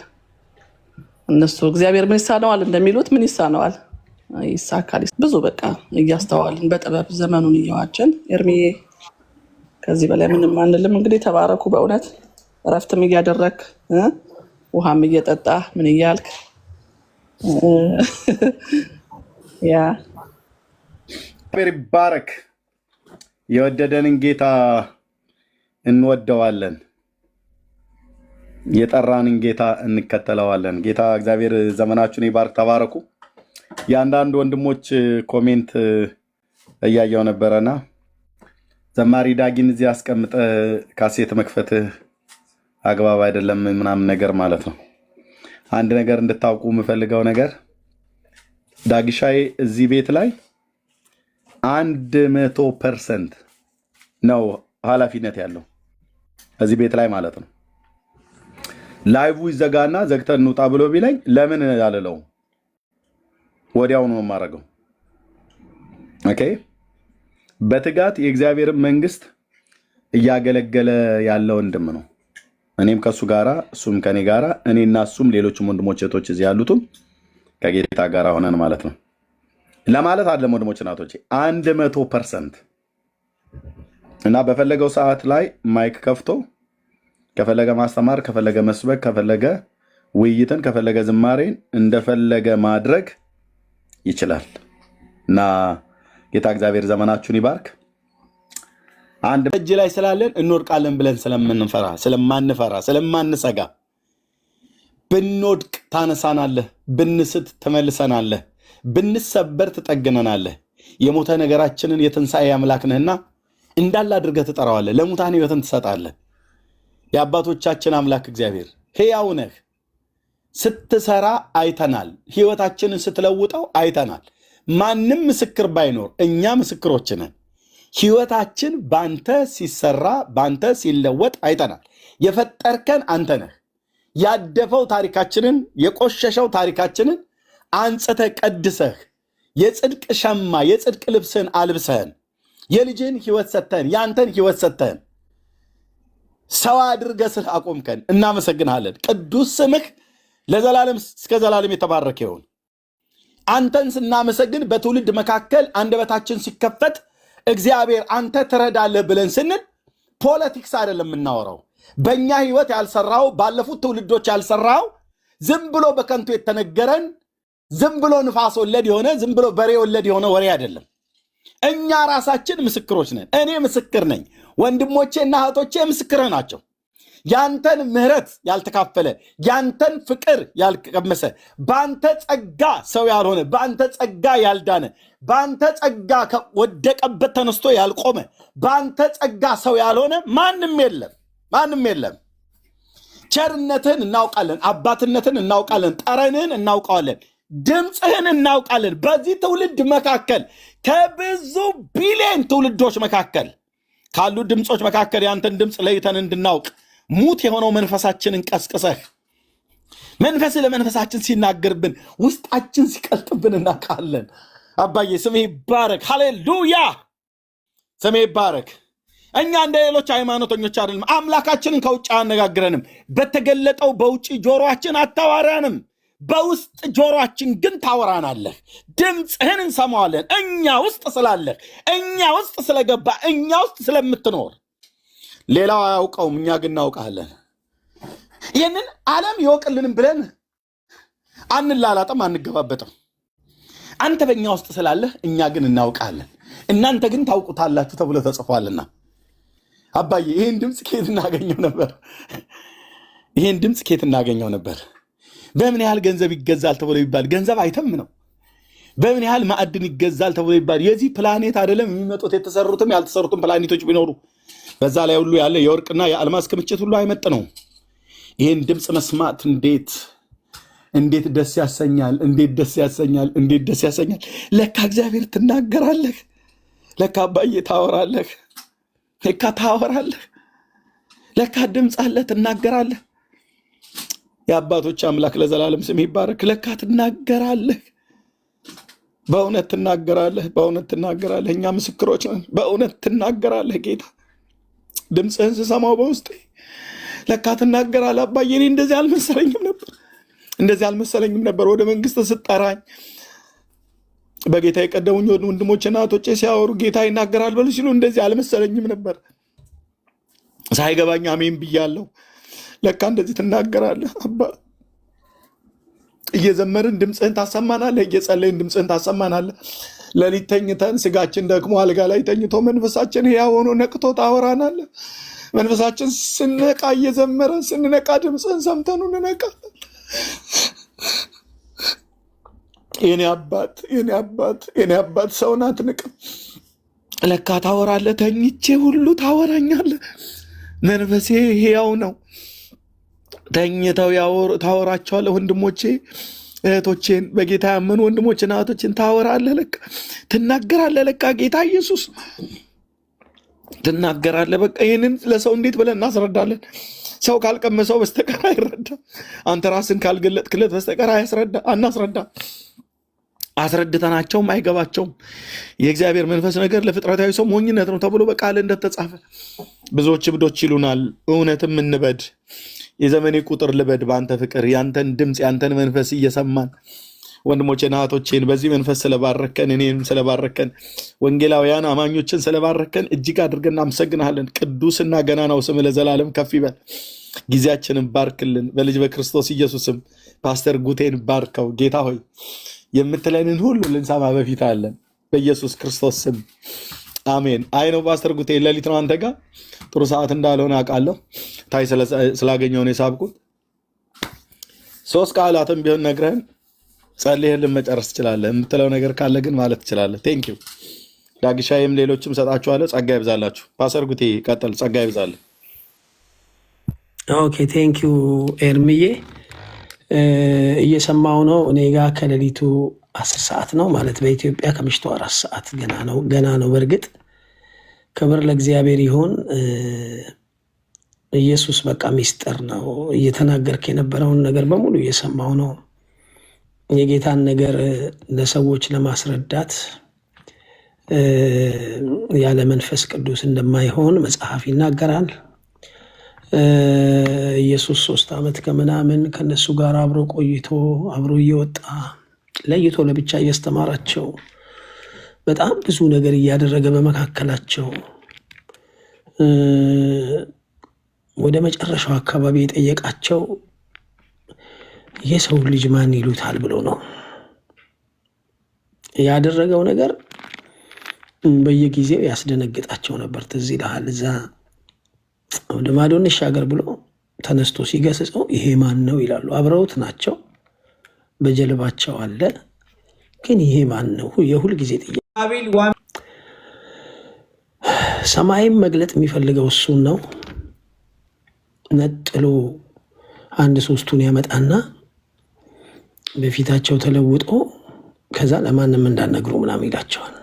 እነሱ እግዚአብሔር ምን ይሳነዋል እንደሚሉት ምን ይሳነዋል? ይሳካል። ብዙ በቃ እያስተዋልን በጥበብ ዘመኑን እየዋጀን ኤርሚዬ ከዚህ በላይ ምንም አንልም። እንግዲህ ተባረኩ። በእውነት እረፍትም እያደረክ ውሃም እየጠጣ ምን እያልክ ያ ይባረክ። የወደደንን ጌታ እንወደዋለን፣ የጠራንን ጌታ እንከተለዋለን። ጌታ እግዚአብሔር ዘመናችሁን ይባርክ። ተባረኩ። የአንዳንድ ወንድሞች ኮሜንት እያየው ነበረና ዘማሪ ዳጊን እዚህ አስቀምጠ ካሴት መክፈትህ አግባብ አይደለም ምናምን ነገር ማለት ነው። አንድ ነገር እንድታውቁ የምፈልገው ነገር ዳጊሻዬ እዚህ ቤት ላይ 100% ነው ኃላፊነት ያለው እዚህ ቤት ላይ ማለት ነው። ላይቭ ይዘጋና ዘግተን እንውጣ ብሎ ቢለኝ ለምን አልለው፣ ወዲያው ነው የማደርገው። ኦኬ። በትጋት የእግዚአብሔር መንግስት እያገለገለ ያለ ወንድም ነው። እኔም ከሱ ጋራ እሱም ከኔ ጋራ እኔና እሱም ሌሎችም ወንድሞች እህቶች እዚህ ያሉትም ከጌታ ጋራ ሆነን ማለት ነው ለማለት አይደለም ወንድሞች እናቶቼ 100% እና በፈለገው ሰዓት ላይ ማይክ ከፍቶ ከፈለገ ማስተማር፣ ከፈለገ መስበክ፣ ከፈለገ ውይይትን፣ ከፈለገ ዝማሬን እንደፈለገ ማድረግ ይችላል። እና ጌታ እግዚአብሔር ዘመናችሁን ይባርክ። አንድ እጅ ላይ ስላለን እንወድቃለን ብለን ስለማንፈራ ስለማንሰጋ ብንወድቅ ታነሳናለህ፣ ብንስት ትመልሰናለህ፣ ብንሰበር ትጠግነናለህ። የሞተ ነገራችንን የትንሣኤ አምላክ ነህና እንዳለ አድርገህ ትጠራዋለህ። ለሙታን ሕይወትን ትሰጣለህ። የአባቶቻችን አምላክ እግዚአብሔር ሕያው ነህ። ስትሰራ አይተናል። ሕይወታችንን ስትለውጠው አይተናል። ማንም ምስክር ባይኖር እኛ ምስክሮች ነን። ሕይወታችን ባንተ ሲሰራ ባንተ ሲለወጥ አይተናል። የፈጠርከን አንተ ነህ። ያደፈው ታሪካችንን የቆሸሸው ታሪካችንን አንጽተ ቀድሰህ የጽድቅ ሸማ የጽድቅ ልብስን አልብሰህን የልጅን ሕይወት ሰተን ያንተን ሕይወት ሰተን ሰው አድርገህ ስላቆምከን እናመሰግንሃለን። ቅዱስ ስምህ ለዘላለም እስከ ዘላለም የተባረከ ይሁን። አንተን ስናመሰግን በትውልድ መካከል አንደበታችን ሲከፈት እግዚአብሔር አንተ ትረዳለህ ብለን ስንል ፖለቲክስ አይደለም የምናወራው። በእኛ ህይወት ያልሰራው ባለፉት ትውልዶች ያልሰራው ዝም ብሎ በከንቱ የተነገረን ዝም ብሎ ንፋስ ወለድ የሆነ ዝም ብሎ በሬ ወለድ የሆነ ወሬ አይደለም። እኛ ራሳችን ምስክሮች ነን። እኔ ምስክር ነኝ። ወንድሞቼና እህቶቼ ምስክር ናቸው። ያንተን ምህረት ያልተካፈለ ያንተን ፍቅር ያልቀመሰ በአንተ ጸጋ ሰው ያልሆነ በአንተ ጸጋ ያልዳነ በአንተ ጸጋ ወደቀበት ተነስቶ ያልቆመ በአንተ ጸጋ ሰው ያልሆነ ማንም የለም። ቸርነትን እናውቃለን፣ አባትነትን እናውቃለን፣ ጠረንን እናውቀዋለን፣ ድምፅህን እናውቃለን። በዚህ ትውልድ መካከል ከብዙ ቢሊዮን ትውልዶች መካከል ካሉ ድምፆች መካከል ያንተን ድምፅ ለይተን እንድናውቅ ሙት የሆነው መንፈሳችንን ቀስቅሰህ መንፈስ ለመንፈሳችን ሲናገርብን ውስጣችን ሲቀልጥብን እናውቃለን። አባዬ ስምህ ይባረክ። ሃሌሉያ ስምህ ይባረክ። እኛ እንደ ሌሎች ሃይማኖተኞች አይደለም። አምላካችንን ከውጭ አነጋግረንም በተገለጠው በውጭ ጆሮአችን አታዋራንም። በውስጥ ጆሮአችን ግን ታወራናለህ። ድምፅህን እንሰማዋለን። እኛ ውስጥ ስላለህ፣ እኛ ውስጥ ስለገባ፣ እኛ ውስጥ ስለምትኖር ሌላው አያውቀውም፣ እኛ ግን እናውቃለን። ይህንን ዓለም ይወቅልንም ብለን አንላላጥም፣ አንገባበጥም። አንተ በእኛ ውስጥ ስላለህ እኛ ግን እናውቃለን፣ እናንተ ግን ታውቁታላችሁ ተብሎ ተጽፏልና አባዬ ይህን ድምፅ ኬት እናገኘው ነበር? በምን ያህል ገንዘብ ይገዛል ተብሎ ይባል? ገንዘብ አይተም ነው። በምን ያህል ማዕድን ይገዛል ተብሎ ይባል? የዚህ ፕላኔት አይደለም የሚመጡት የተሰሩትም ያልተሰሩትም ፕላኔቶች ቢኖሩ በዛ ላይ ሁሉ ያለ የወርቅና የአልማዝ ክምችት ሁሉ አይመጥ ነው። ይህን ድምፅ መስማት እንዴት ደስ ያሰኛል! እንዴት ደስ ያሰኛል! ለካ እግዚአብሔር ትናገራለህ። ለካ አባዬ ታወራለህ። ለካ ድምፅ አለ፣ ትናገራለህ። የአባቶች አምላክ ለዘላለም ስም ይባረክ። ለካ ትናገራለህ፣ በእውነት ትናገራለህ። እኛ ምስክሮች ነን። በእውነት ትናገራለህ ጌታ። ድምፅህን ስሰማው በውስጤ ለካ ትናገራለህ አባዬ። እኔ እንደዚህ አልመሰለኝም ነበር። እንደዚህ አልመሰለኝም ነበር። ወደ መንግስት ስጠራኝ በጌታ የቀደሙኝ ወንድሞችና እህቶቼ ሲያወሩ ጌታ ይናገራል በሉ ሲሉ እንደዚህ አልመሰለኝም ነበር። ሳይገባኝ አሜን ብያለሁ። ለካ እንደዚህ ትናገራለህ አባ። እየዘመርን ድምፅህን ታሰማናለህ፣ እየጸለይን ድምፅህን ታሰማናለህ። ሌሊት ተኝተን ስጋችን ደግሞ አልጋ ላይ ተኝቶ መንፈሳችን ሕያው ሆኖ ነቅቶ ታወራናለህ። መንፈሳችን ስነቃ እየዘመረን ስንነቃ ድምፅህን ሰምተን እንነቃለን። የኔ አባት የኔ አባት የኔ አባት ሰውን አትንቅም። ለካ ታወራለህ። ተኝቼ ሁሉ ታወራኛለህ። መንፈሴ ሕያው ነው። ተኝተው ታወራቸዋለህ። ወንድሞቼ እህቶቼን በጌታ ያመኑ ወንድሞችና እህቶችን ታወራለህ። ለካ ትናገራለህ። ለካ ጌታ ኢየሱስ ትናገራለህ። በቃ ይህንን ለሰው እንዴት ብለን እናስረዳለን? ሰው ካልቀመሰው በስተቀር አይረዳም። አንተ ራስን ካልገለጥክለት በስተቀር አናስረዳም። አስረድተናቸውም አይገባቸውም። የእግዚአብሔር መንፈስ ነገር ለፍጥረታዊ ሰው ሞኝነት ነው ተብሎ በቃል እንደተጻፈ ብዙዎች እብዶች ይሉናል፣ እውነትም እንበድ። የዘመኔ ቁጥር ልበድ በአንተ ፍቅር፣ ያንተን ድምፅ ያንተን መንፈስ እየሰማን ወንድሞቼን እህቶቼን በዚህ መንፈስ ስለባረከን፣ እኔም ስለባረከን፣ ወንጌላውያን አማኞችን ስለባረከን እጅግ አድርገን እናመሰግናለን። ቅዱስና ገናናው ስም ለዘላለም ከፍ ይበል። ጊዜያችንን ባርክልን። በልጅ በክርስቶስ ኢየሱስም ፓስተር ጉቴን ባርከው። ጌታ ሆይ የምትለንን ሁሉ ልንሰማ በፊት አለን። በኢየሱስ ክርስቶስ ስም አሜን። አይ ነው ፓስተር ጉቴ ሌሊት ነው አንተ ጋር ጥሩ ሰዓት እንዳልሆነ አውቃለሁ። ታይ ስላገኘው ነው የሳብኩት። 3 ቃላትም ቢሆን ነግረህን ጸልየህልን መጨረስ ትችላለህ። የምትለው ነገር ካለ ግን ማለት ትችላለህ። ቴንኪው ዳግሻይም ሌሎችም ሰጣችኋለሁ። ጸጋ ይብዛላችሁ። ፓስተር ጉቴ ቀጥል። ጸጋ ይብዛል። ኦኬ ቴንኪው ኤርምዬ። እየሰማው ነው። እኔ ጋር ከሌሊቱ 10 ሰዓት ነው ማለት በኢትዮጵያ ከምሽቱ 4 ሰዓት ገና ነው። በእርግጥ ክብር ለእግዚአብሔር ይሁን። ኢየሱስ በቃ ሚስጥር ነው። እየተናገርክ የነበረውን ነገር በሙሉ እየሰማው ነው። የጌታን ነገር ለሰዎች ለማስረዳት ያለ መንፈስ ቅዱስ እንደማይሆን መጽሐፍ ይናገራል። ኢየሱስ 3 ዓመት ከምናምን ከነሱ ጋር አብሮ ቆይቶ አብሮ እየወጣ ለይቶ ለብቻ እያስተማራቸው በጣም ብዙ ነገር እያደረገ በመካከላቸው ወደ መጨረሻው አካባቢ የጠየቃቸው የሰው ልጅ ማን ይሉታል ብሎ ነው ያደረገው ነገር። በየጊዜው ያስደነግጣቸው ነበር። ትዝ ይልሃል እዛ ወደ ማዶ እንሻገር ብሎ ተነስቶ ሲገስጸው ይሄ ማን ነው ይላሉ። አብረውት ናቸው፣ በጀልባቸው አለ። ግን ይሄ ማን ነው? የሁል ጊዜ ጥያቄ። ሰማይም መግለጥ የሚፈልገው እሱን ነው። ነጥሎ 1/3ቱን ያመጣና በፊታቸው ተለውጦ ከዛ ለማንም እንዳነግሩ ምናምን ይላቸዋል።